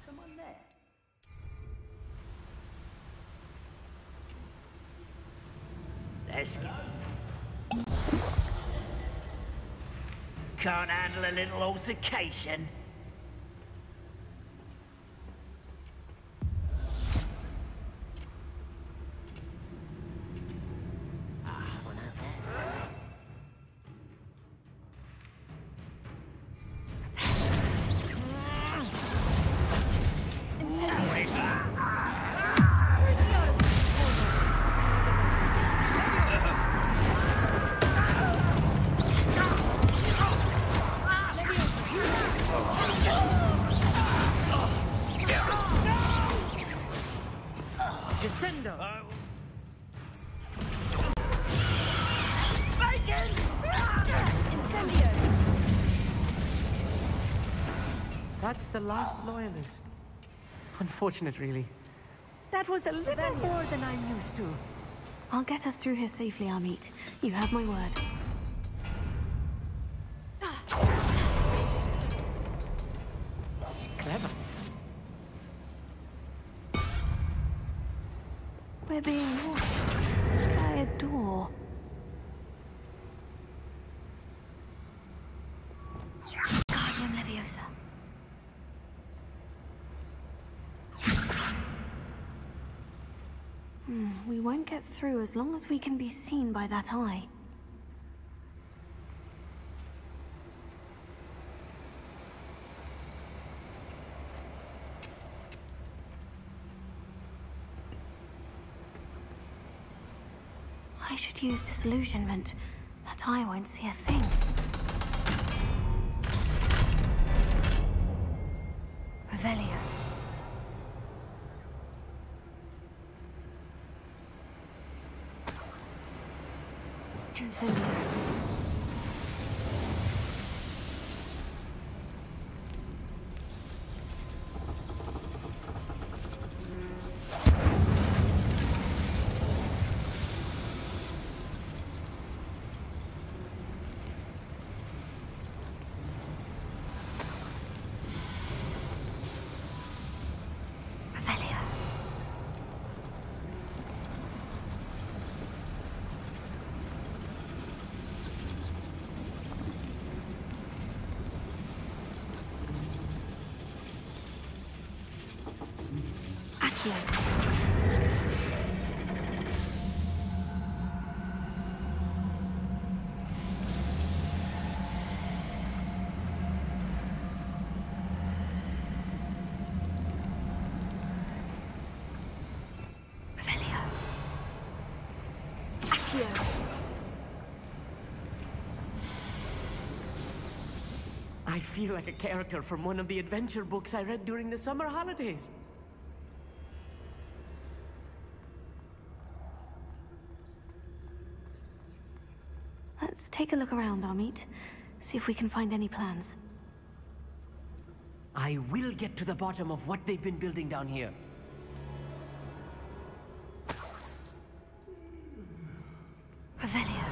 Someone there. Let's go. Can't handle a little altercation. That's the last loyalist. Unfortunate, really. That was a little more than I'm used to. I'll get us through here safely, Amit. You have my word. Clever. We're being watched by a door. Guardian Leviosa. We won't get through as long as we can be seen by that eye. I should use disillusionment. That eye won't see a thing. Revelio. Incendio. I feel like a character from one of the adventure books I read during the summer holidays. take a look around, Amit. See if we can find any plans. I will get to the bottom of what they've been building down here. Revelio.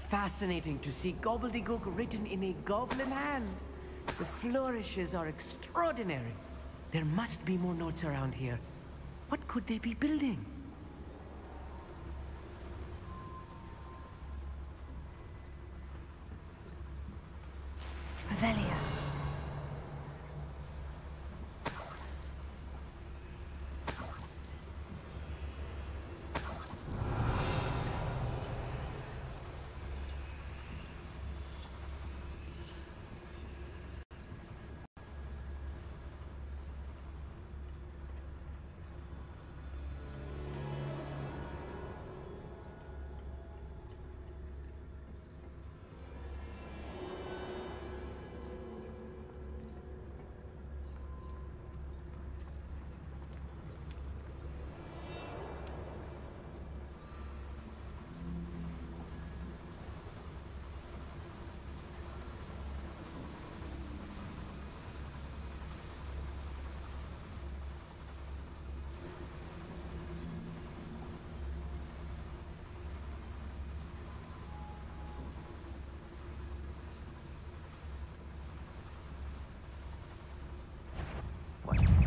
Fascinating to see gobbledygook written in a goblin hand. The flourishes are extraordinary. There must be more notes around here. What could they be building? Revelio.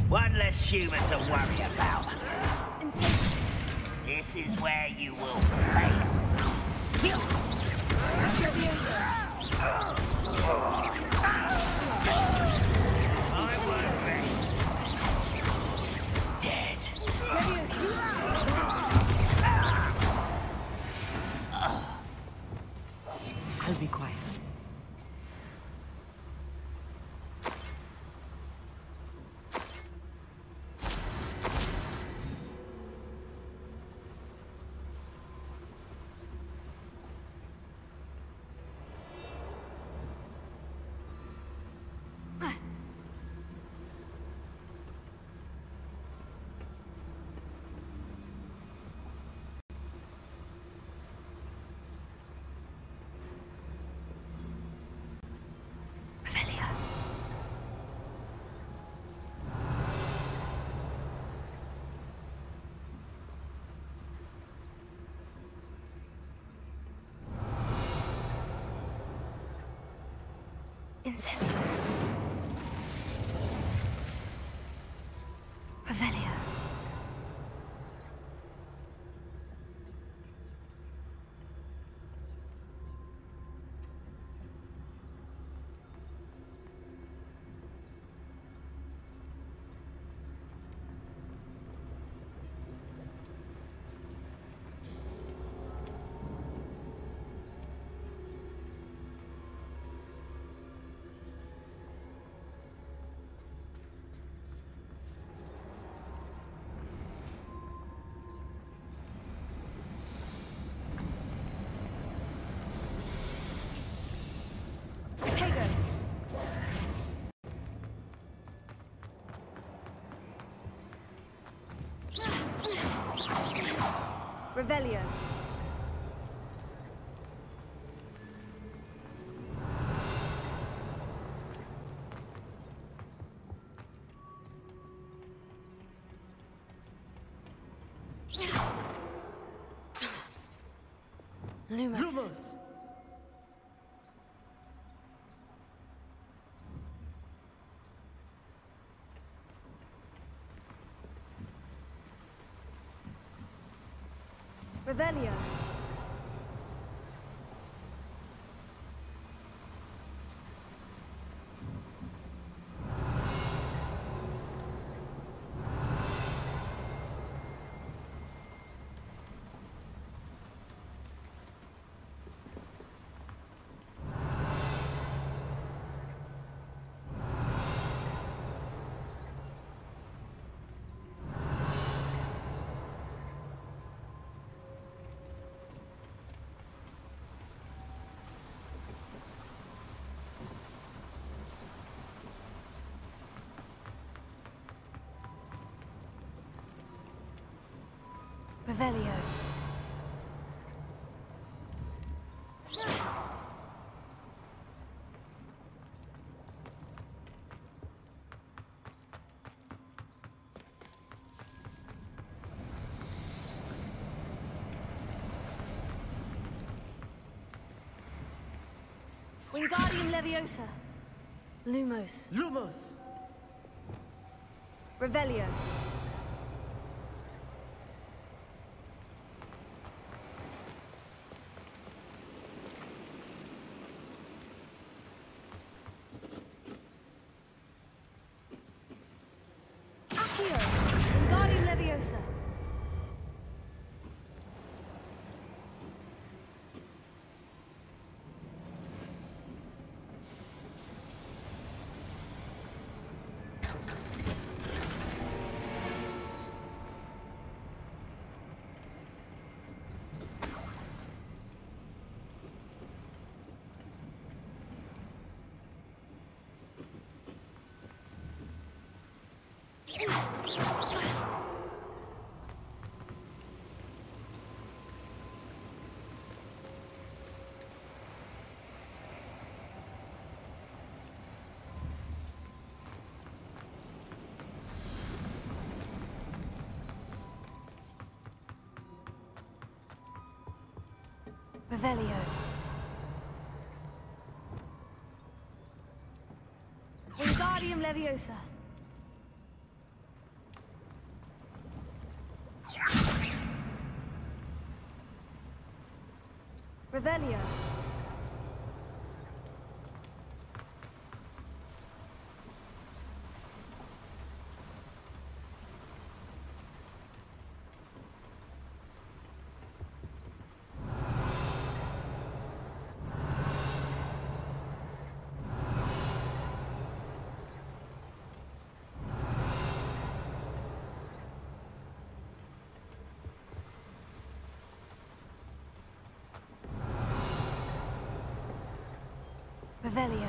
One less human to worry about. This is where you will fail. I won't rest. Dead. I'll be quiet. Incendio. Revelio. Revelio. Lumos. Revelio. Revelio. Wingardium Leviosa. Lumos. Lumos. Revelio. Wingardium Leviosa. Revelio. Wingardium Leviosa. Revelio. Revelio.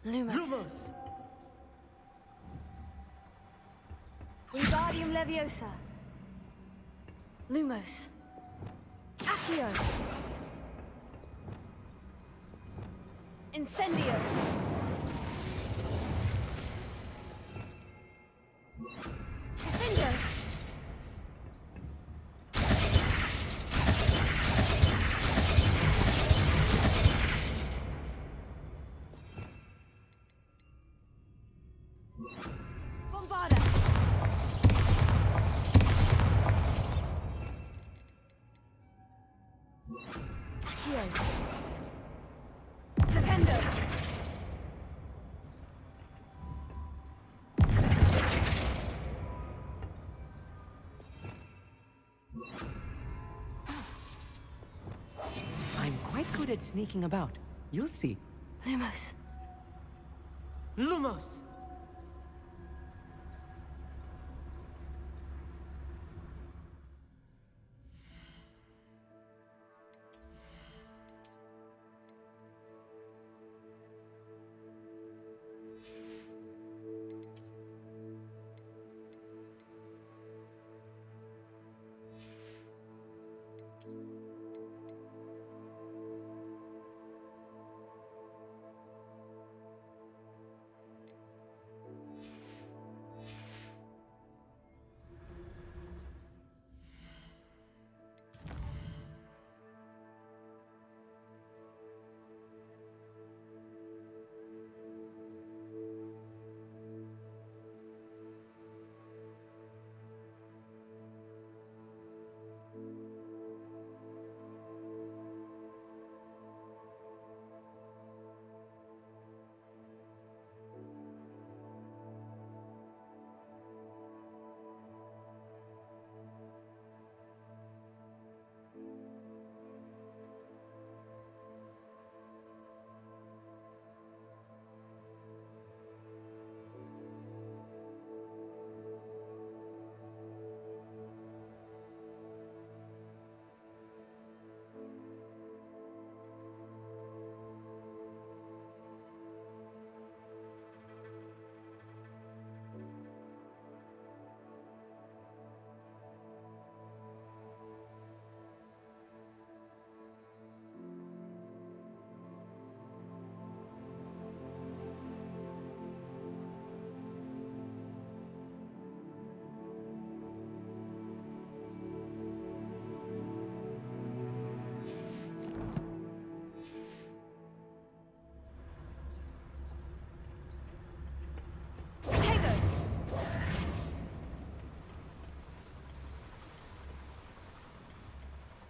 Lumos. Wingardium Leviosa. Lumos. Accio. Incendio. Defender. Bombarda. Accio. Flipendo. I'm quite good at sneaking about. You'll see. Lumos. Lumos!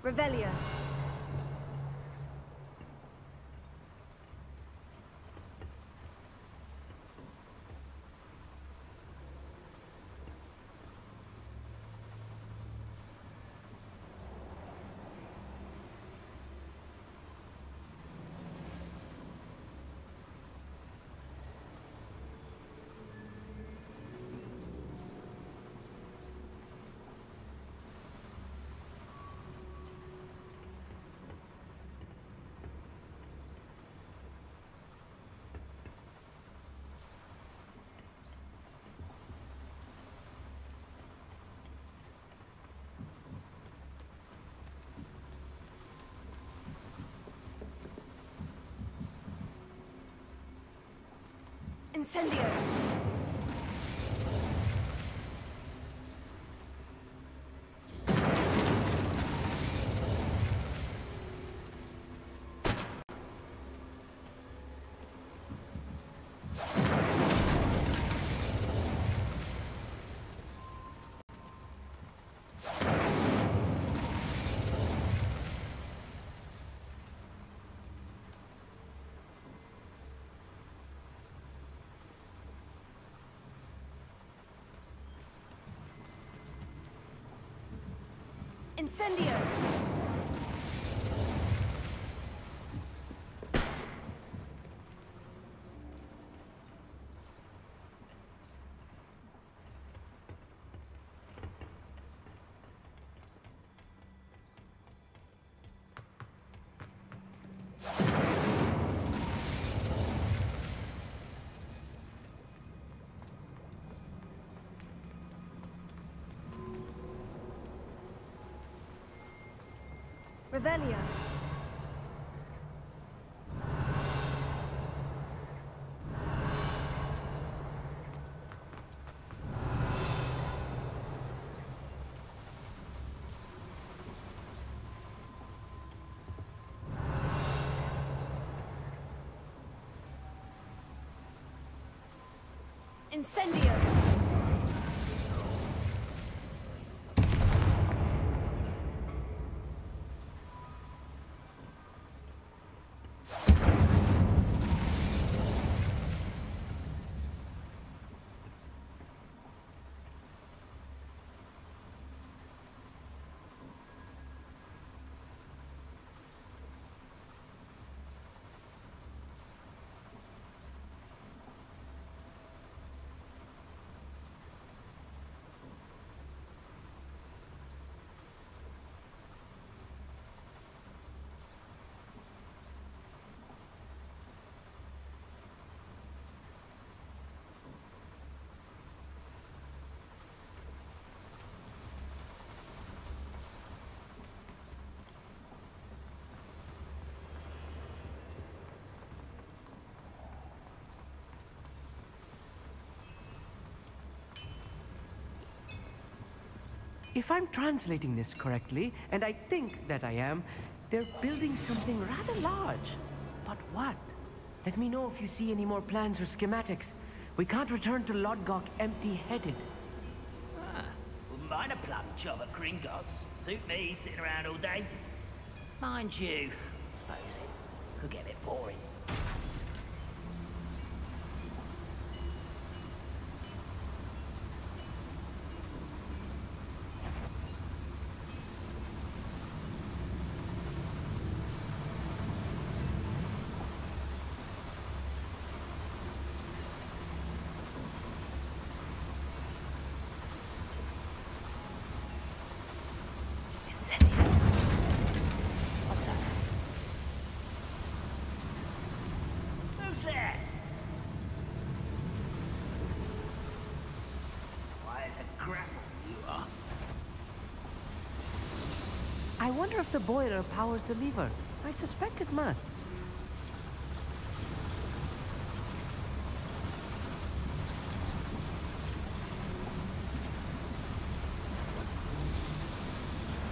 Revelio. Incendio! Incendio! Revelio. Incendio. If I'm translating this correctly, and I think that I am, they're building something rather large. But what? Let me know if you see any more plans or schematics. We can't return to Lodgok empty-headed. Wouldn't mind a plum job at Gringotts. Suit me, sitting around all day. Mind you, I suppose it could get a bit boring. I wonder if the boiler powers the lever. I suspect it must.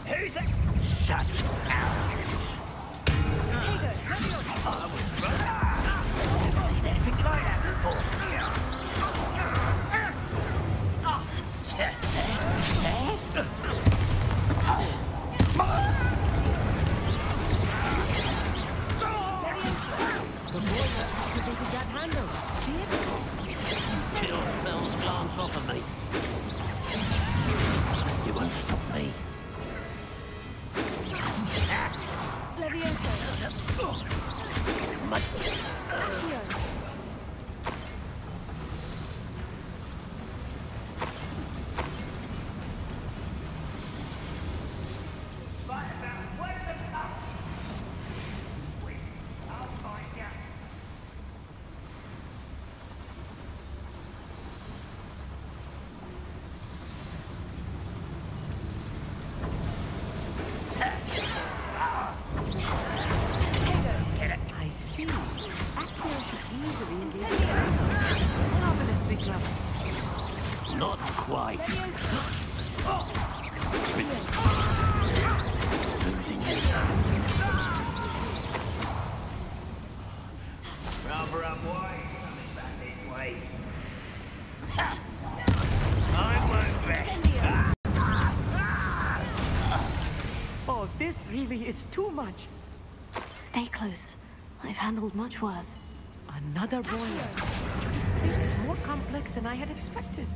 Who's that? Such arrogance. I was right. Never seen anything like that before. hands off of me. You won't stop me. Levioso. Accio. I see. Accio should easily engage. Marvelously clever. Not quite. Losing you. Rather unwise coming back this way. I won't rest. Oh, this really is too much. Stay close. I've handled much worse. Another boiler. This place is more complex than I had expected.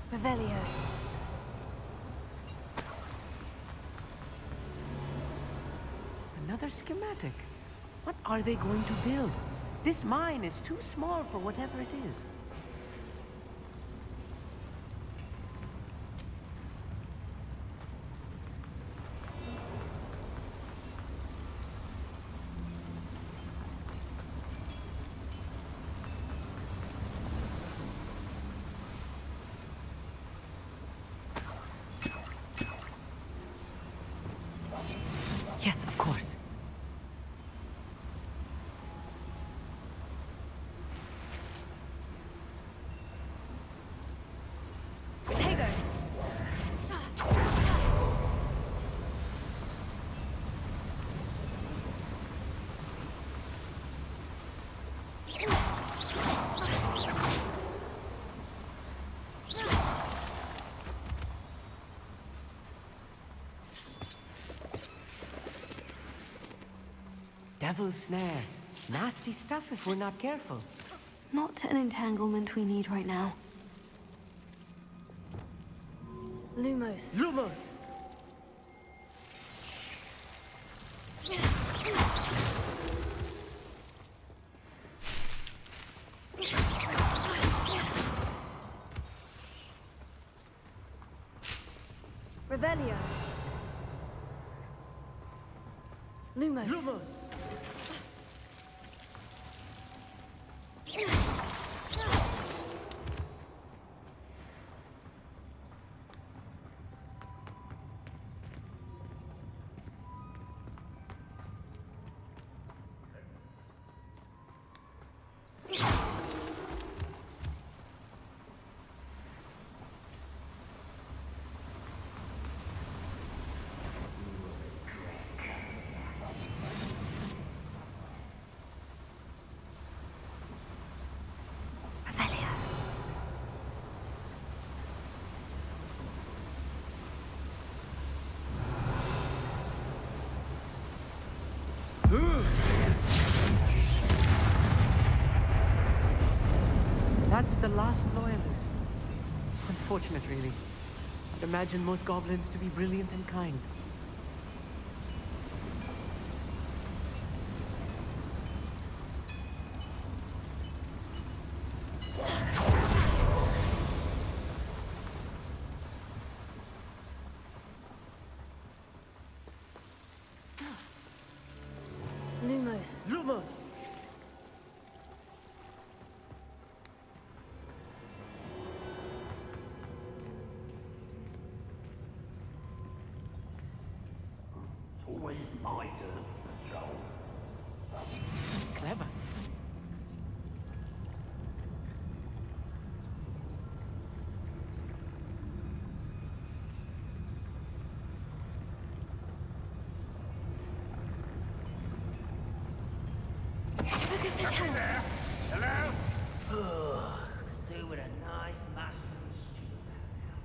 Revelio. Another schematic. What are they going to build? This mine is too small for whatever it is. Yes, of course. Devil's snare. Nasty stuff if we're not careful. Not an entanglement we need right now. Lumos. Lumos! Revelio. Lumos. Lumos! That's the last loyalist. Unfortunate, really. I'd imagine most goblins to be brilliant and kind. Lumos. Lumos! Was my turn to patrol. Clever. Hello? Oh, could do with a nice mushroom stew about now.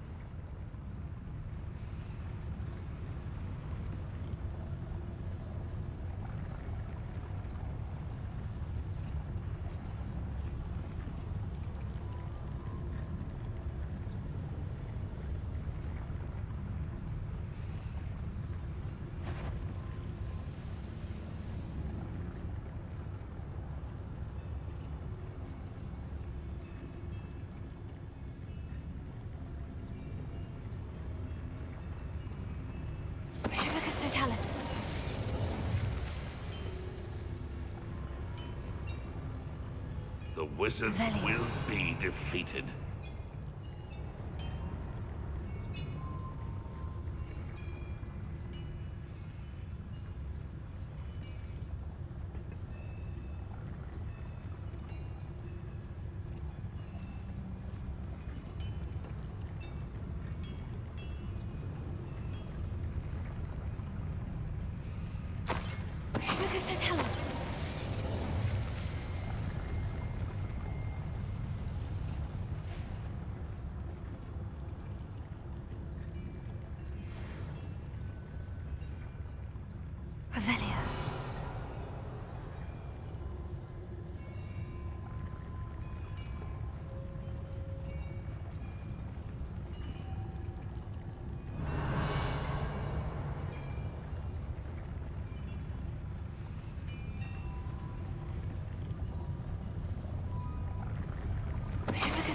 The wizards will be defeated.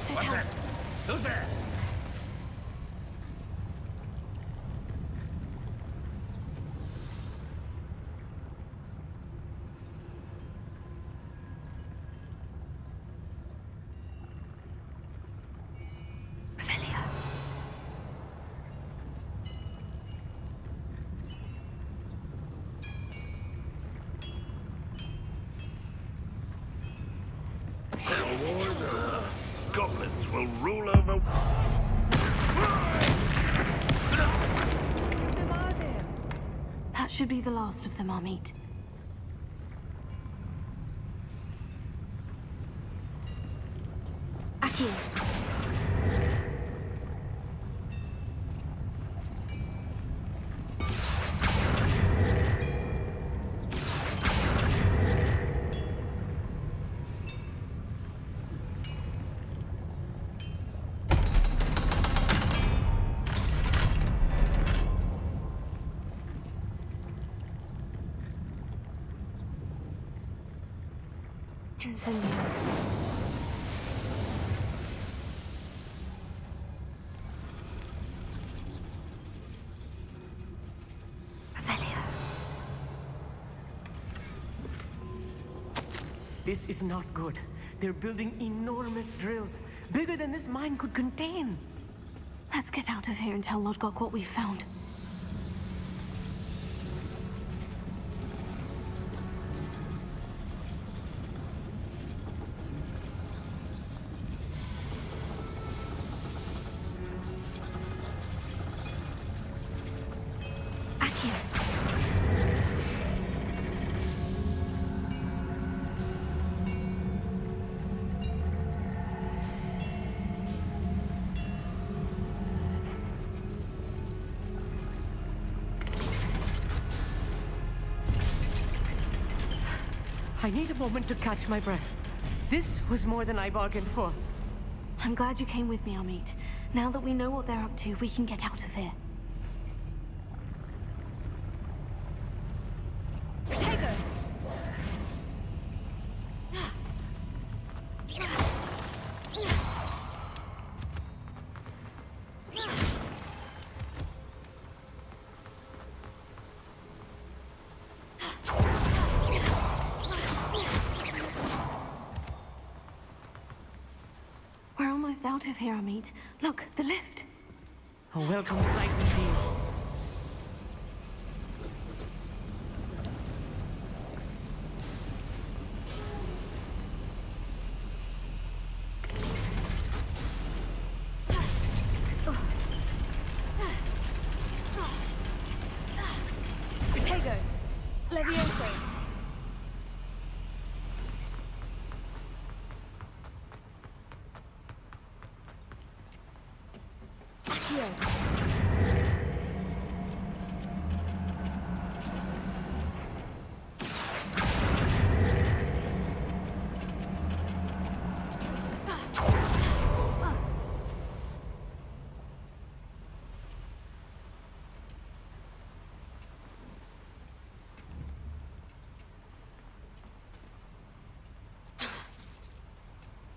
What's that? Who's there? Goblins will rule over... That should be the last of them, Amit. Akio. Incendio. This is not good. They're building enormous drills, bigger than this mine could contain. Let's get out of here and tell Lodgok what we've found. I need a moment to catch my breath. This was more than I bargained for. I'm glad you came with me, Amit. Now that we know what they're up to, we can get out of here. Out of here, Amit. Look, the lift. A welcome sight indeed.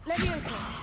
Leviosa!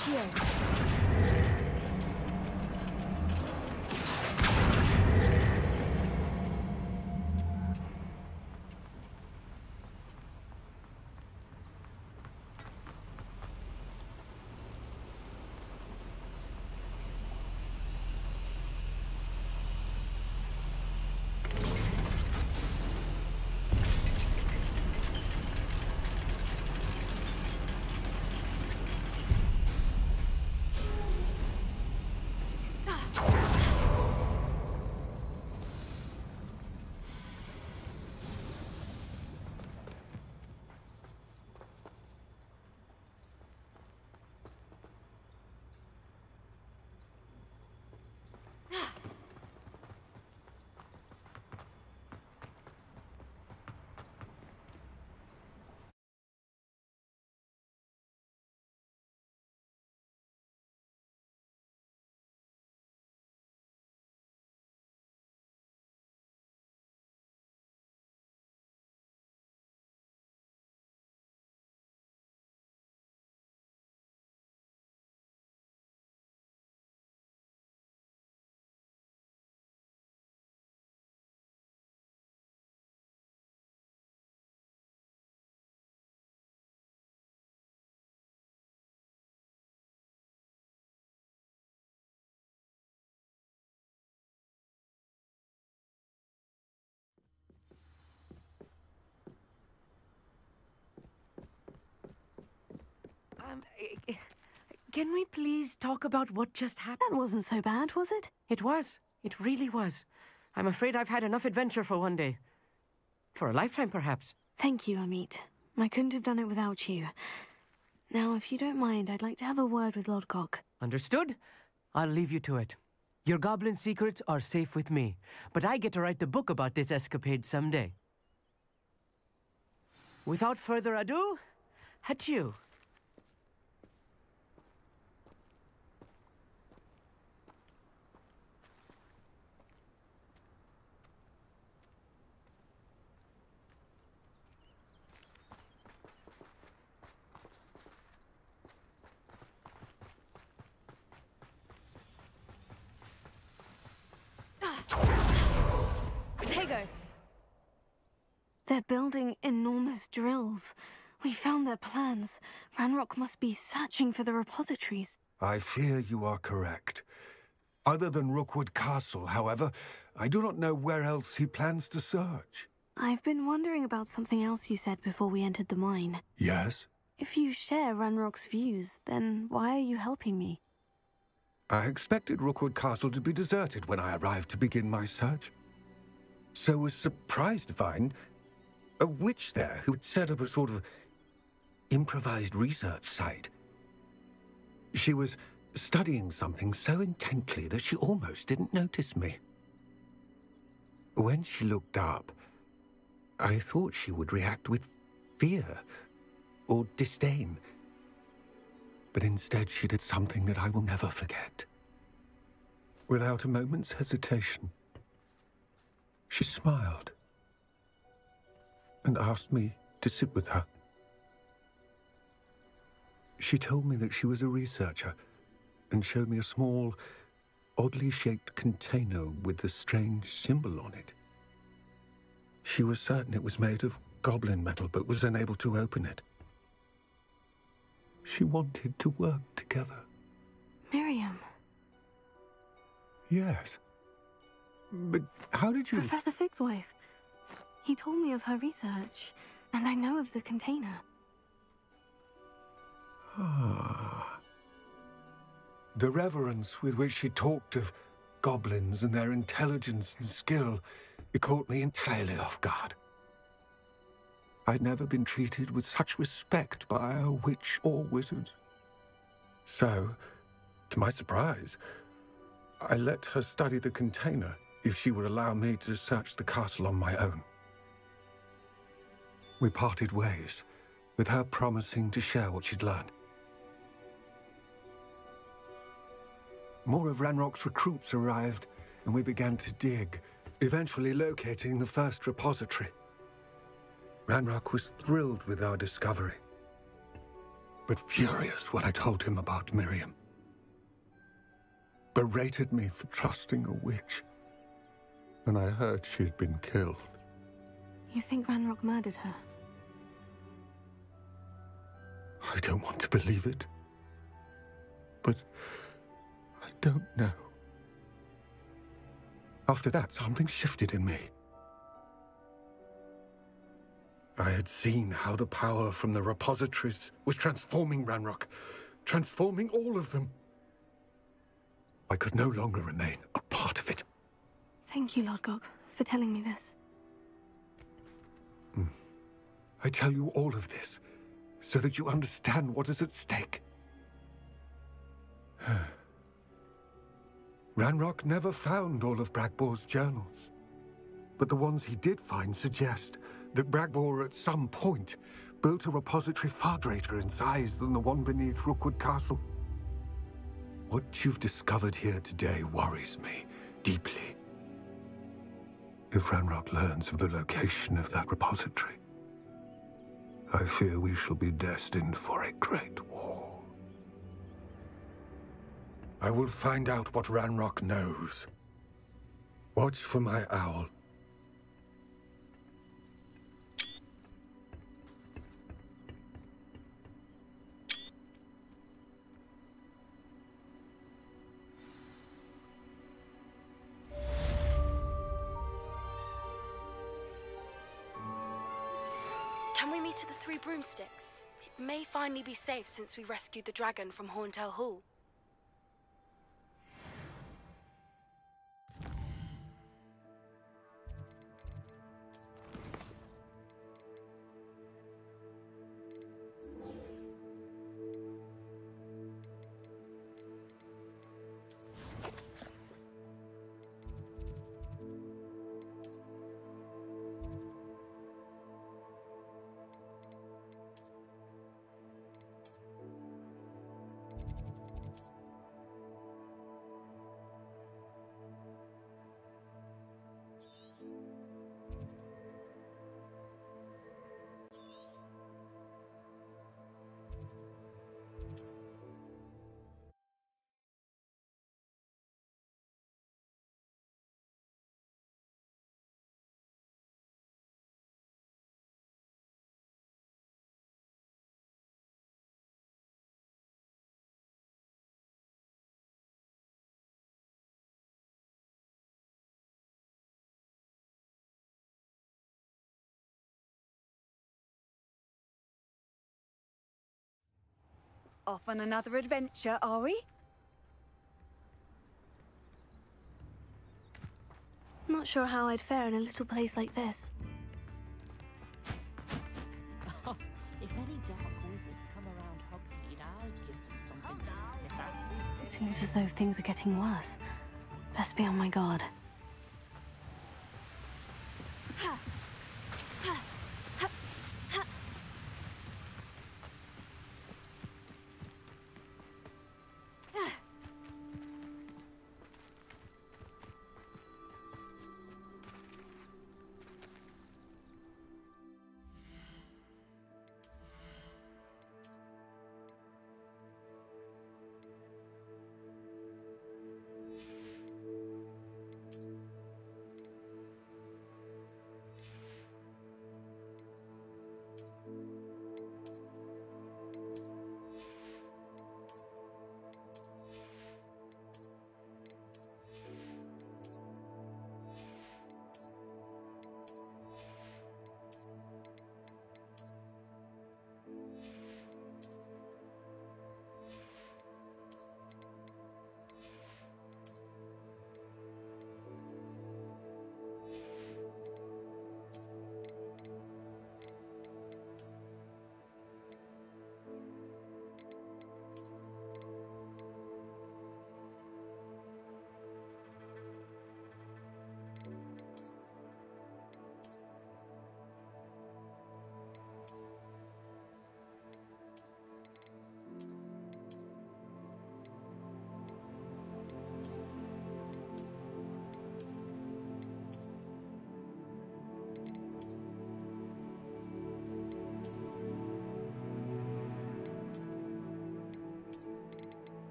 Accio! Can we please talk about what just happened? That wasn't so bad, was it? It was. It really was. I'm afraid I've had enough adventure for one day. For a lifetime, perhaps. Thank you, Amit. I couldn't have done it without you. Now, if you don't mind, I'd like to have a word with Lodgok. Understood? I'll leave you to it. Your goblin secrets are safe with me, but I get to write the book about this escapade someday. Without further ado, adieu. They're building enormous drills. We found their plans. Ranrock must be searching for the repositories. I fear you are correct. Other than Rookwood Castle, however, I do not know where else he plans to search. I've been wondering about something else you said before we entered the mine. Yes? If you share Ranrock's views, then why are you helping me? I expected Rookwood Castle to be deserted when I arrived to begin my search. So was surprised to find a witch there who had set up a sort of improvised research site. She was studying something so intently that she almost didn't notice me. When she looked up, I thought she would react with fear or disdain. But instead she did something that I will never forget. Without a moment's hesitation, she smiled and asked me to sit with her. She told me that she was a researcher and showed me a small, oddly shaped container with a strange symbol on it. She was certain it was made of goblin metal, but was unable to open it. She wanted to work together. Miriam. Yes. But how did you... Professor Fig's wife. He told me of her research, and I know of the container. Ah. The reverence with which she talked of goblins and their intelligence and skill, it caught me entirely off guard. I'd never been treated with such respect by a witch or wizard. So, to my surprise, I let her study the container if she would allow me to search the castle on my own. We parted ways, with her promising to share what she'd learned. More of Ranrock's recruits arrived, and we began to dig, eventually locating the first repository. Ranrock was thrilled with our discovery, but furious when I told him about Miriam. Berated me for trusting a witch, and I heard she had been killed. You think Ranrock murdered her? I don't want to believe it, but I don't know. After that, something shifted in me. I had seen how the power from the repositories was transforming Ranrock, transforming all of them. I could no longer remain a part of it. Thank you, Lord Gog, for telling me this. I tell you all of this so that you understand what is at stake. Ranrock never found all of Bragbor's journals, but the ones he did find suggest that Bragbor at some point built a repository far greater in size than the one beneath Rookwood Castle. What you've discovered here today worries me deeply. If Ranrock learns of the location of that repository, I fear we shall be destined for a great war. I will find out what Ranrock knows. Watch for my owl. Can we meet at the Three Broomsticks? It may finally be safe since we rescued the dragon from Horntail Hall. Off on another adventure, are we? Not sure how I'd fare in a little place like this. If any dark wizards come around Hogsmeade, I'll give them something to sniff at. It seems as though things are getting worse. Best be on my guard.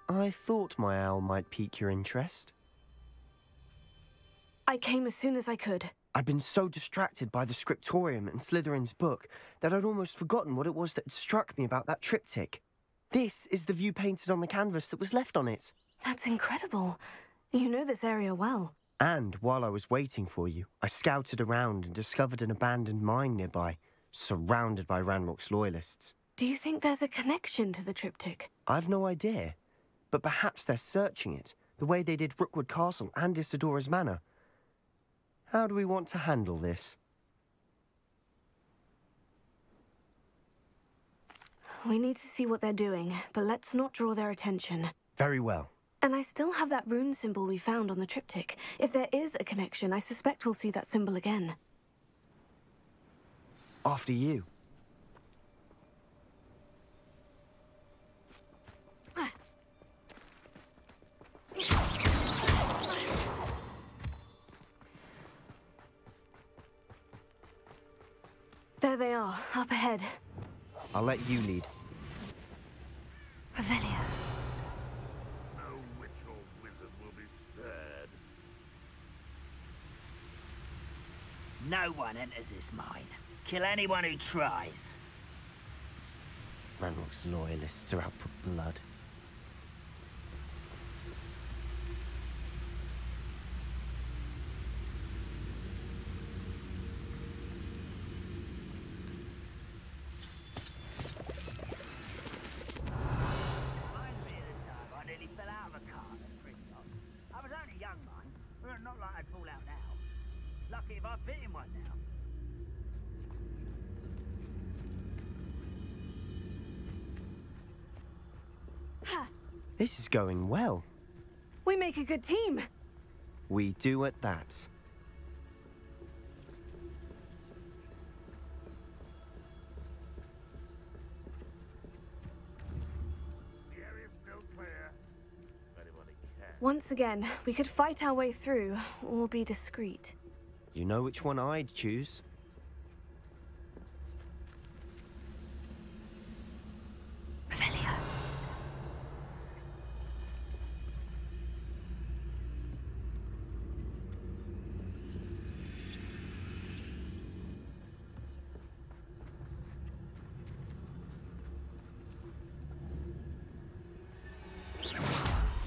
I thought my owl might pique your interest. I came as soon as I could. I'd been so distracted by the scriptorium and Slytherin's book that I'd almost forgotten what it was that had struck me about that triptych. This is the view painted on the canvas that was left on it. That's incredible. You know this area well. And while I was waiting for you, I scouted around and discovered an abandoned mine nearby, surrounded by Ranrock's loyalists. Do you think there's a connection to the triptych? I've no idea, but perhaps they're searching it, the way they did Rookwood Castle and Isidora's Manor. How do we want to handle this? We need to see what they're doing, but let's not draw their attention. Very well. And I still have that rune symbol we found on the triptych. If there is a connection, I suspect we'll see that symbol again. After you. There they are, up ahead. I'll let you lead. Revelio. No witch or wizard will be spared. No one enters this mine. Kill anyone who tries. Ranrock's loyalists are out for blood. Not like I'd fall out now. Lucky if I fit in one now. This is going well. We make a good team. We do at that. Once again, we could fight our way through, or be discreet. You know which one I'd choose. Revelio.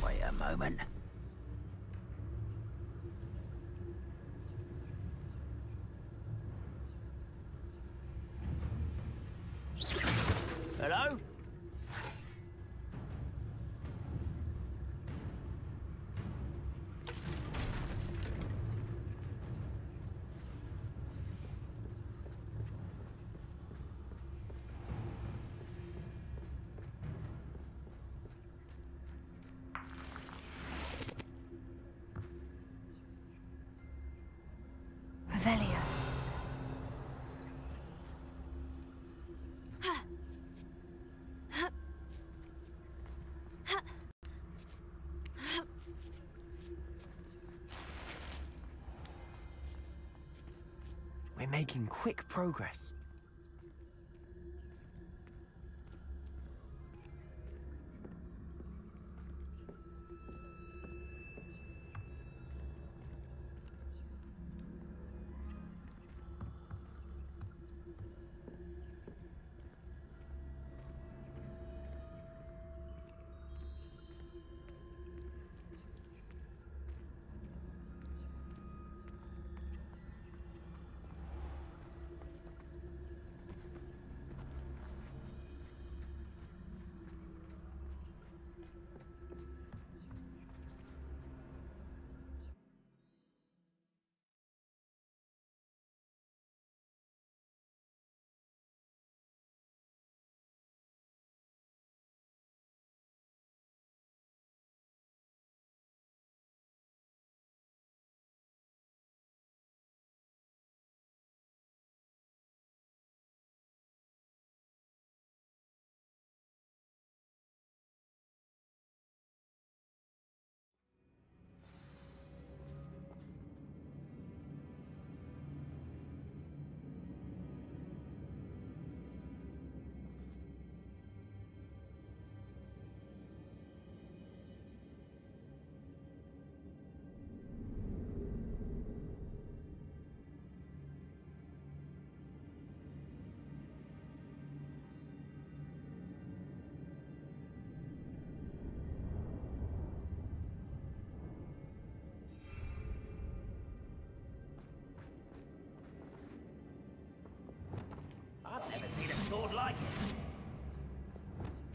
Wait a moment. Hello? Revelio. We're making quick progress.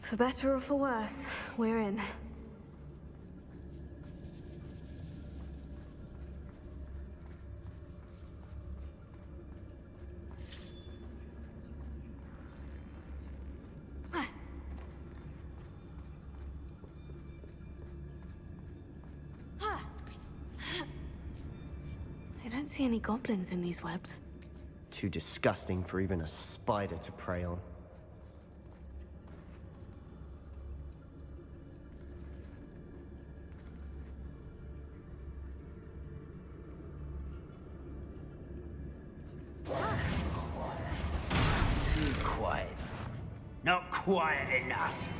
For better or for worse, we're in. I don't see any goblins in these webs. Too disgusting for even a spider to prey on. Too quiet. Not quiet enough.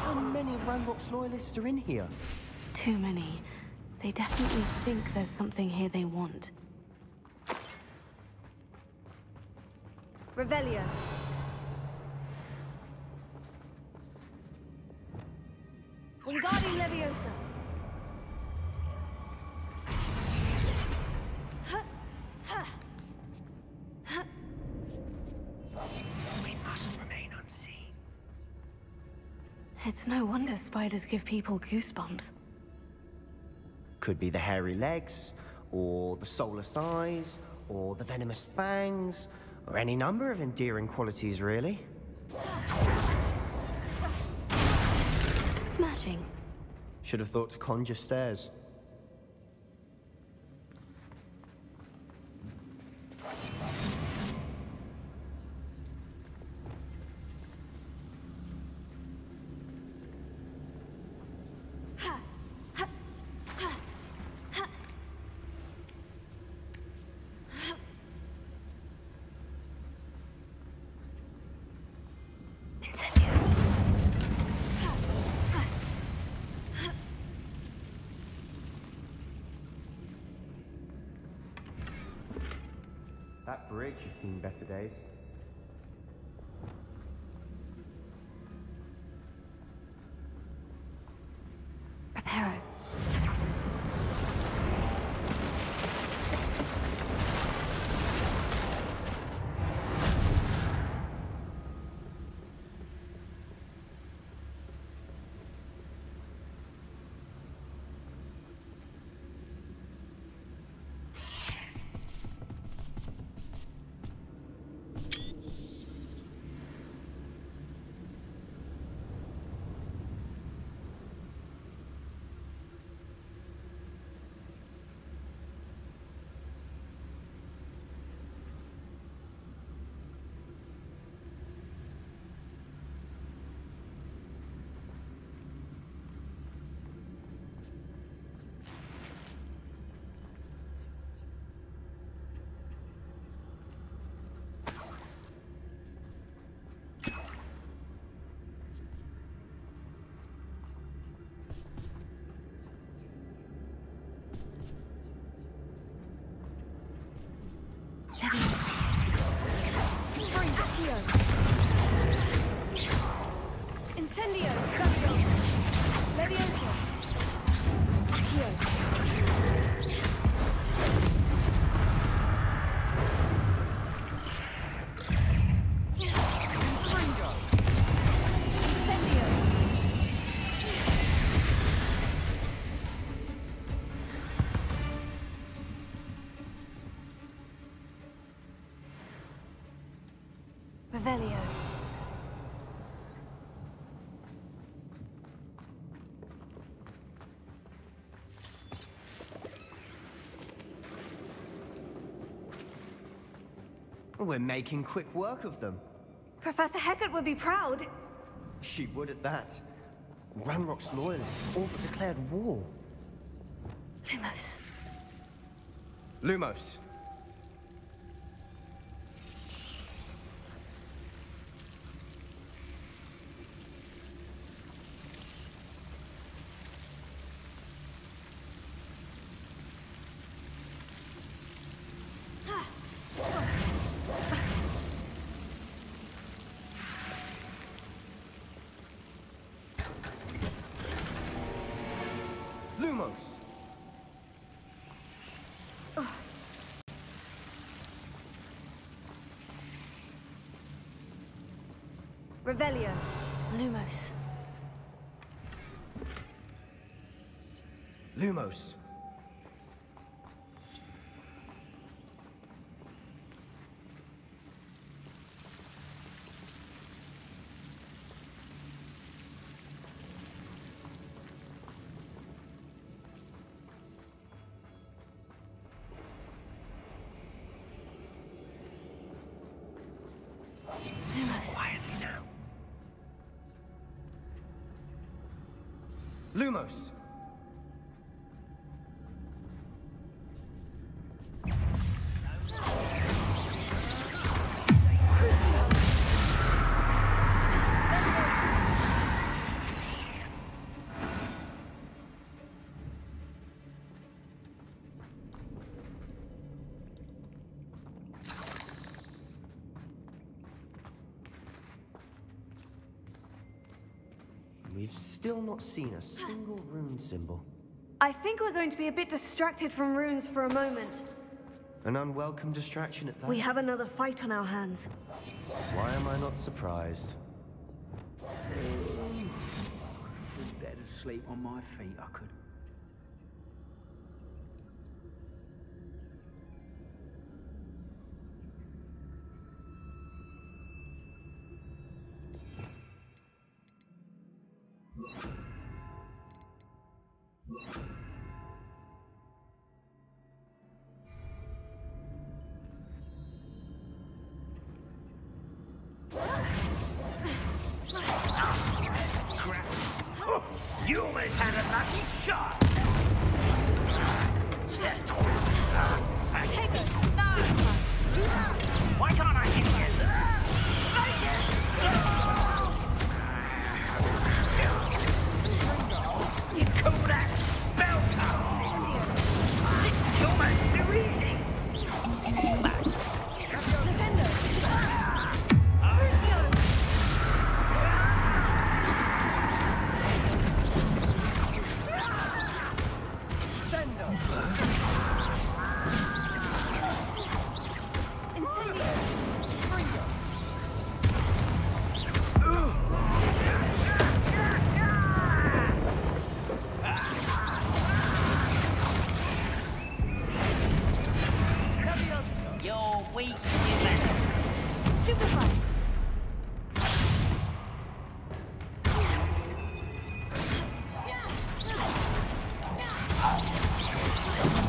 How many Ranrock's loyalists are in here? Too many. They definitely think there's something here they want. Revelio. Wingardium Leviosa. We must remain unseen. It's no wonder spiders give people goosebumps. Could be the hairy legs, or the soulless eyes, or the venomous fangs, or any number of endearing qualities, really. Smashing. Should have thought to conjure stairs. That bridge has seen better days. Reparo. Incendio! Leviosa! Accio! Revelio. We're making quick work of them. Professor Hecat would be proud. She would at that. Ranrock's loyalists all but declared war. Lumos. Lumos. Revelio. Lumos. Lumos. Quietly now. Lumos. We've still not seen a single rune symbol. I think we're going to be a bit distracted from runes for a moment. An unwelcome distraction at that. We have another fight on our hands. Why am I not surprised? Just better sleep on my feet, I could. You almost had a lucky shot! Take it! Why can't I hit you? You call that spellcasting? It's almost too easy! Almost! You're weak, human. Stupefy!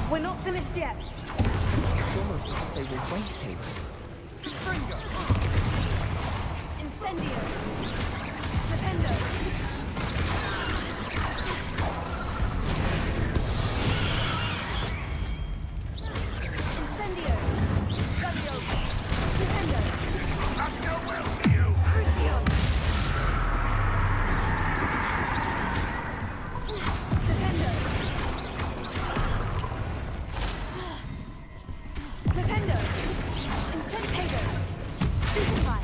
We're not finished yet. It's almost as if they were waiting. Incendio! Defendo! Incendio! Ravio! Defendo! I've no will for you! Crucio! Defendo! Defendo! Incentator! Stupefy!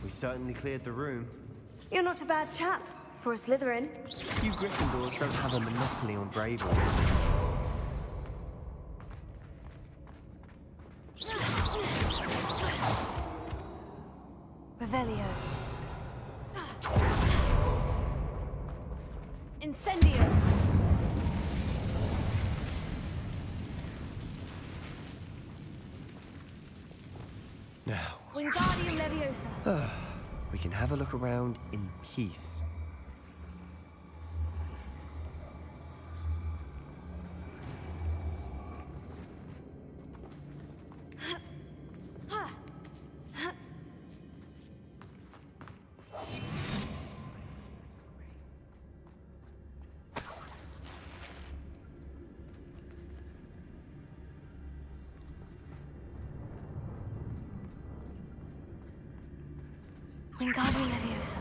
We certainly cleared the room. You're not a bad chap for a Slytherin. You Gryffindors don't have a monopoly on bravery. Revelio. Incendio. Now, Wingardium Leviosa. we can have a look around in peace. Wingardium Leviosa.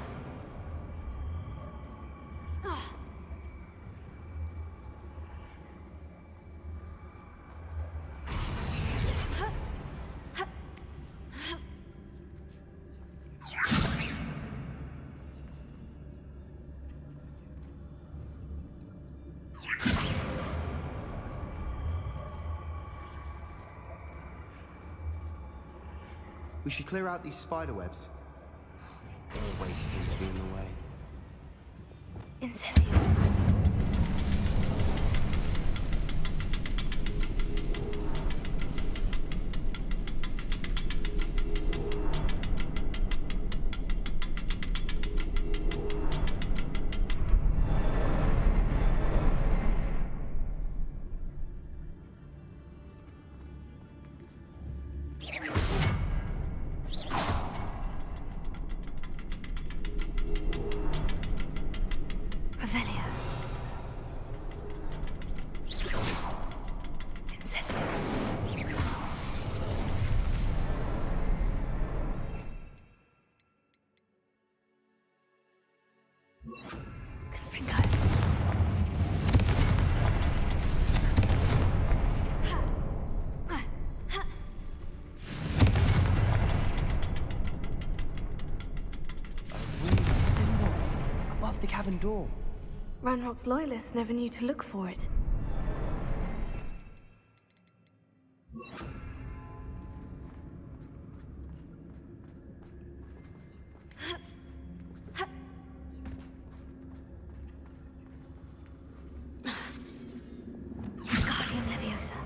We should clear out these spider webs. Always seem to be in the way. Incendio. Above the cavern door. Ranrock's loyalists never knew to look for it. Wingardium Leviosa.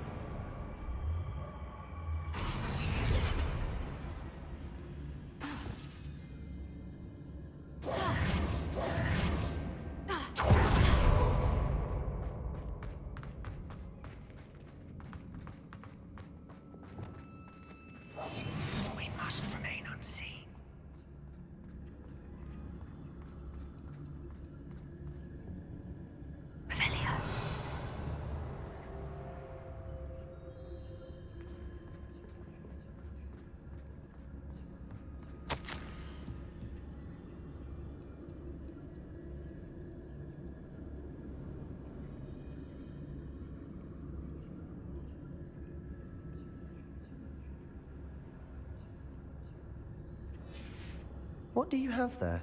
We must remain unseen. Revelio. What do you have there?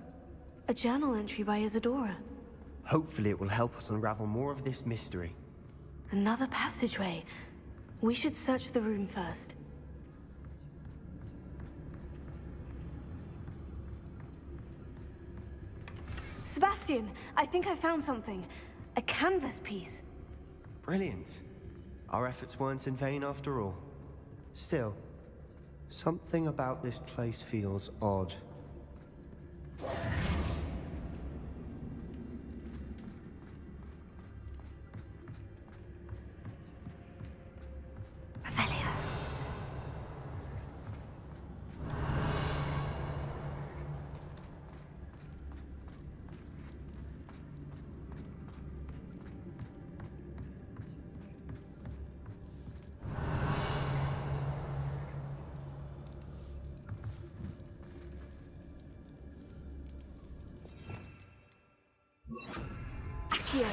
A journal entry by Isadora. Hopefully it will help us unravel more of this mystery. Another passageway. We should search the room first. Sebastian, I think I found something. A canvas piece. Brilliant. Our efforts weren't in vain after all. Still, something about this place feels odd. Revelio. Accio.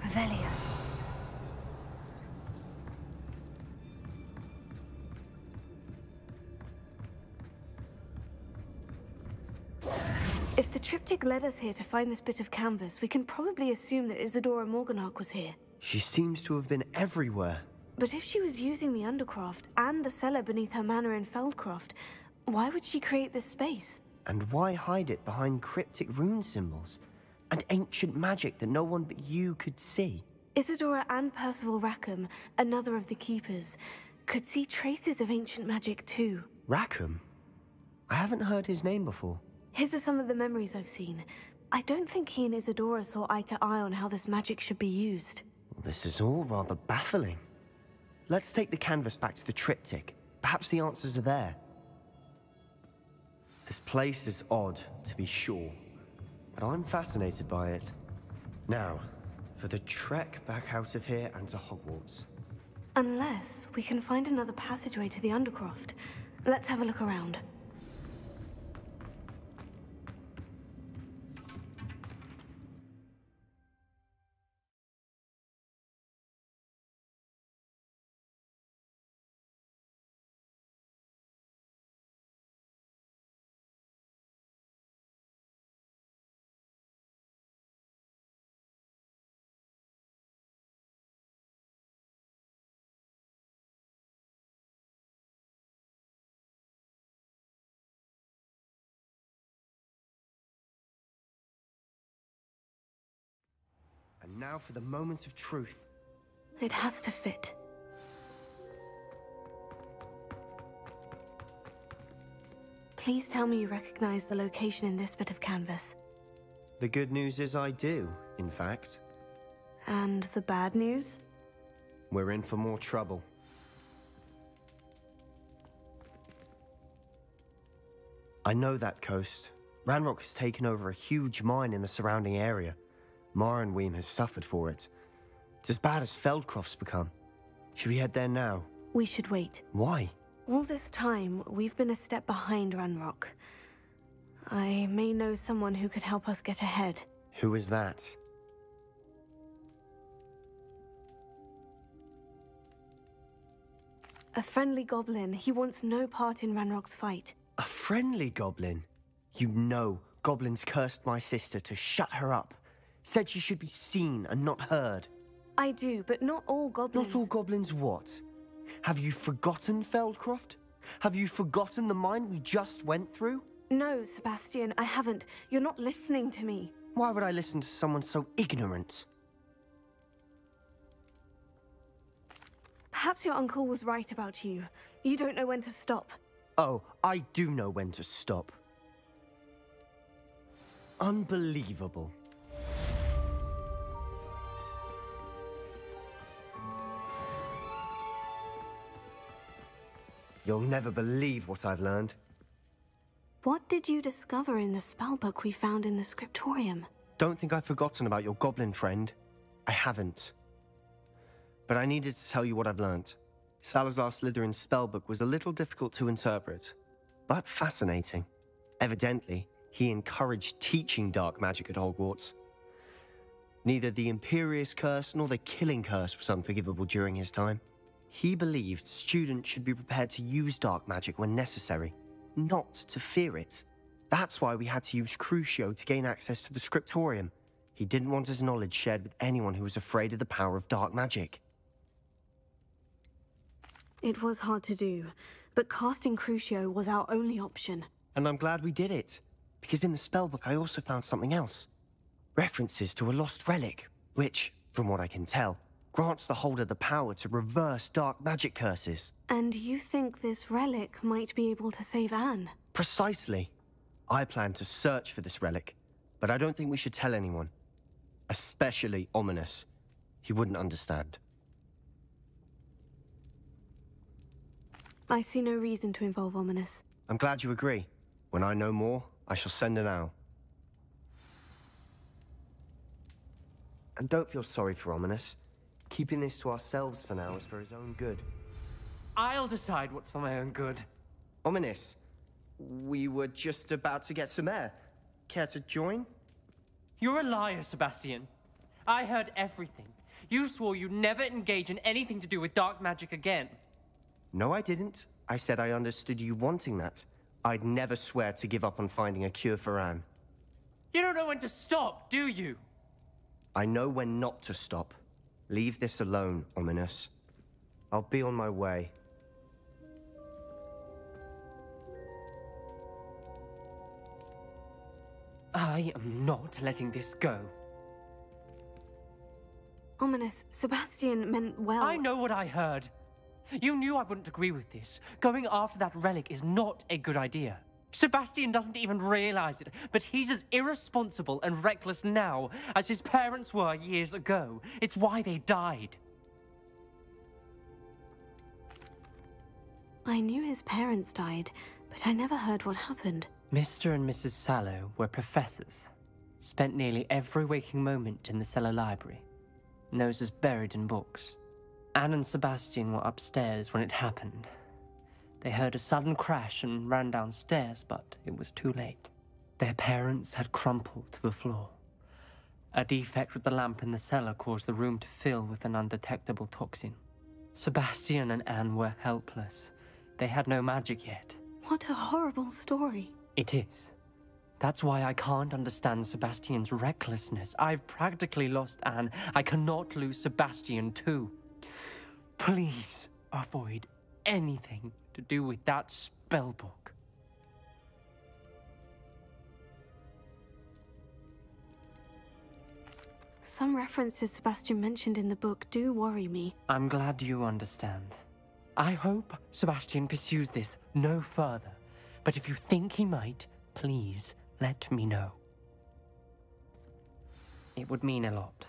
Revelio. If the triptych led us here to find this bit of canvas, we can probably assume that Isadora Morganach was here. She seems to have been everywhere. But if she was using the Undercroft and the cellar beneath her manor in Feldcroft, why would she create this space? And why hide it behind cryptic rune symbols? And ancient magic that no one but you could see? Isadora and Percival Rackham, another of the Keepers, could see traces of ancient magic too. Rackham? I haven't heard his name before. His are some of the memories I've seen. I don't think he and Isadora saw eye to eye on how this magic should be used. This is all rather baffling. Let's take the canvas back to the triptych. Perhaps the answers are there. This place is odd, to be sure, but I'm fascinated by it. Now, for the trek back out of here and to Hogwarts. Unless we can find another passageway to the Undercroft. Let's have a look around. And now for the moment of truth. It has to fit. Please tell me you recognize the location in this bit of canvas. The good news is I do, in fact. And the bad news? We're in for more trouble. I know that coast. Ranrock has taken over a huge mine in the surrounding area. Marrenweem has suffered for it. It's as bad as Feldcroft's become. Should we head there now? We should wait. Why? All this time, we've been a step behind Ranrock. I may know someone who could help us get ahead. Who is that? A friendly goblin. He wants no part in Ranrock's fight. A friendly goblin? You know goblins cursed my sister to shut her up. Said she should be seen and not heard. I do, but not all goblins. Not all goblins what? Have you forgotten Feldcroft? Have you forgotten the mine we just went through? No, Sebastian, I haven't. You're not listening to me. Why would I listen to someone so ignorant? Perhaps your uncle was right about you. You don't know when to stop. Oh, I do know when to stop. Unbelievable. You'll never believe what I've learned. What did you discover in the spellbook we found in the scriptorium? Don't think I've forgotten about your goblin friend. I haven't. But I needed to tell you what I've learnt. Salazar Slytherin's spellbook was a little difficult to interpret, but fascinating. Evidently, he encouraged teaching dark magic at Hogwarts. Neither the Imperious Curse nor the Killing Curse was unforgivable during his time. He believed students should be prepared to use dark magic when necessary, not to fear it. That's why we had to use Crucio to gain access to the scriptorium. He didn't want his knowledge shared with anyone who was afraid of the power of dark magic. It was hard to do, but casting Crucio was our only option. And I'm glad we did it, because in the spellbook I also found something else. References to a lost relic, which, from what I can tell, grants the holder the power to reverse dark magic curses. And you think this relic might be able to save Anne? Precisely. I plan to search for this relic, but I don't think we should tell anyone. Especially Ominous. He wouldn't understand. I see no reason to involve Ominous. I'm glad you agree. When I know more, I shall send an owl. And don't feel sorry for Ominous. Keeping this to ourselves for now is for his own good. I'll decide what's for my own good. Ominous, we were just about to get some air. Care to join? You're a liar, Sebastian. I heard everything. You swore you'd never engage in anything to do with dark magic again. No, I didn't. I said I understood you wanting that. I'd never swear to give up on finding a cure for Anne. You don't know when to stop, do you? I know when not to stop. Leave this alone, Ominous. I'll be on my way. I am not letting this go. Ominous, Sebastian meant well. I know what I heard. You knew I wouldn't agree with this. Going after that relic is not a good idea. Sebastian doesn't even realize it, but he's as irresponsible and reckless now as his parents were years ago. It's why they died. I knew his parents died, but I never heard what happened. Mr. and Mrs. Sallow were professors. Spent nearly every waking moment in the cellar library. Noses buried in books. Anne and Sebastian were upstairs when it happened. They heard a sudden crash and ran downstairs, but it was too late. Their parents had crumpled to the floor. A defect with the lamp in the cellar caused the room to fill with an undetectable toxin. Sebastian and Anne were helpless. They had no magic yet. What a horrible story. It is. That's why I can't understand Sebastian's recklessness. I've practically lost Anne. I cannot lose Sebastian too. Please avoid anything to do with that spellbook. Some references Sebastian mentioned in the book do worry me. I'm glad you understand. I hope Sebastian pursues this no further. But if you think he might, please let me know. It would mean a lot.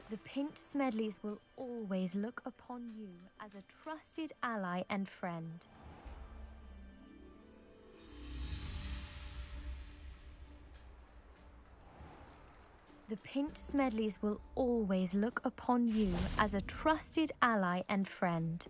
The Pinch Smedleys will always look upon you as a trusted ally and friend. The Pinch Smedleys will always look upon you as a trusted ally and friend.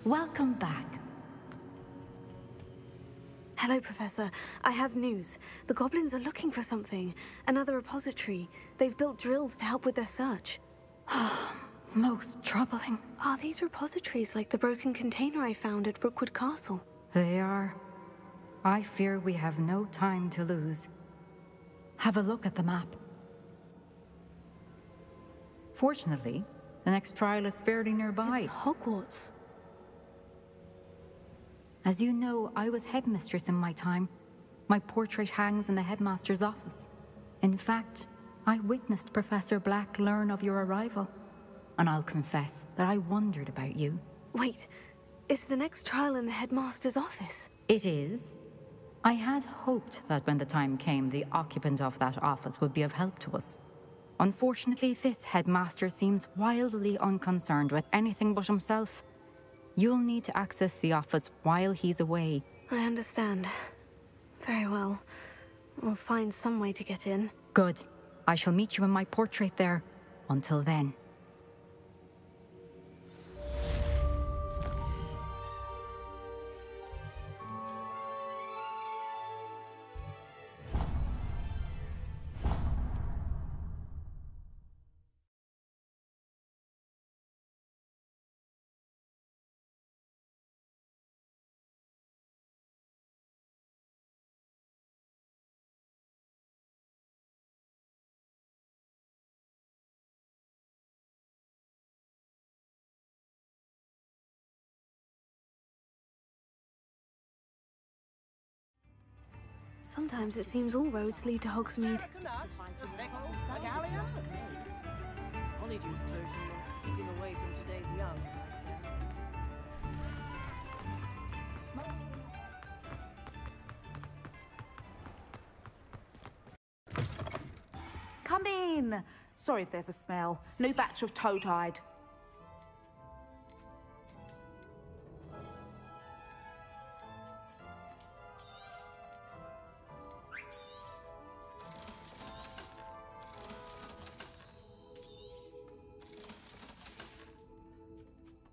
Welcome back. Hello, Professor. I have news. The goblins are looking for something. Another repository. They've built drills to help with their search. Most troubling. Are these repositories like the broken container I found at Rookwood Castle? They are. I fear we have no time to lose. Have a look at the map. Fortunately, the next trial is fairly nearby. It's Hogwarts. As you know, I was headmistress in my time. My portrait hangs in the headmaster's office. In fact, I witnessed Professor Black learn of your arrival. And I'll confess that I wondered about you. Wait, is the next trial in the headmaster's office? It is. I had hoped that when the time came, the occupant of that office would be of help to us. Unfortunately, this headmaster seems wildly unconcerned with anything but himself. You'll need to access the office while he's away. I understand. Very well. We'll find some way to get in. Good. I shall meet you in my portrait there. Until then. Sometimes it seems all roads lead to Hogsmeade. Honeydew potion keep him away from today's young. Come in. Sorry if there's a smell. New batch of toad-hide.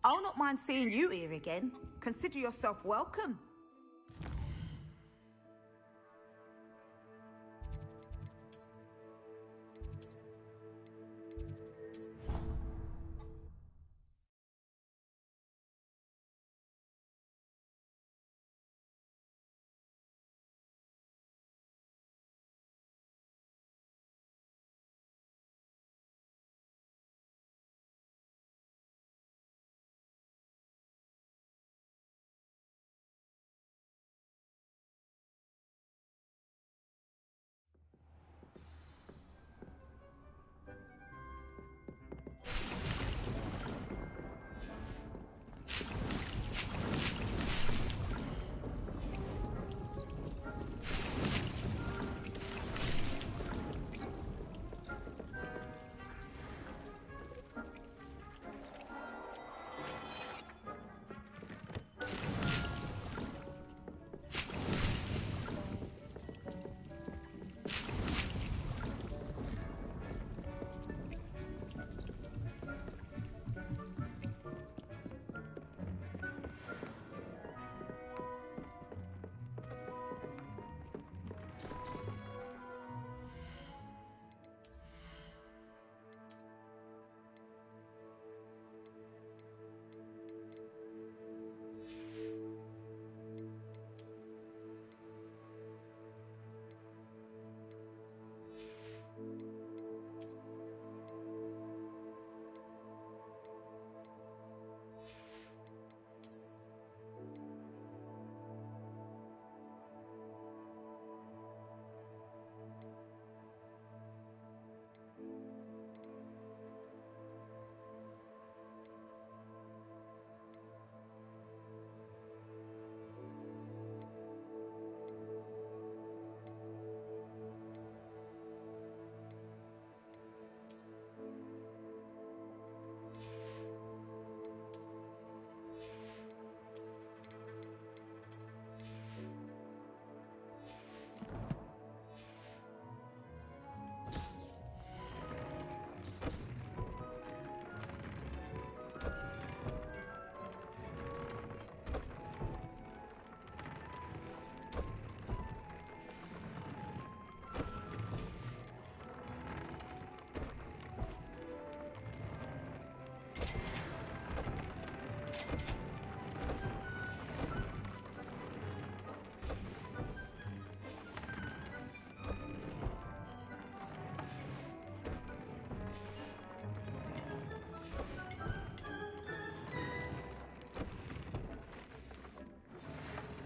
I'll not mind seeing you here again. Consider yourself welcome.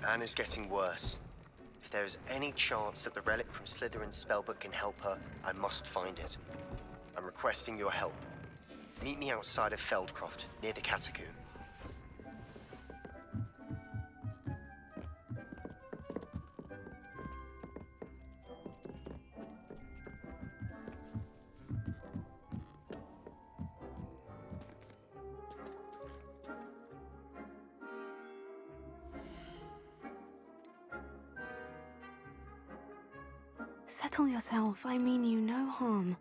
Anna's getting worse. If there is any chance that the relic from Slytherin's spellbook can help her, I must find it. I'm requesting your help. Meet me outside of Feldcroft, near the catacomb. Settle yourself. I mean you no harm.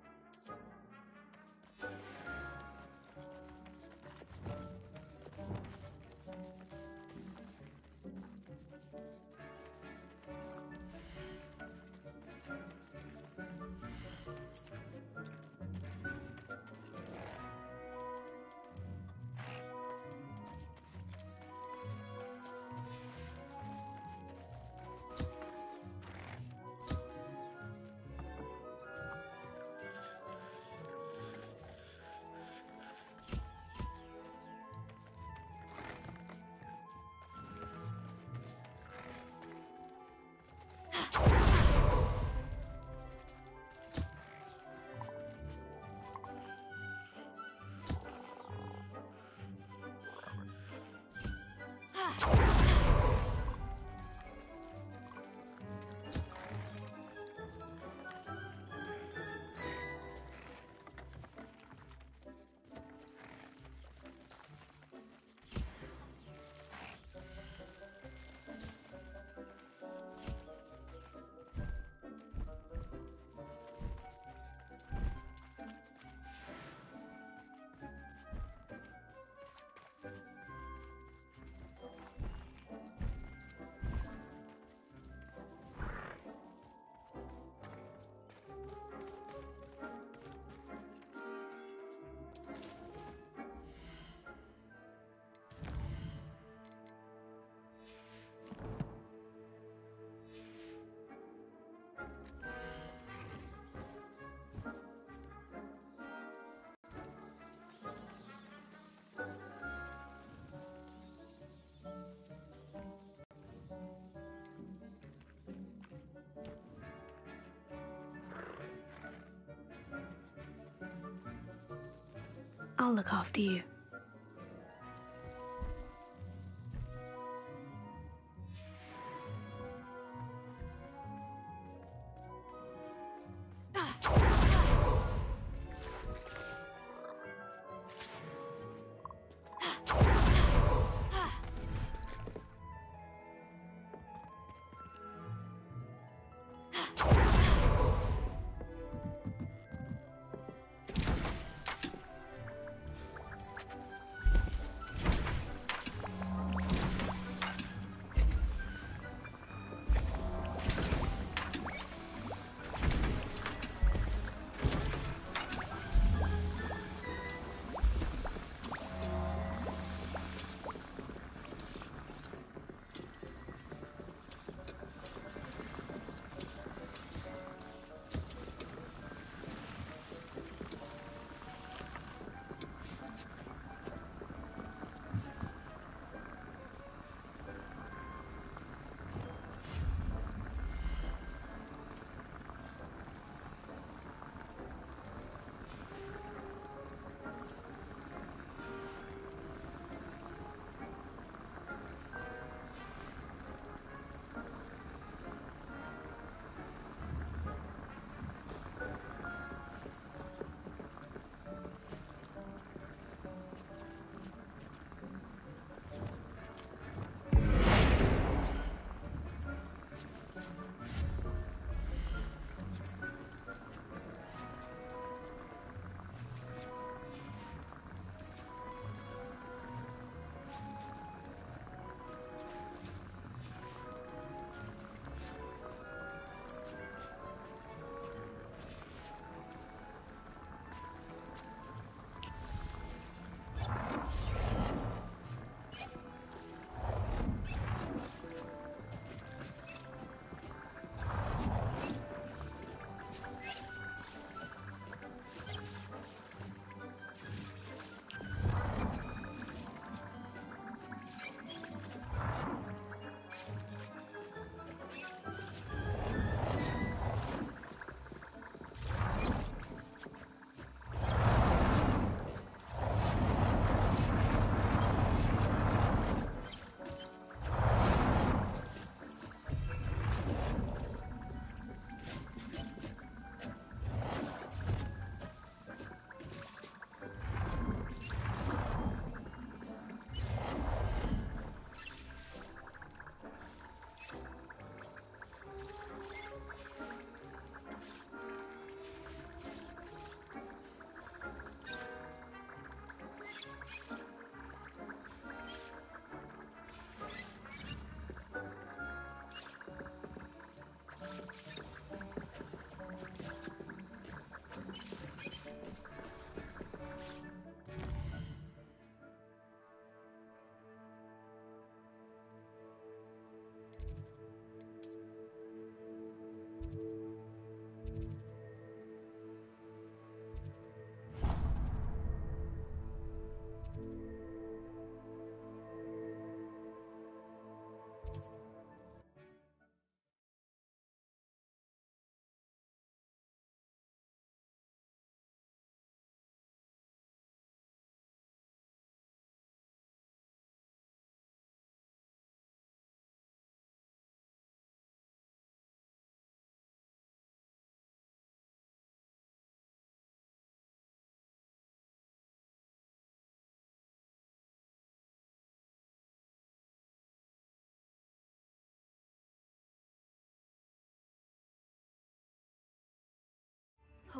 I'll look after you.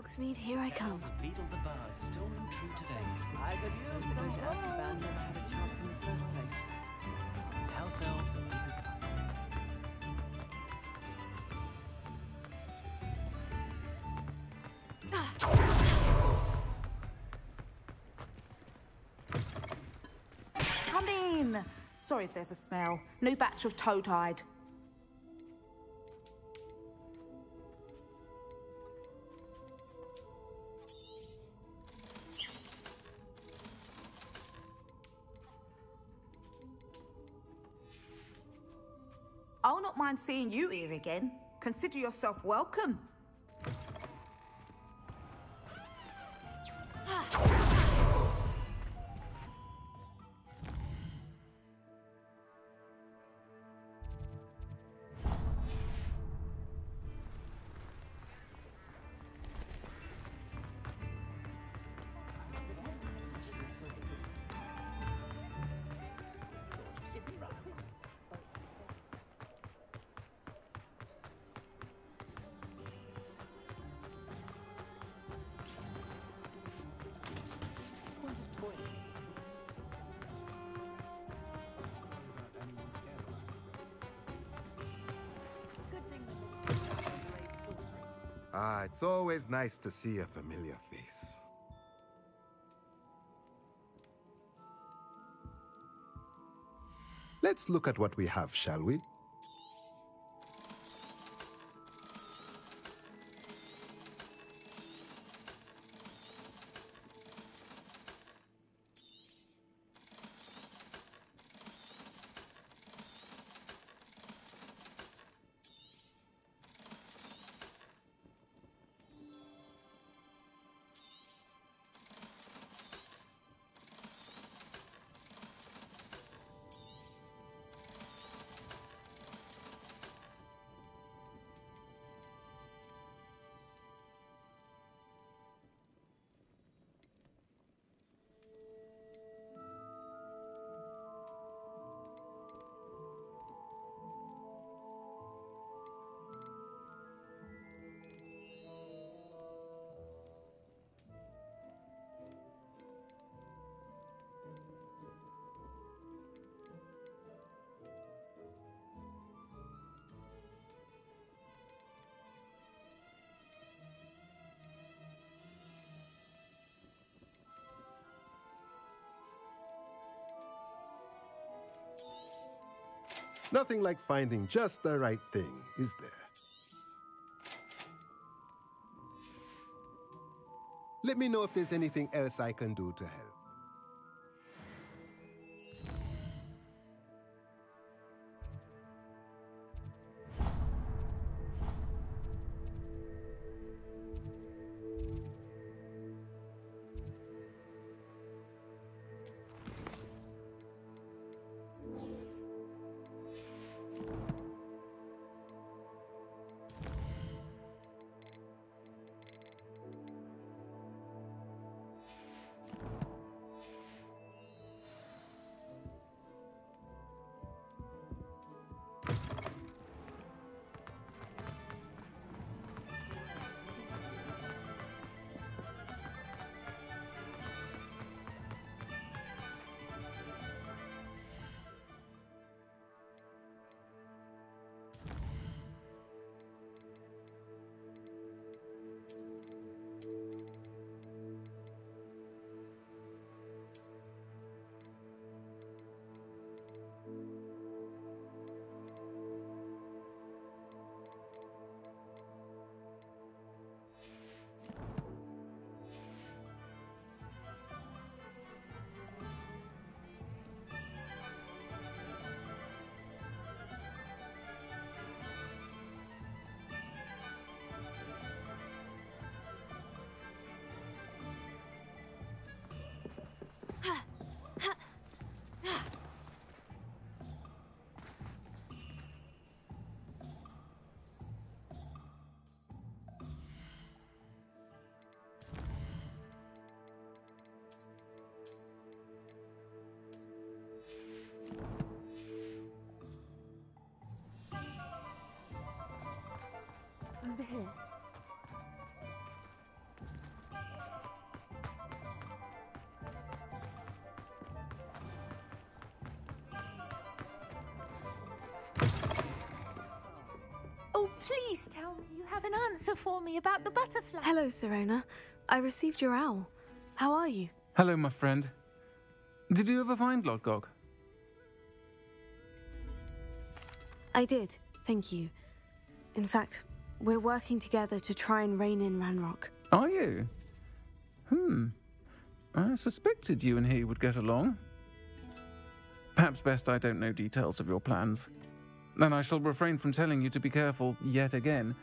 Hogsmeade, here I come. Beetle the bird, still ring true today. I could use some Azkaban never had a chance in the first place. House elves are easy. Come in. Sorry if there's a smell. New batch of toad-hide. I'll not mind seeing you here again. Consider yourself welcome. Ah, it's always nice to see a familiar face. Let's look at what we have, shall we? Nothing like finding just the right thing, is there? Let me know if there's anything else I can do to help. Over here. Please tell me you have an answer for me about the butterfly. Hello, Serona. I received your owl. How are you? Hello, my friend. Did you ever find Lodgok? I did, thank you. In fact, we're working together to try and rein in Ranrock. Are you? I suspected you and he would get along. Perhaps best I don't know details of your plans. And I shall refrain from telling you to be careful yet again.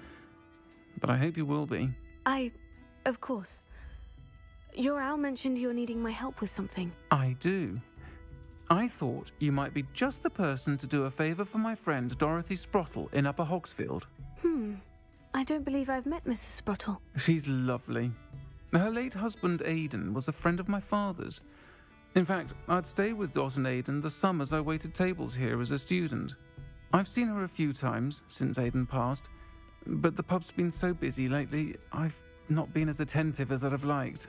But I hope you will be. Of course. Your owl mentioned you're needing my help with something. I do. I thought you might be just the person to do a favour for my friend Dorothy Sprottle in Upper Hogsfield. I don't believe I've met Mrs. Sprottle. She's lovely. Her late husband Aidan was a friend of my father's. In fact, I'd stay with Dot and Aidan the summers I waited tables here as a student. I've seen her a few times since Aidan passed, but the pub's been so busy lately, I've not been as attentive as I'd have liked.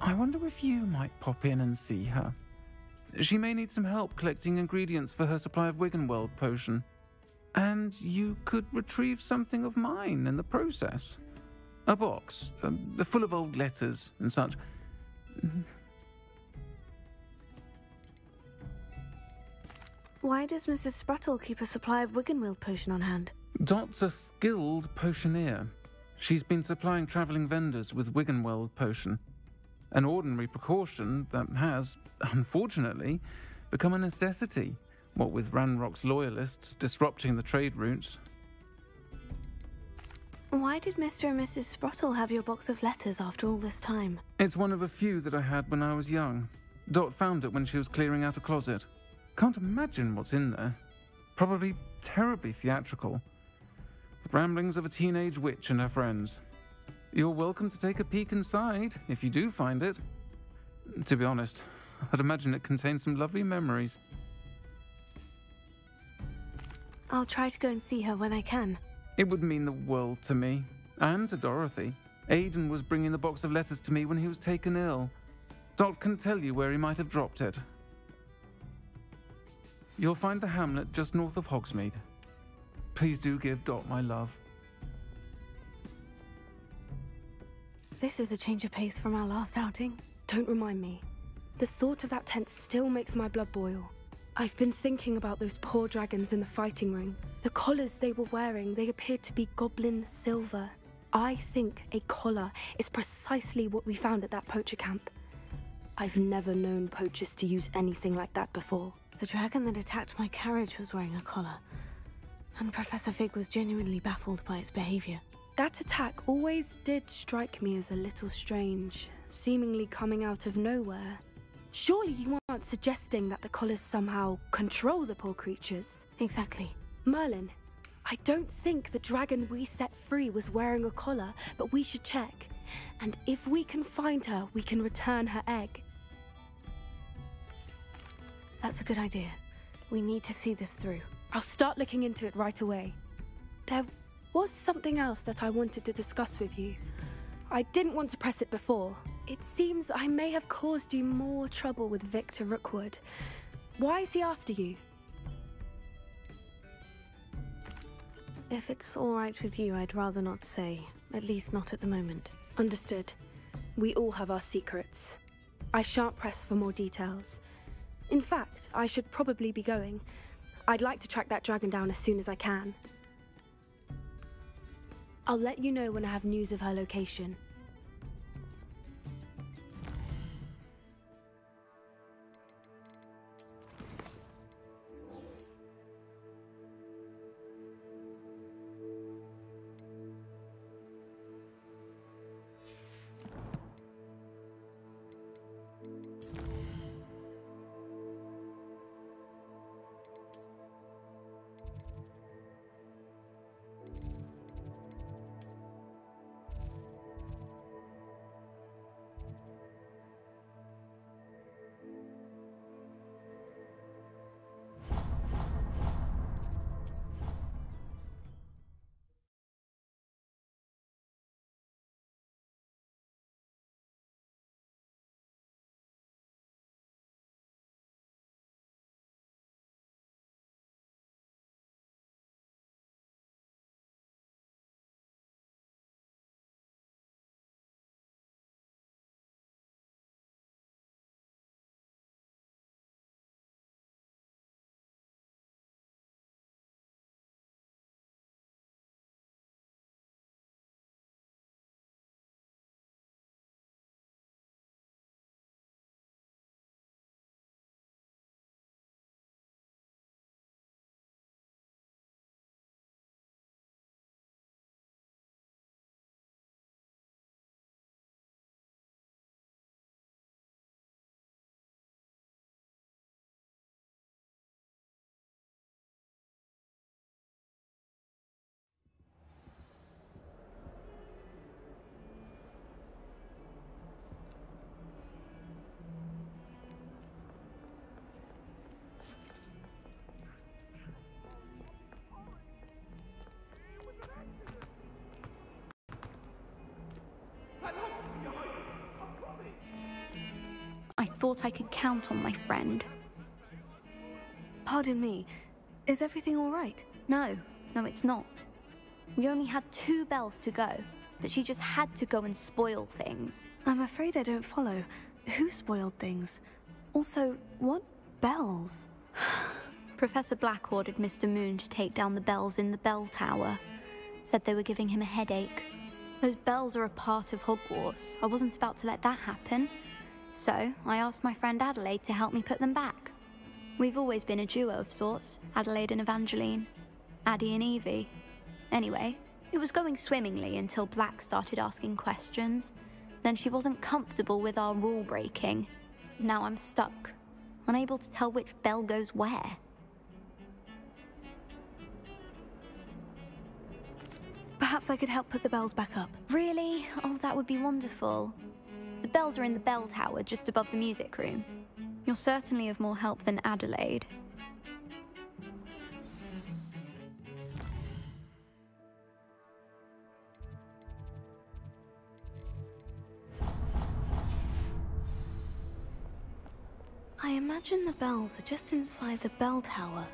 I wonder if you might pop in and see her. She may need some help collecting ingredients for her supply of Wiggenweld potion. And you could retrieve something of mine in the process. A box, full of old letters and such. Why does Mrs. Sprottle keep a supply of Wiggenweld potion on hand? Dot's a skilled potioneer. She's been supplying travelling vendors with Wiggenweld potion. An ordinary precaution that has, unfortunately, become a necessity, what with Ranrock's loyalists disrupting the trade routes. Why did Mr. and Mrs. Sprottle have your box of letters after all this time? It's one of a few that I had when I was young. Dot found it when she was clearing out a closet. Can't imagine what's in there. Probably terribly theatrical. The ramblings of a teenage witch and her friends. You're welcome to take a peek inside, if you do find it. To be honest, I'd imagine it contains some lovely memories. I'll try to go and see her when I can. It would mean the world to me, and to Dorothy. Aidan was bringing the box of letters to me when he was taken ill. Dot can tell you where he might have dropped it. You'll find the hamlet just north of Hogsmeade. Please do give Dot my love. This is a change of pace from our last outing. Don't remind me. The thought of that tent still makes my blood boil. I've been thinking about those poor dragons in the fighting ring. The collars they were wearing, they appeared to be goblin silver. I think a collar is precisely what we found at that poacher camp. I've never known poachers to use anything like that before. The dragon that attacked my carriage was wearing a collar, and Professor Fig was genuinely baffled by its behavior. That attack always did strike me as a little strange, seemingly coming out of nowhere. Surely you aren't suggesting that the collars somehow control the poor creatures? Exactly. Merlin, I don't think the dragon we set free was wearing a collar, but we should check. And if we can find her, we can return her egg. That's a good idea. We need to see this through. I'll start looking into it right away. There was something else that I wanted to discuss with you. I didn't want to press it before. It seems I may have caused you more trouble with Victor Rookwood. Why is he after you? If it's all right with you, I'd rather not say. At least not at the moment. Understood. We all have our secrets. I shan't press for more details. In fact, I should probably be going. I'd like to track that dragon down as soon as I can. I'll let you know when I have news of her location. thought I could count on my friend. Pardon me, is everything all right? No, it's not. We only had 2 bells to go, but she just had to go and spoil things. I'm afraid I don't follow. Who spoiled things? Also, what bells? Professor Black ordered Mr. Moon to take down the bells in the bell tower. Said they were giving him a headache. Those bells are a part of Hogwarts. I wasn't about to let that happen. So, I asked my friend Adelaide to help me put them back. We've always been a duo of sorts, Adelaide and Evangeline. Addie and Evie. Anyway, it was going swimmingly until Black started asking questions. Then she wasn't comfortable with our rule breaking. Now I'm stuck, unable to tell which bell goes where. Perhaps I could help put the bells back up. Really? Oh, that would be wonderful. The bells are in the bell tower just above the music room. You're certainly of more help than Adelaide. I imagine the bells are just inside the bell tower.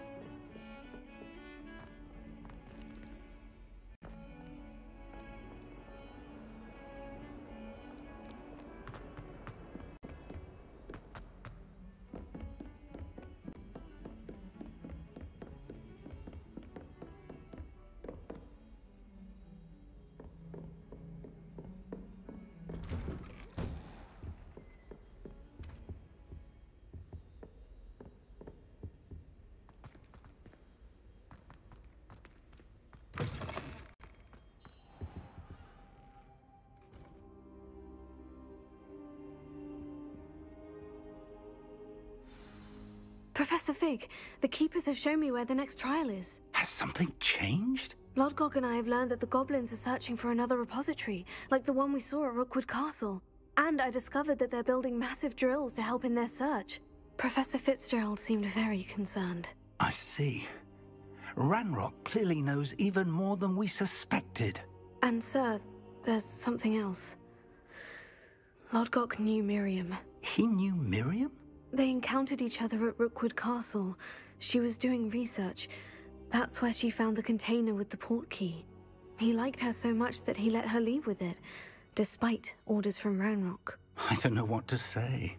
Professor Fig, the Keepers have shown me where the next trial is. Has something changed? Lodgok and I have learned that the goblins are searching for another repository, like the one we saw at Rookwood Castle. And I discovered that they're building massive drills to help in their search. Professor Fitzgerald seemed very concerned. I see. Ranrock clearly knows even more than we suspected. And sir, there's something else. Lodgok knew Miriam. He knew Miriam? They encountered each other at Rookwood Castle. She was doing research. That's where she found the container with the port key. He liked her so much that he let her leave with it, despite orders from Ranrock. I don't know what to say.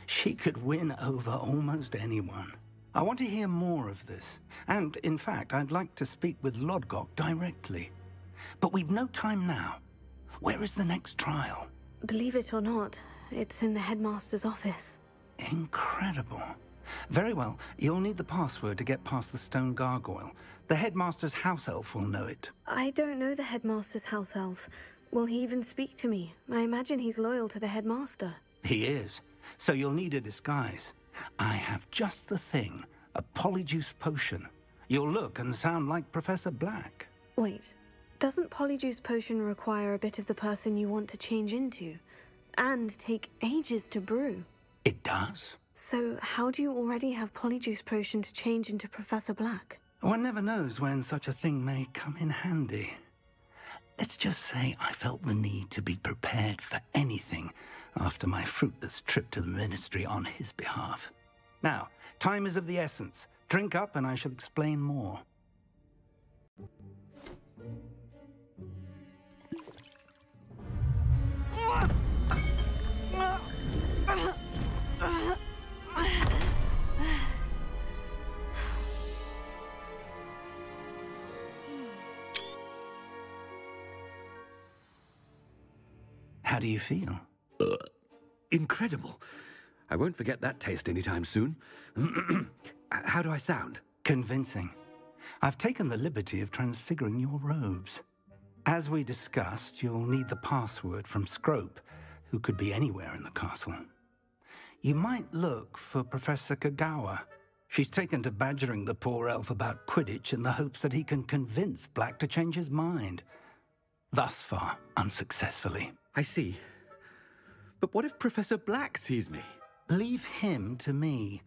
She could win over almost anyone. I want to hear more of this. And, in fact, I'd like to speak with Lodgok directly. But we've no time now. Where is the next trial? Believe it or not, it's in the headmaster's office. Incredible. Very well, you'll need the password to get past the stone gargoyle. The headmaster's house elf will know it. I don't know the headmaster's house elf. Will he even speak to me? I imagine he's loyal to the headmaster. He is. So you'll need a disguise. I have just the thing. A polyjuice potion. You'll look and sound like Professor Black. Wait, doesn't polyjuice potion require a bit of the person you want to change into? And take ages to brew? It does. So how do you already have polyjuice potion to change into Professor Black? One never knows when such a thing may come in handy. Let's just say I felt the need to be prepared for anything after my fruitless trip to the Ministry on his behalf. Now, time is of the essence. Drink up and I shall explain more. How do you feel? Incredible. I won't forget that taste anytime soon. How do I sound? Convincing. I've taken the liberty of transfiguring your robes. As we discussed, you'll need the password from Scrope, who could be anywhere in the castle. You might look for Professor Kagawa. She's taken to badgering the poor elf about Quidditch in the hopes that he can convince Black to change his mind. Thus far, unsuccessfully. I see. But what if Professor Black sees me? Leave him to me.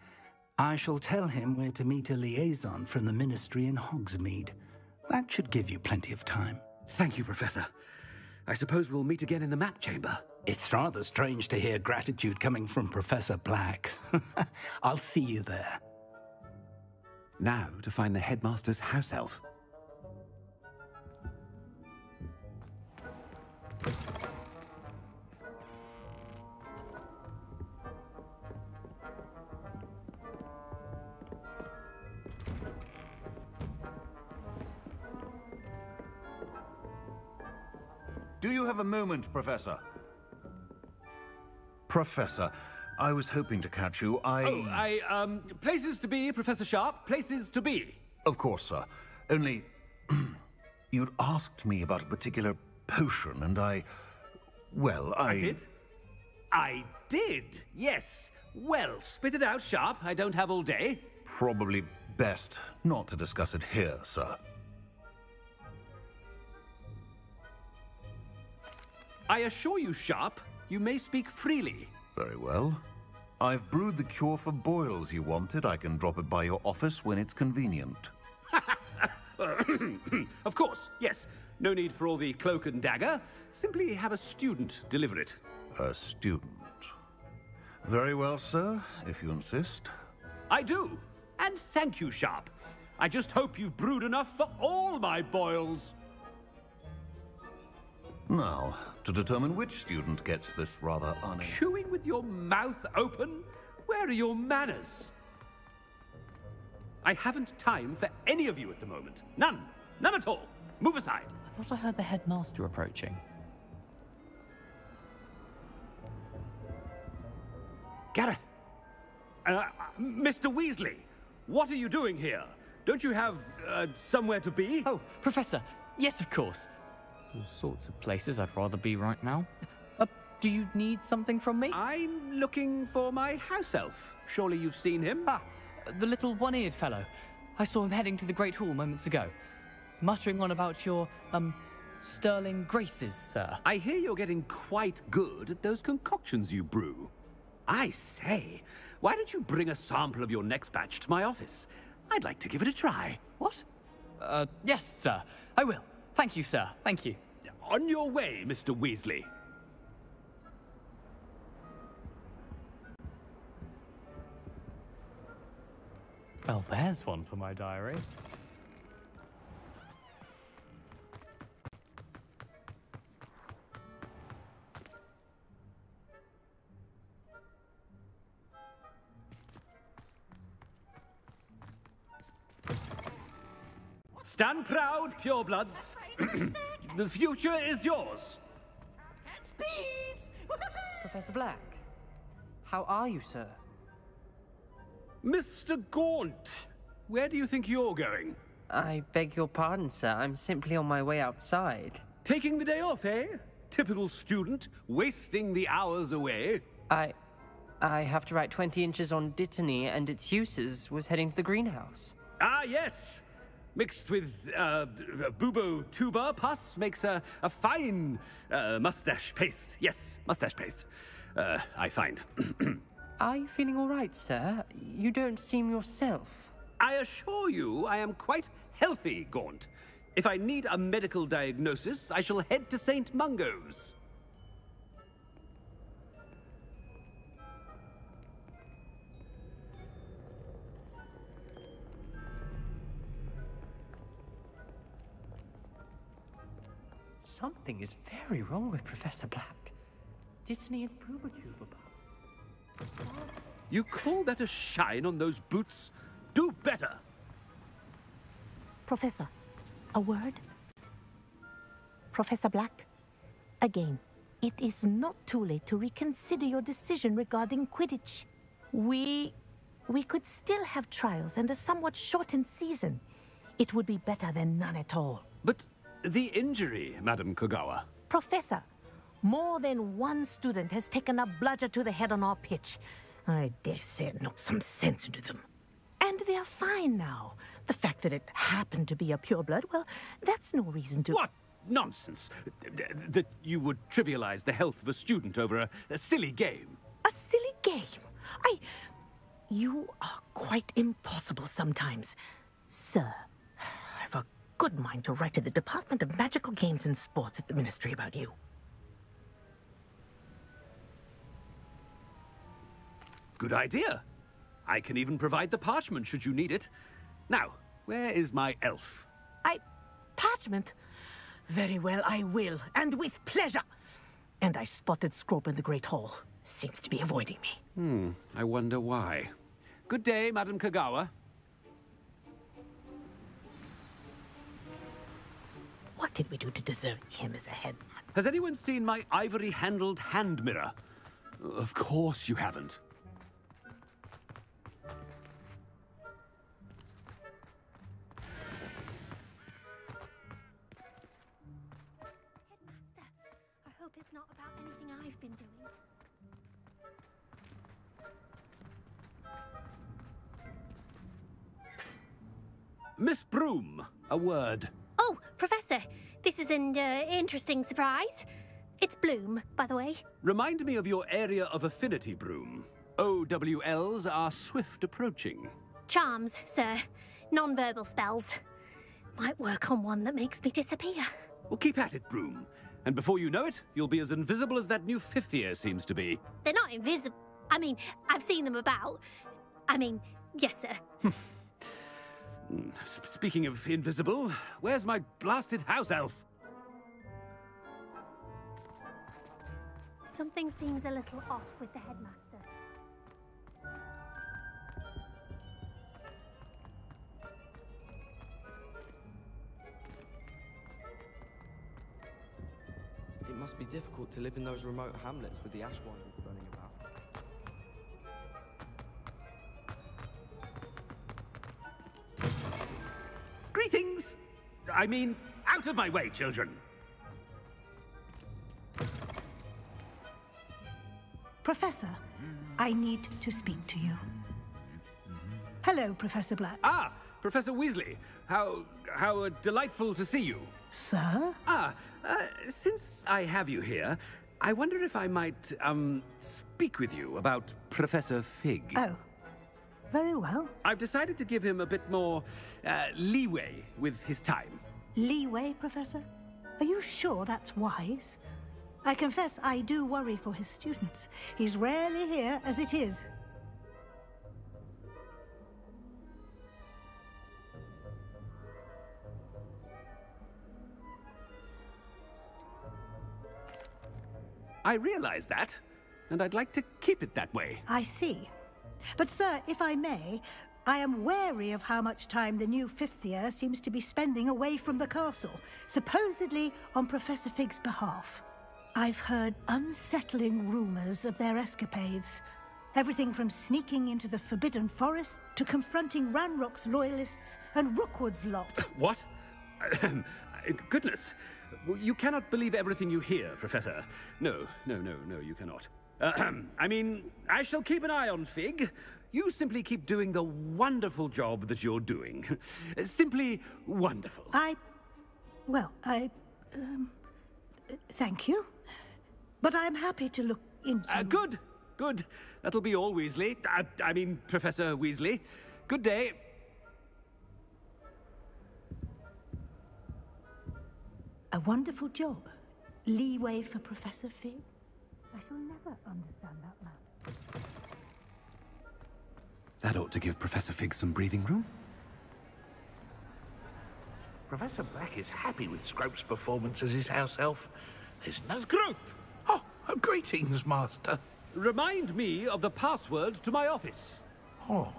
I shall tell him where to meet a liaison from the Ministry in Hogsmeade. That should give you plenty of time. Thank you, Professor. I suppose we'll meet again in the map chamber. It's rather strange to hear gratitude coming from Professor Black. I'll see you there. Now to find the headmaster's house elf. Do you have a moment, Professor? Professor, I was hoping to catch you. Places to be, Professor Sharp, places to be. Of course, sir. Only, you'd asked me about a particular potion, and I did? I did, yes. Well, spit it out, Sharp. I don't have all day. Probably best not to discuss it here, sir. I assure you, Sharp, you may speak freely. Very well. I've brewed the cure for boils you wanted. I can drop it by your office when it's convenient. Of course, yes. No need for all the cloak and dagger. Simply have a student deliver it. A student. Very well, sir, if you insist. I do. And thank you, Sharp. I just hope you've brewed enough for all my boils. Now, to determine which student gets this rather Chewing with your mouth open? Where are your manners? I haven't time for any of you at the moment. None. None at all. Move aside. I thought I heard the headmaster approaching. Gareth! Mr. Weasley, what are you doing here? Don't you have, somewhere to be? Oh, Professor, yes, of course. All sorts of places I'd rather be right now. Do you need something from me? I'm looking for my house elf. Surely you've seen him? Ah, the little one-eared fellow. I saw him heading to the Great Hall moments ago, muttering on about your, sterling graces, sir. I hear you're getting quite good at those concoctions you brew. I say, why don't you bring a sample of your next batch to my office? I'd like to give it a try. What? Yes, sir. I will. Thank you, sir. Thank you. On your way, Mr. Weasley. Well, there's one for my diary. Stand proud, purebloods. The future is yours. Professor Black, how are you, sir? Mr. Gaunt, where do you think you're going? I beg your pardon, sir. I'm simply on my way outside. Taking the day off, eh? Typical student, wasting the hours away. I have to write 20 inches on Dittany and its uses. Was heading to the greenhouse. Ah, yes. Mixed with bubo tuber pus makes a fine mustache paste. Yes, mustache paste. I find. Are you feeling all right, sir? You don't seem yourself. I assure you I am quite healthy, Gaunt. If I need a medical diagnosis, I shall head to St. Mungo's. Something is very wrong with Professor Black. Dittany and Bubotuber. You call that a shine on those boots? Do better! Professor, a word? Professor Black, again, it is not too late to reconsider your decision regarding Quidditch. We could still have trials and a somewhat shortened season. It would be better than none at all. But the injury, Madam Kogawa. Professor, more than one student has taken a bludger to the head on our pitch. I dare say it knocked some sense into them. And they're fine now. The fact that it happened to be a pureblood, well, that's no reason to... What nonsense! That you would trivialize the health of a student over a silly game. A silly game? You are quite impossible sometimes. Sir, I've a good mind to write to the Department of Magical Games and Sports at the Ministry about you. Good idea. I can even provide the parchment should you need it. Now, where is my elf? Parchment? Very well, I will, and with pleasure. And I spotted Scrope in the Great Hall. Seems to be avoiding me. I wonder why. Good day, Madam Kagawa. What did we do to deserve him as a headmaster? Has anyone seen my ivory-handled hand mirror? Of course you haven't. I hope it's not about anything I've been doing. Miss Broom, a word. Oh, Professor, this is an interesting surprise. It's Bloom, by the way. Remind me of your area of affinity, Broom. OWLs are swift approaching. Charms, sir. Non-verbal spells. Might work on one that makes me disappear. Well, keep at it, Broom. And before you know it, you'll be as invisible as that new fifth year seems to be. They're not invisible. I mean, I've seen them about. I mean, yes, sir. Speaking of invisible, where's my blasted house elf? Something seems a little off with the headmaster. It must be difficult to live in those remote hamlets with the Ashwinders running about. Greetings! I mean, out of my way, children! Professor, I need to speak to you. Hello, Professor Black. Ah, Professor Weasley. How delightful to see you. Sir? Since I have you here, I wonder if I might, speak with you about Professor Fig. Oh, very well. I've decided to give him a bit more, leeway with his time. Leeway, Professor? Are you sure that's wise? I confess I do worry for his students. He's rarely here as it is. I realize that, and I'd like to keep it that way. I see. But, sir, if I may, I am wary of how much time the new fifth year seems to be spending away from the castle, supposedly on Professor Fig's behalf. I've heard unsettling rumors of their escapades. Everything from sneaking into the Forbidden Forest to confronting Ranrock's loyalists and Rookwood's lot. What? Goodness. You cannot believe everything you hear, Professor. No, you cannot. I mean, I shall keep an eye on Fig. You simply keep doing the wonderful job that you're doing. Simply wonderful. Thank you. But I'm happy to look into... Good. That'll be all, Weasley. I mean, Professor Weasley. Good day. A wonderful job. Leeway for Professor Fig. I shall never understand that man. That ought to give Professor Fig some breathing room. Professor Black is happy with Scrope's performance as his house elf. There's no... Scrope! Oh, greetings, Master. Remind me of the password to my office. Oh,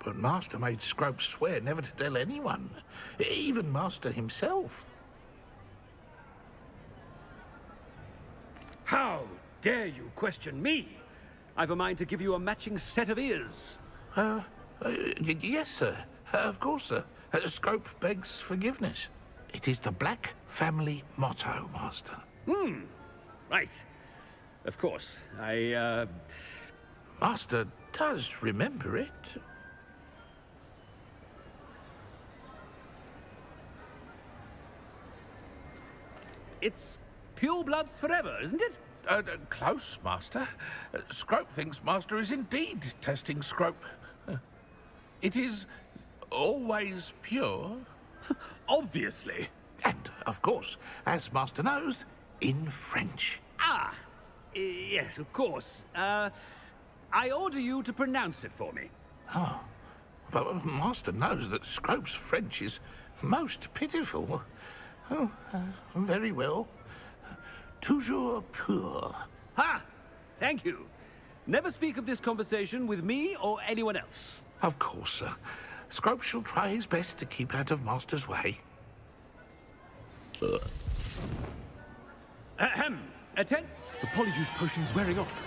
but Master made Scrope swear never to tell anyone, even Master himself. How dare you question me? I've a mind to give you a matching set of ears. Yes, sir. Of course, sir. Scrope begs forgiveness. It is the Black family motto, Master. Right. Of course. Master does remember it. It's pure bloods forever, isn't it? Close, Master. Scrope thinks Master is indeed testing Scrope. It is always pure. Obviously. And, of course, as Master knows, in French. Yes, of course. I order you to pronounce it for me. Oh, but Master knows that Scrope's French is most pitiful. Oh, very well. Toujours pur. Ha! Thank you. Never speak of this conversation with me or anyone else. Of course, sir. Scrope shall try his best to keep out of Master's way. Ahem. Attend. The polyjuice potion's wearing off.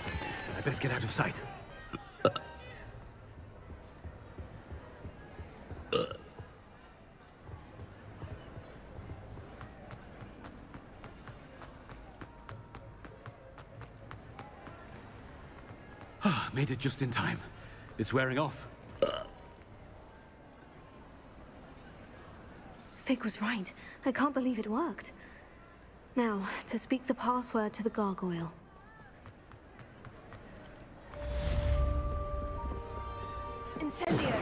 I best get out of sight. Made it just in time. It's wearing off. Fig was right. I can't believe it worked. Now, to speak the password to the gargoyle. Incendio!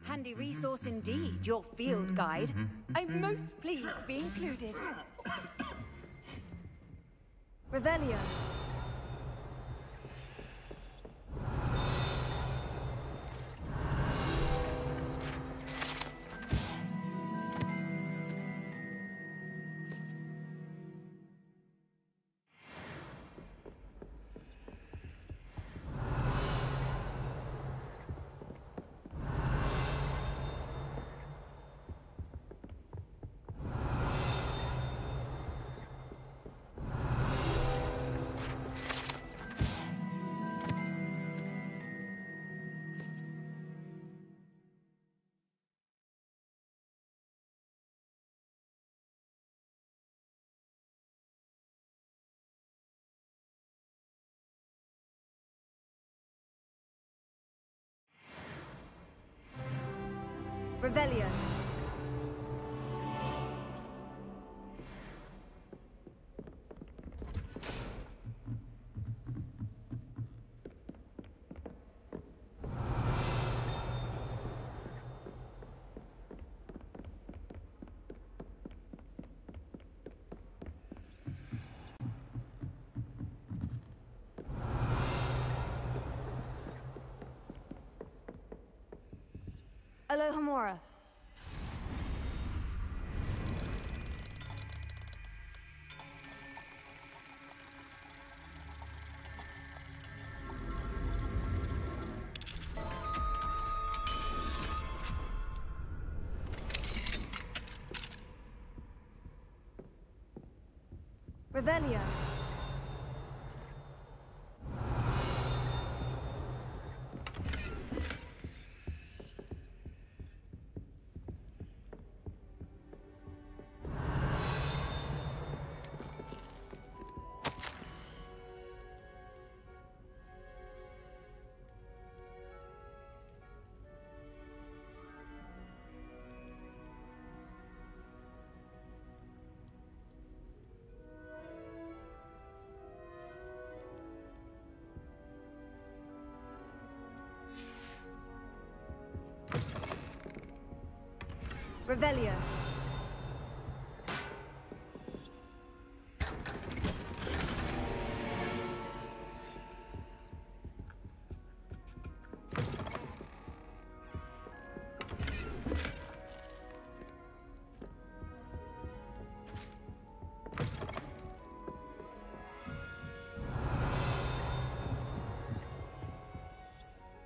Handy resource indeed, your field guide. I'm most pleased to be included. Revelio. Revelio. Alohomora. Revelio. Revelio.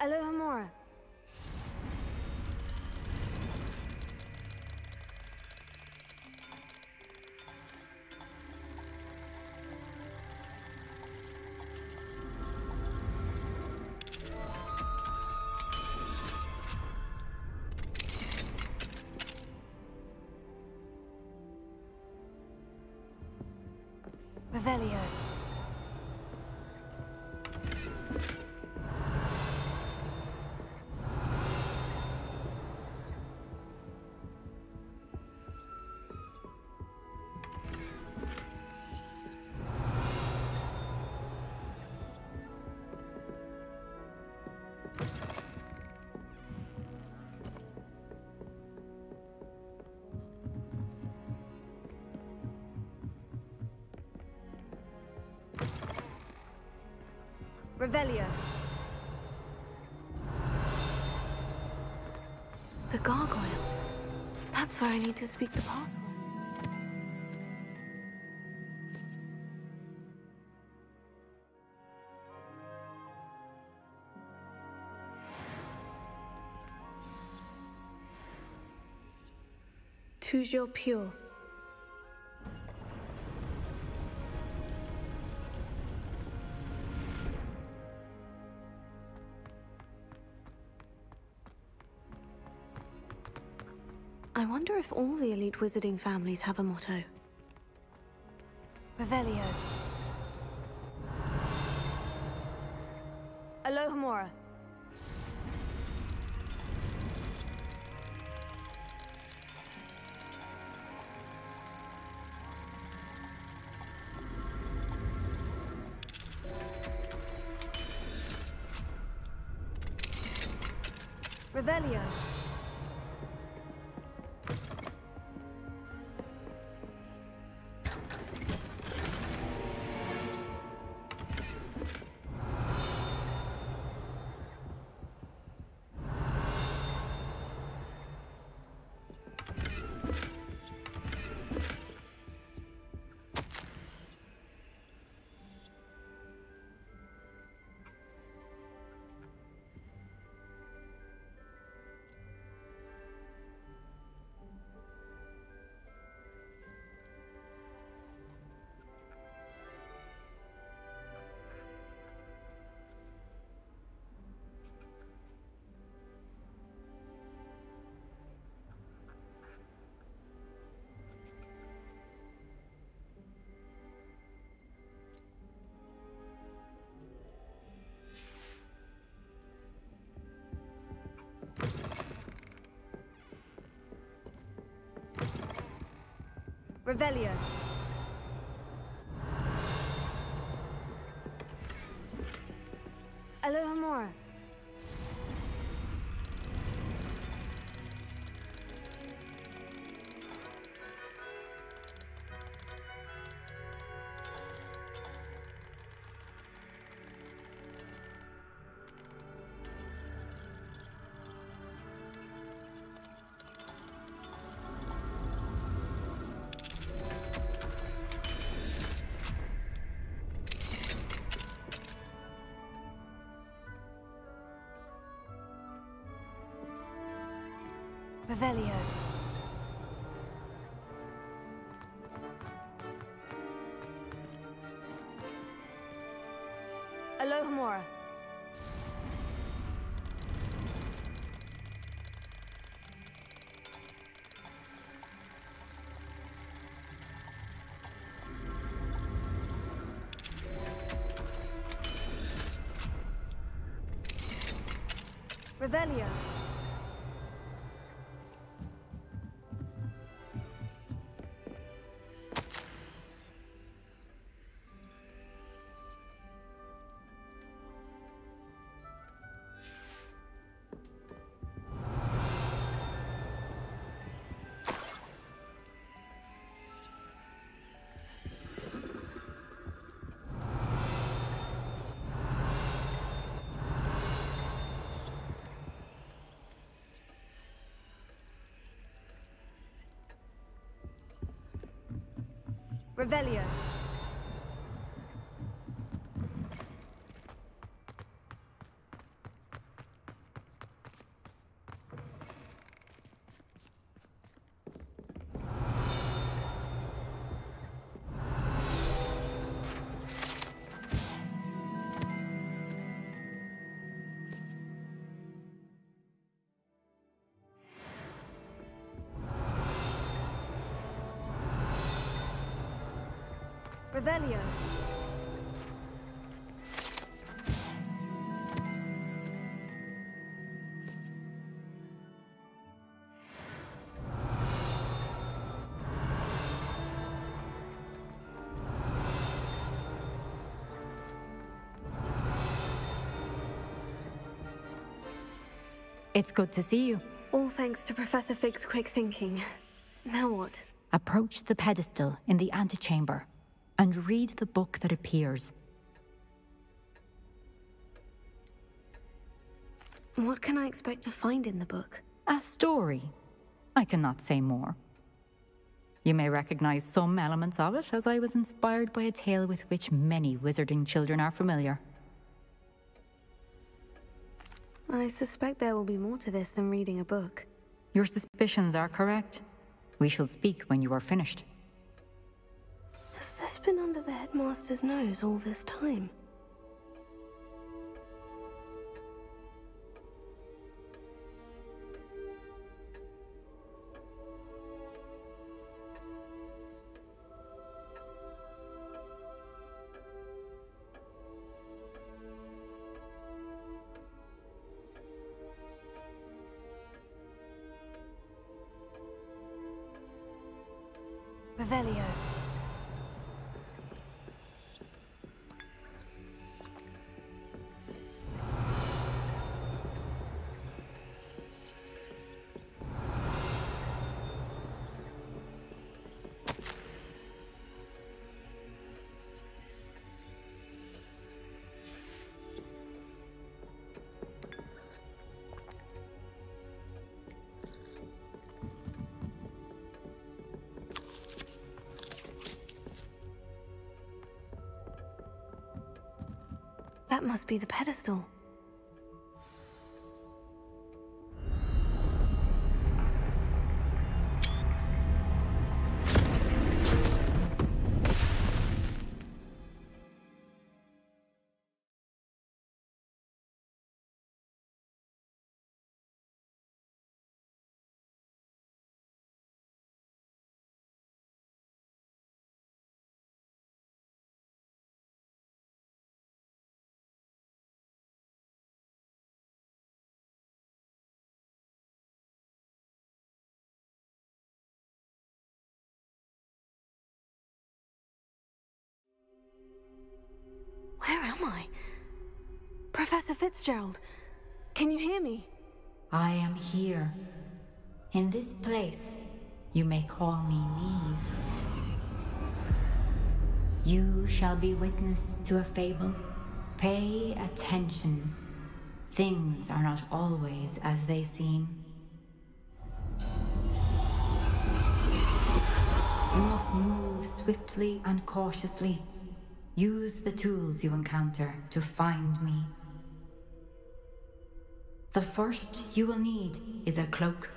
Alohomora. Revelio. Revelio. The gargoyle. That's where I need to speak the password. Toujours pure. I wonder if all the elite wizarding families have a motto. Revelio. Alohomora. Revelio. Revelio. Alohomora. Revelio. Alohomora. Revelio. Revelio. Revelio. It's good to see you. All thanks to Professor Fig's quick thinking. Now what? Approach the pedestal in the antechamber and read the book that appears. What can I expect to find in the book? A story. I cannot say more. You may recognize some elements of it, as I was inspired by a tale with which many wizarding children are familiar. I suspect there will be more to this than reading a book. Your suspicions are correct. We shall speak when you are finished. Has this been under the headmaster's nose all this time? Revelio. That must be the pedestal. Where am I? Professor Fitzgerald, can you hear me? I am here. In this place, you may call me Neve. You shall be witness to a fable. Pay attention. Things are not always as they seem. You must move swiftly and cautiously. Use the tools you encounter to find me. The first you will need is a cloak.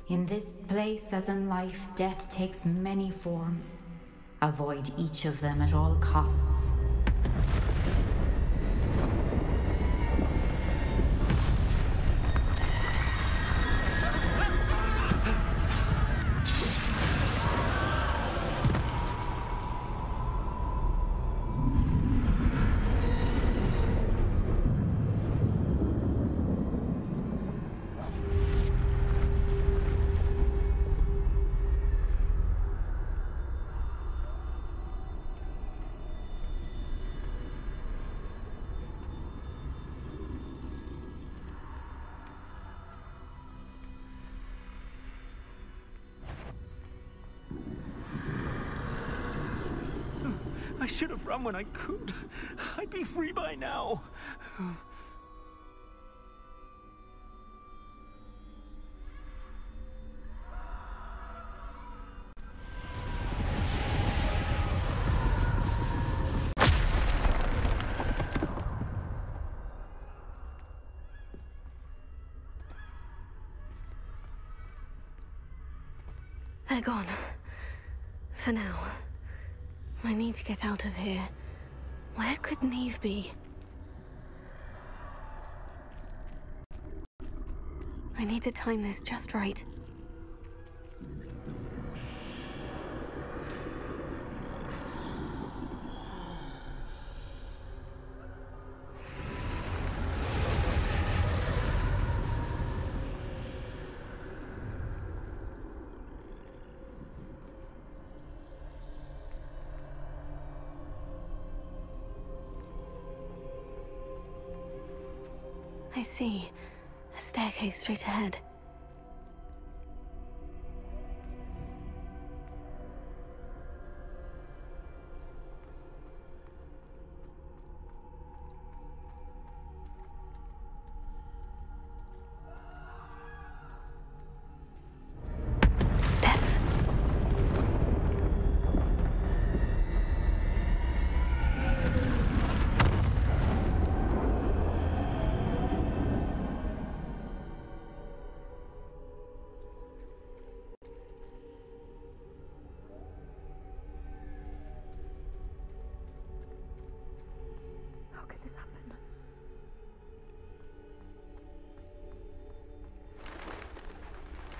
In this place, as in life, death takes many forms. Avoid each of them at all costs. I should have run when I could. I'd be free by now. They're gone. For now. I need to get out of here. Where could Neve be? I need to time this just right. I see. A staircase straight ahead.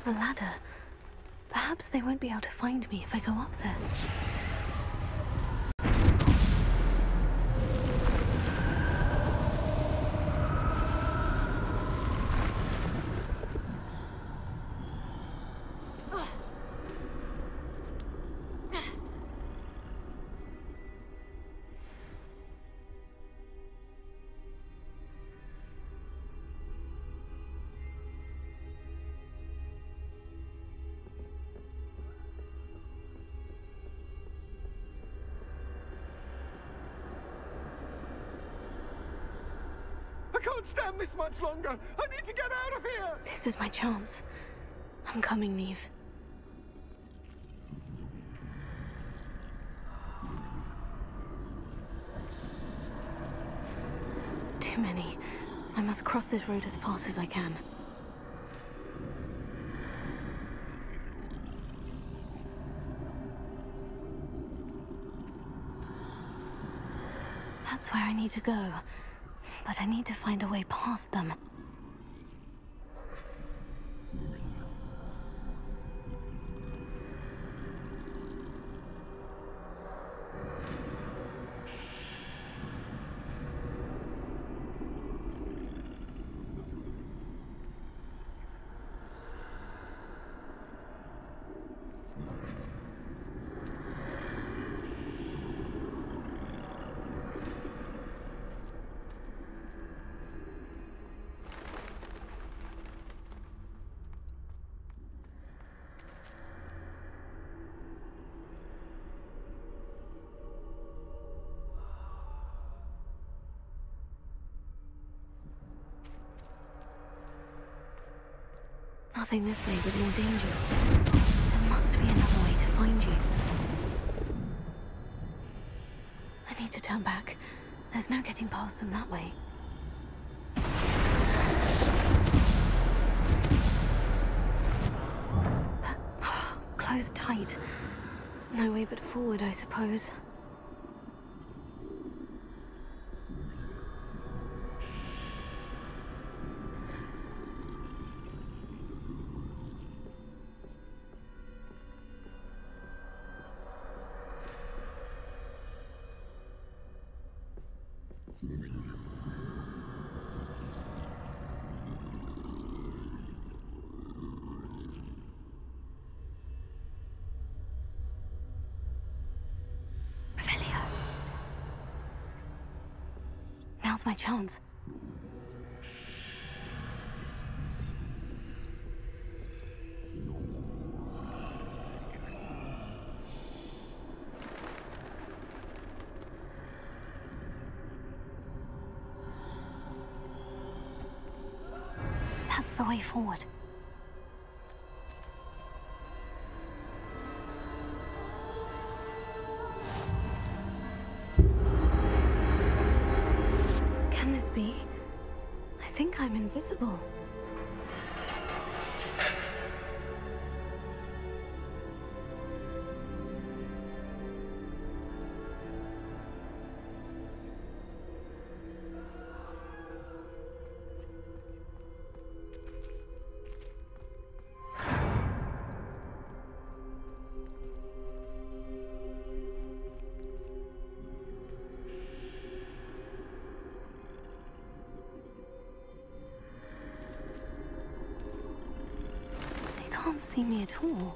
A ladder. Perhaps they won't be able to find me if I go up there. I can't stand this much longer. I need to get out of here. This is my chance. I'm coming, Neve. Too many. I must cross this road as fast as I can. That's where I need to go. But I need to find a way past them. Nothing this way with more danger. There must be another way to find you. I need to turn back. There's no getting past them that way. Closed tight. No way but forward, I suppose. Now's my chance. That's the way forward. Can this be? I think I'm invisible. They can't see me at all.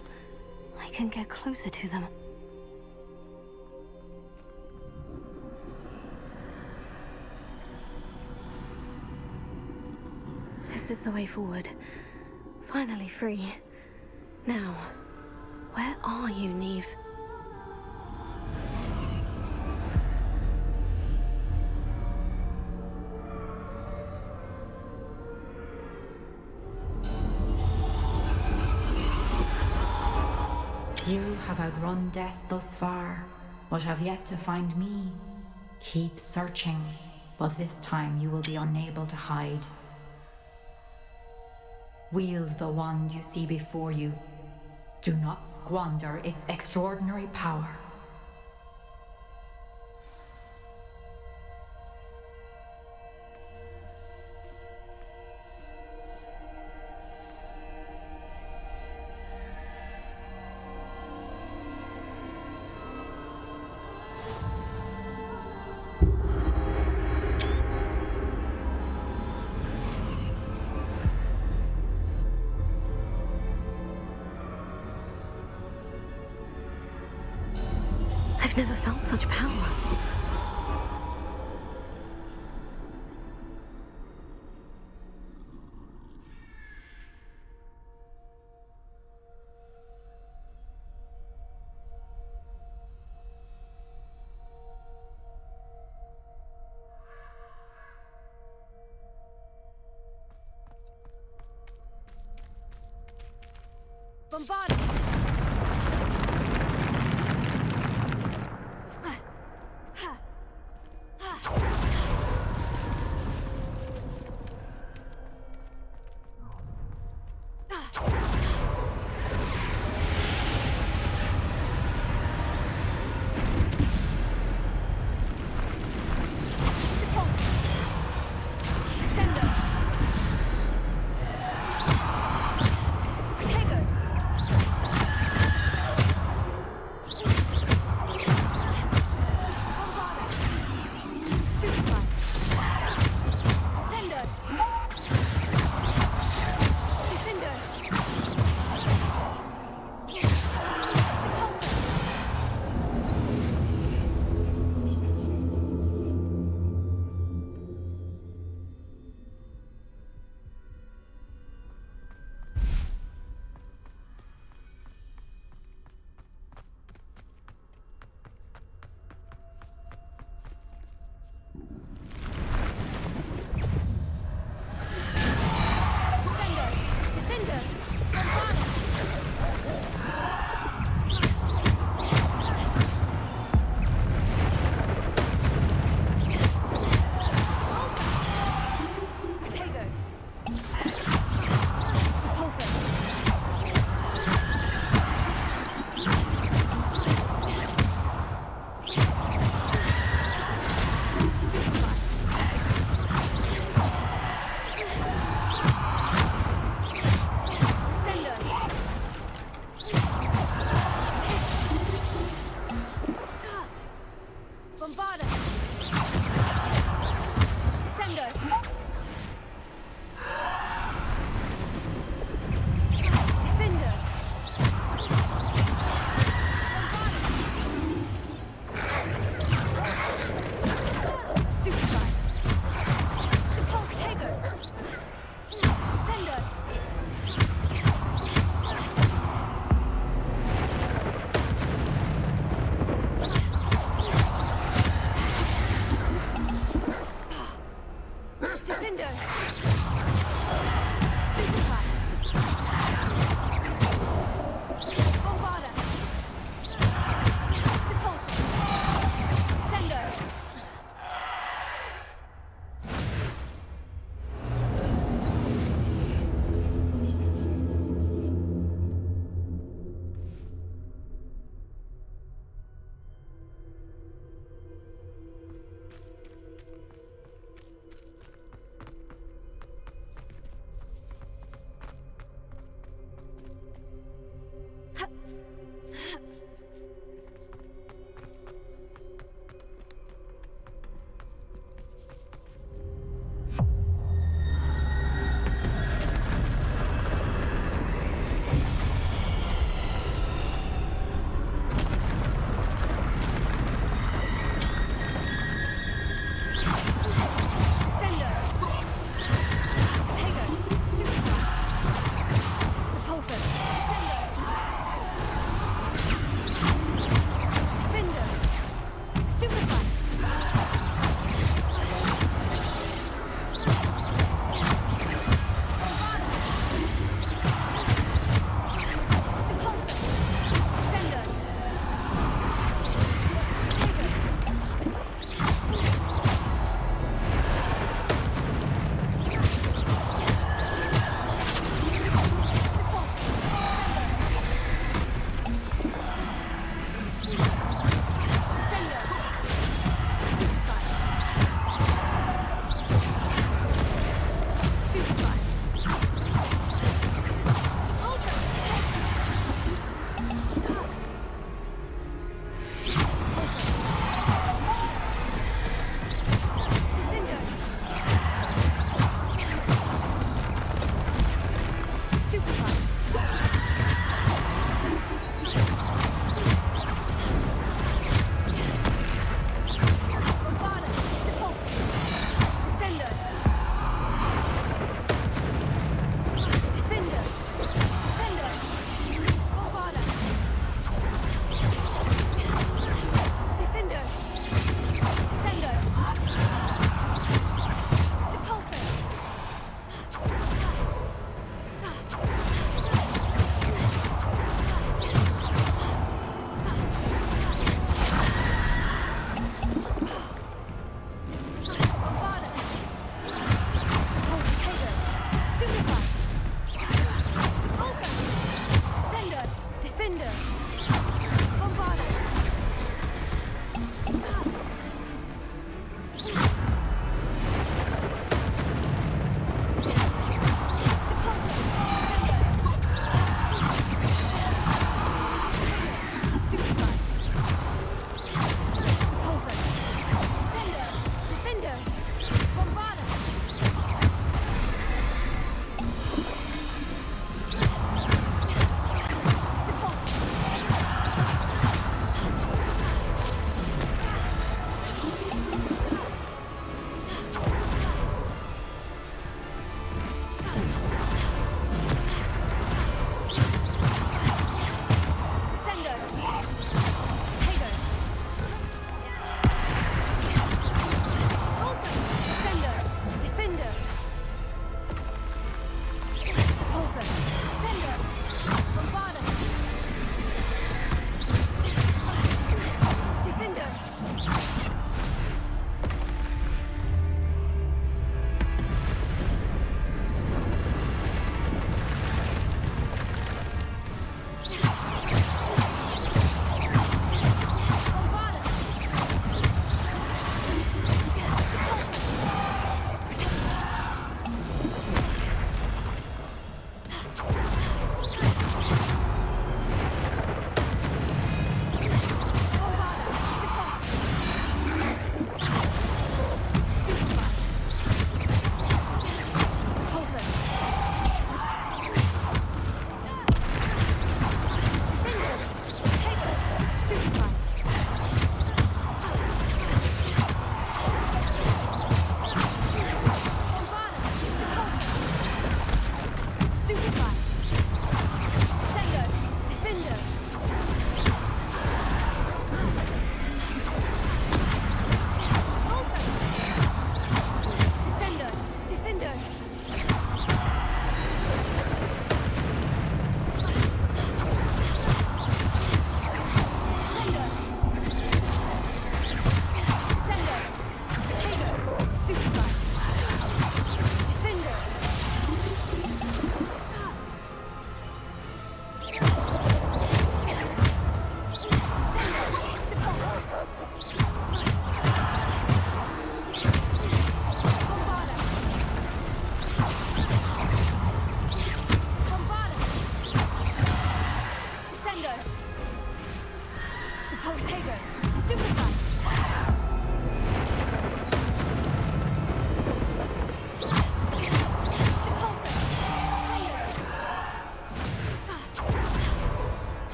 I can get closer to them. This is the way forward. Finally free. Now, where are you, Neve? You have outrun death thus far, but have yet to find me. Keep searching, but this time you will be unable to hide. Wield the wand you see before you. Do not squander its extraordinary power. I've never felt such power. Bombard! Take her!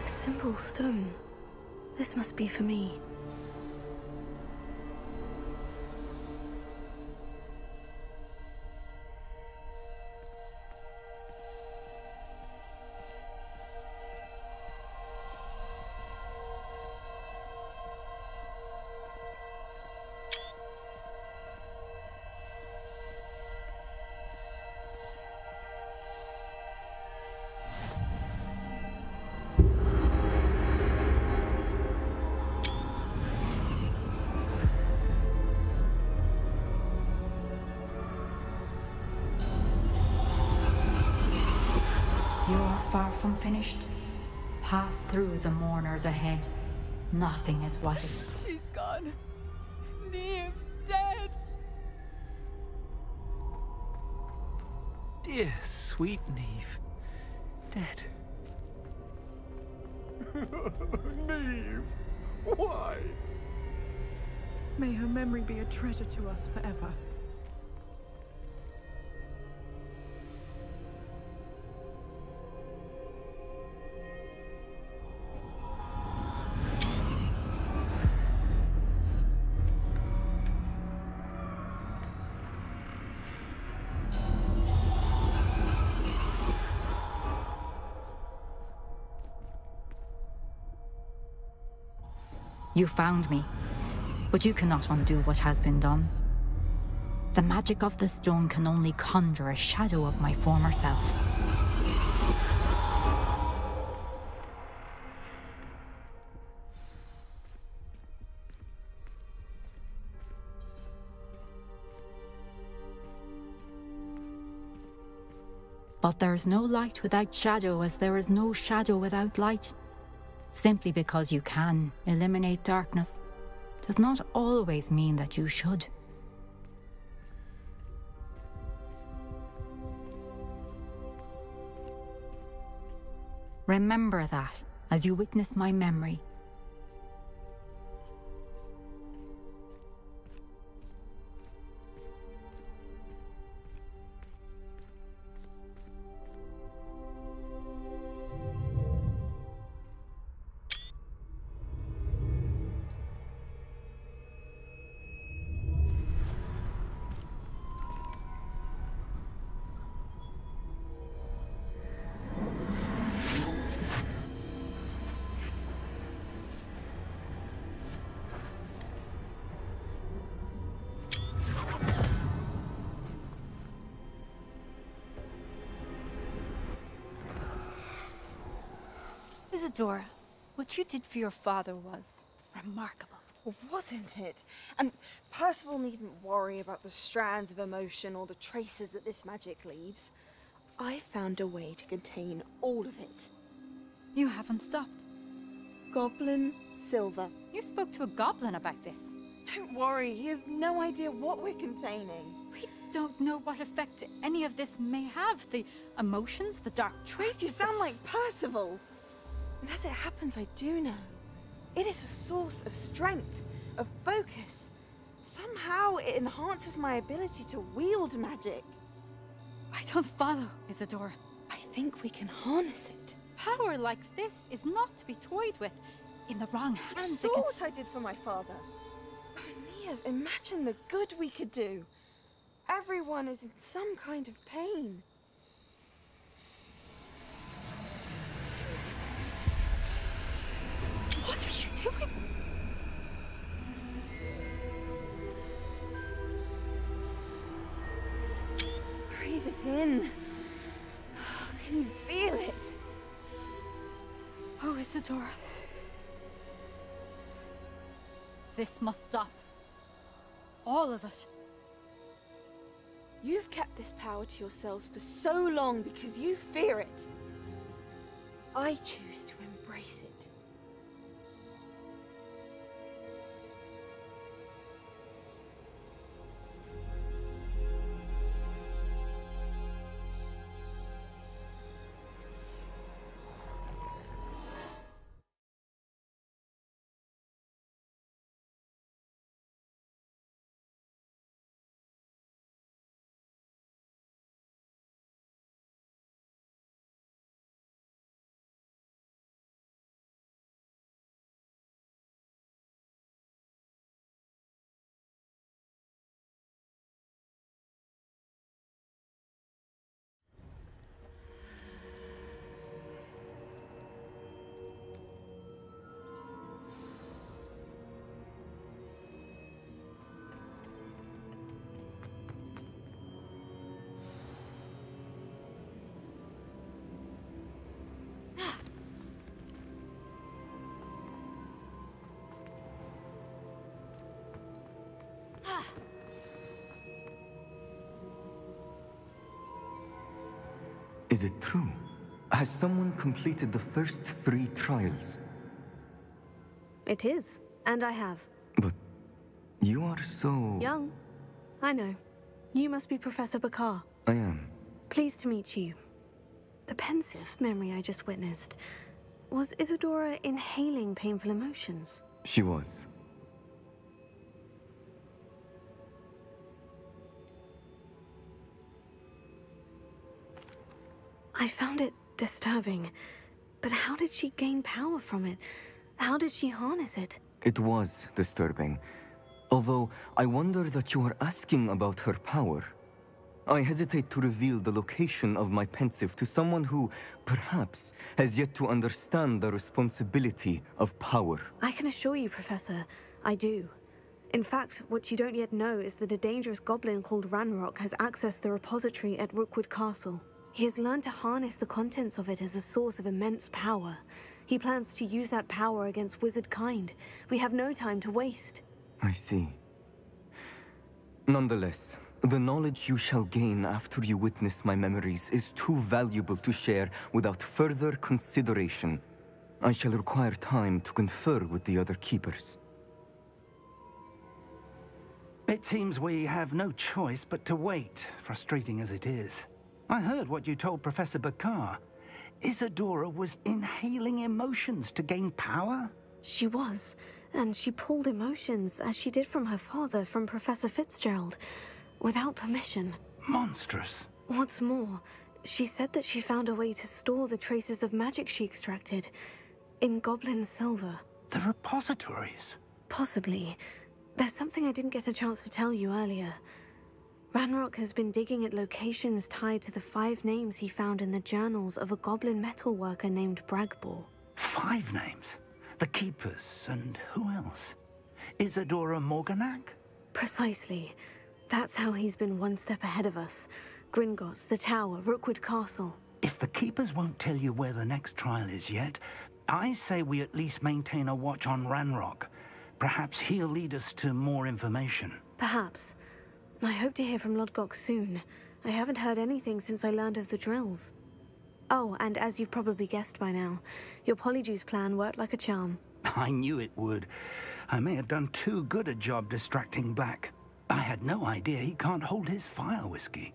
Simple stone. This must be for me. Far from finished. Pass through the mourners ahead. Nothing is what it is. She's gone. Neve's dead. Dear, sweet Neve. Dead. Neve! Why? May her memory be a treasure to us forever. You found me, but you cannot undo what has been done. The magic of the stone can only conjure a shadow of my former self. But there is no light without shadow, as there is no shadow without light. Simply because you can eliminate darkness does not always mean that you should. Remember that as you witness my memory. Isadora, what you did for your father was remarkable. Well, wasn't it? And Percival needn't worry about the strands of emotion or the traces that this magic leaves. I found a way to contain all of it. You haven't stopped. Goblin Silver. You spoke to a goblin about this. Don't worry, he has no idea what we're containing. We don't know what effect any of this may have. The emotions, the dark traits. You sound like Percival. And as it happens, I do know. It is a source of strength, of focus. Somehow it enhances my ability to wield magic. I don't follow, Isadora. I think we can harness it. Power like this is not to be toyed with. In the wrong hands, You saw what I did for my father. Oh, Neve, imagine the good we could do. Everyone is in some kind of pain. What are you doing? Breathe it in. Can you feel it? Oh, Isadora. This must stop. All of it. You've kept this power to yourselves for so long because you fear it. I choose to embrace it. Is it true? Has someone completed the first 3 trials? It is, and I have. But you are so... Young. I know. You must be Professor Bakar. I am. Pleased to meet you. The pensive memory I just witnessed. Was Isadora inhaling painful emotions? She was. I found it disturbing. But how did she gain power from it? How did she harness it? It was disturbing. Although, I wonder that you are asking about her power. I hesitate to reveal the location of my pensive to someone who, perhaps, has yet to understand the responsibility of power. I can assure you, Professor, I do. In fact, what you don't yet know is that a dangerous goblin called Ranrock has accessed the repository at Rookwood Castle. He has learned to harness the contents of it as a source of immense power. He plans to use that power against wizard kind. We have no time to waste. I see. Nonetheless, the knowledge you shall gain after you witness my memories is too valuable to share without further consideration. I shall require time to confer with the other keepers. It seems we have no choice but to wait, frustrating as it is. I heard what you told Professor Bakar. Isadora was inhaling emotions to gain power? She was, and she pulled emotions, as she did from her father, from Professor Fitzgerald, without permission. Monstrous. What's more, she said that she found a way to store the traces of magic she extracted in goblin silver. The repositories? Possibly. There's something I didn't get a chance to tell you earlier. Ranrock has been digging at locations tied to the 5 names he found in the journals of a goblin metalworker named Bragbor. 5 names? The Keepers, and who else? Isadora Morganac? Precisely. That's how he's been one step ahead of us. Gringotts, the Tower, Rookwood Castle. If the Keepers won't tell you where the next trial is yet, I say we at least maintain a watch on Ranrock. Perhaps he'll lead us to more information. Perhaps. I hope to hear from Lodgok soon. I haven't heard anything since I learned of the drills. Oh, and as you've probably guessed by now, your Polyjuice plan worked like a charm. I knew it would. I may have done too good a job distracting Black. I had no idea he can't hold his fire whiskey.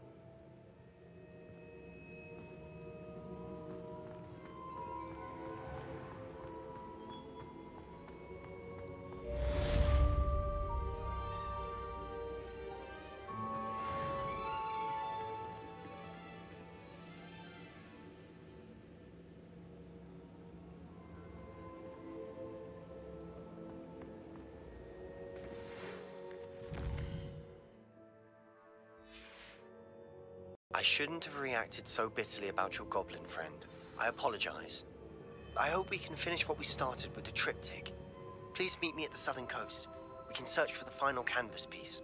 I shouldn't have reacted so bitterly about your goblin friend. I apologize. I hope we can finish what we started with the triptych. Please meet me at the southern coast. We can search for the final canvas piece.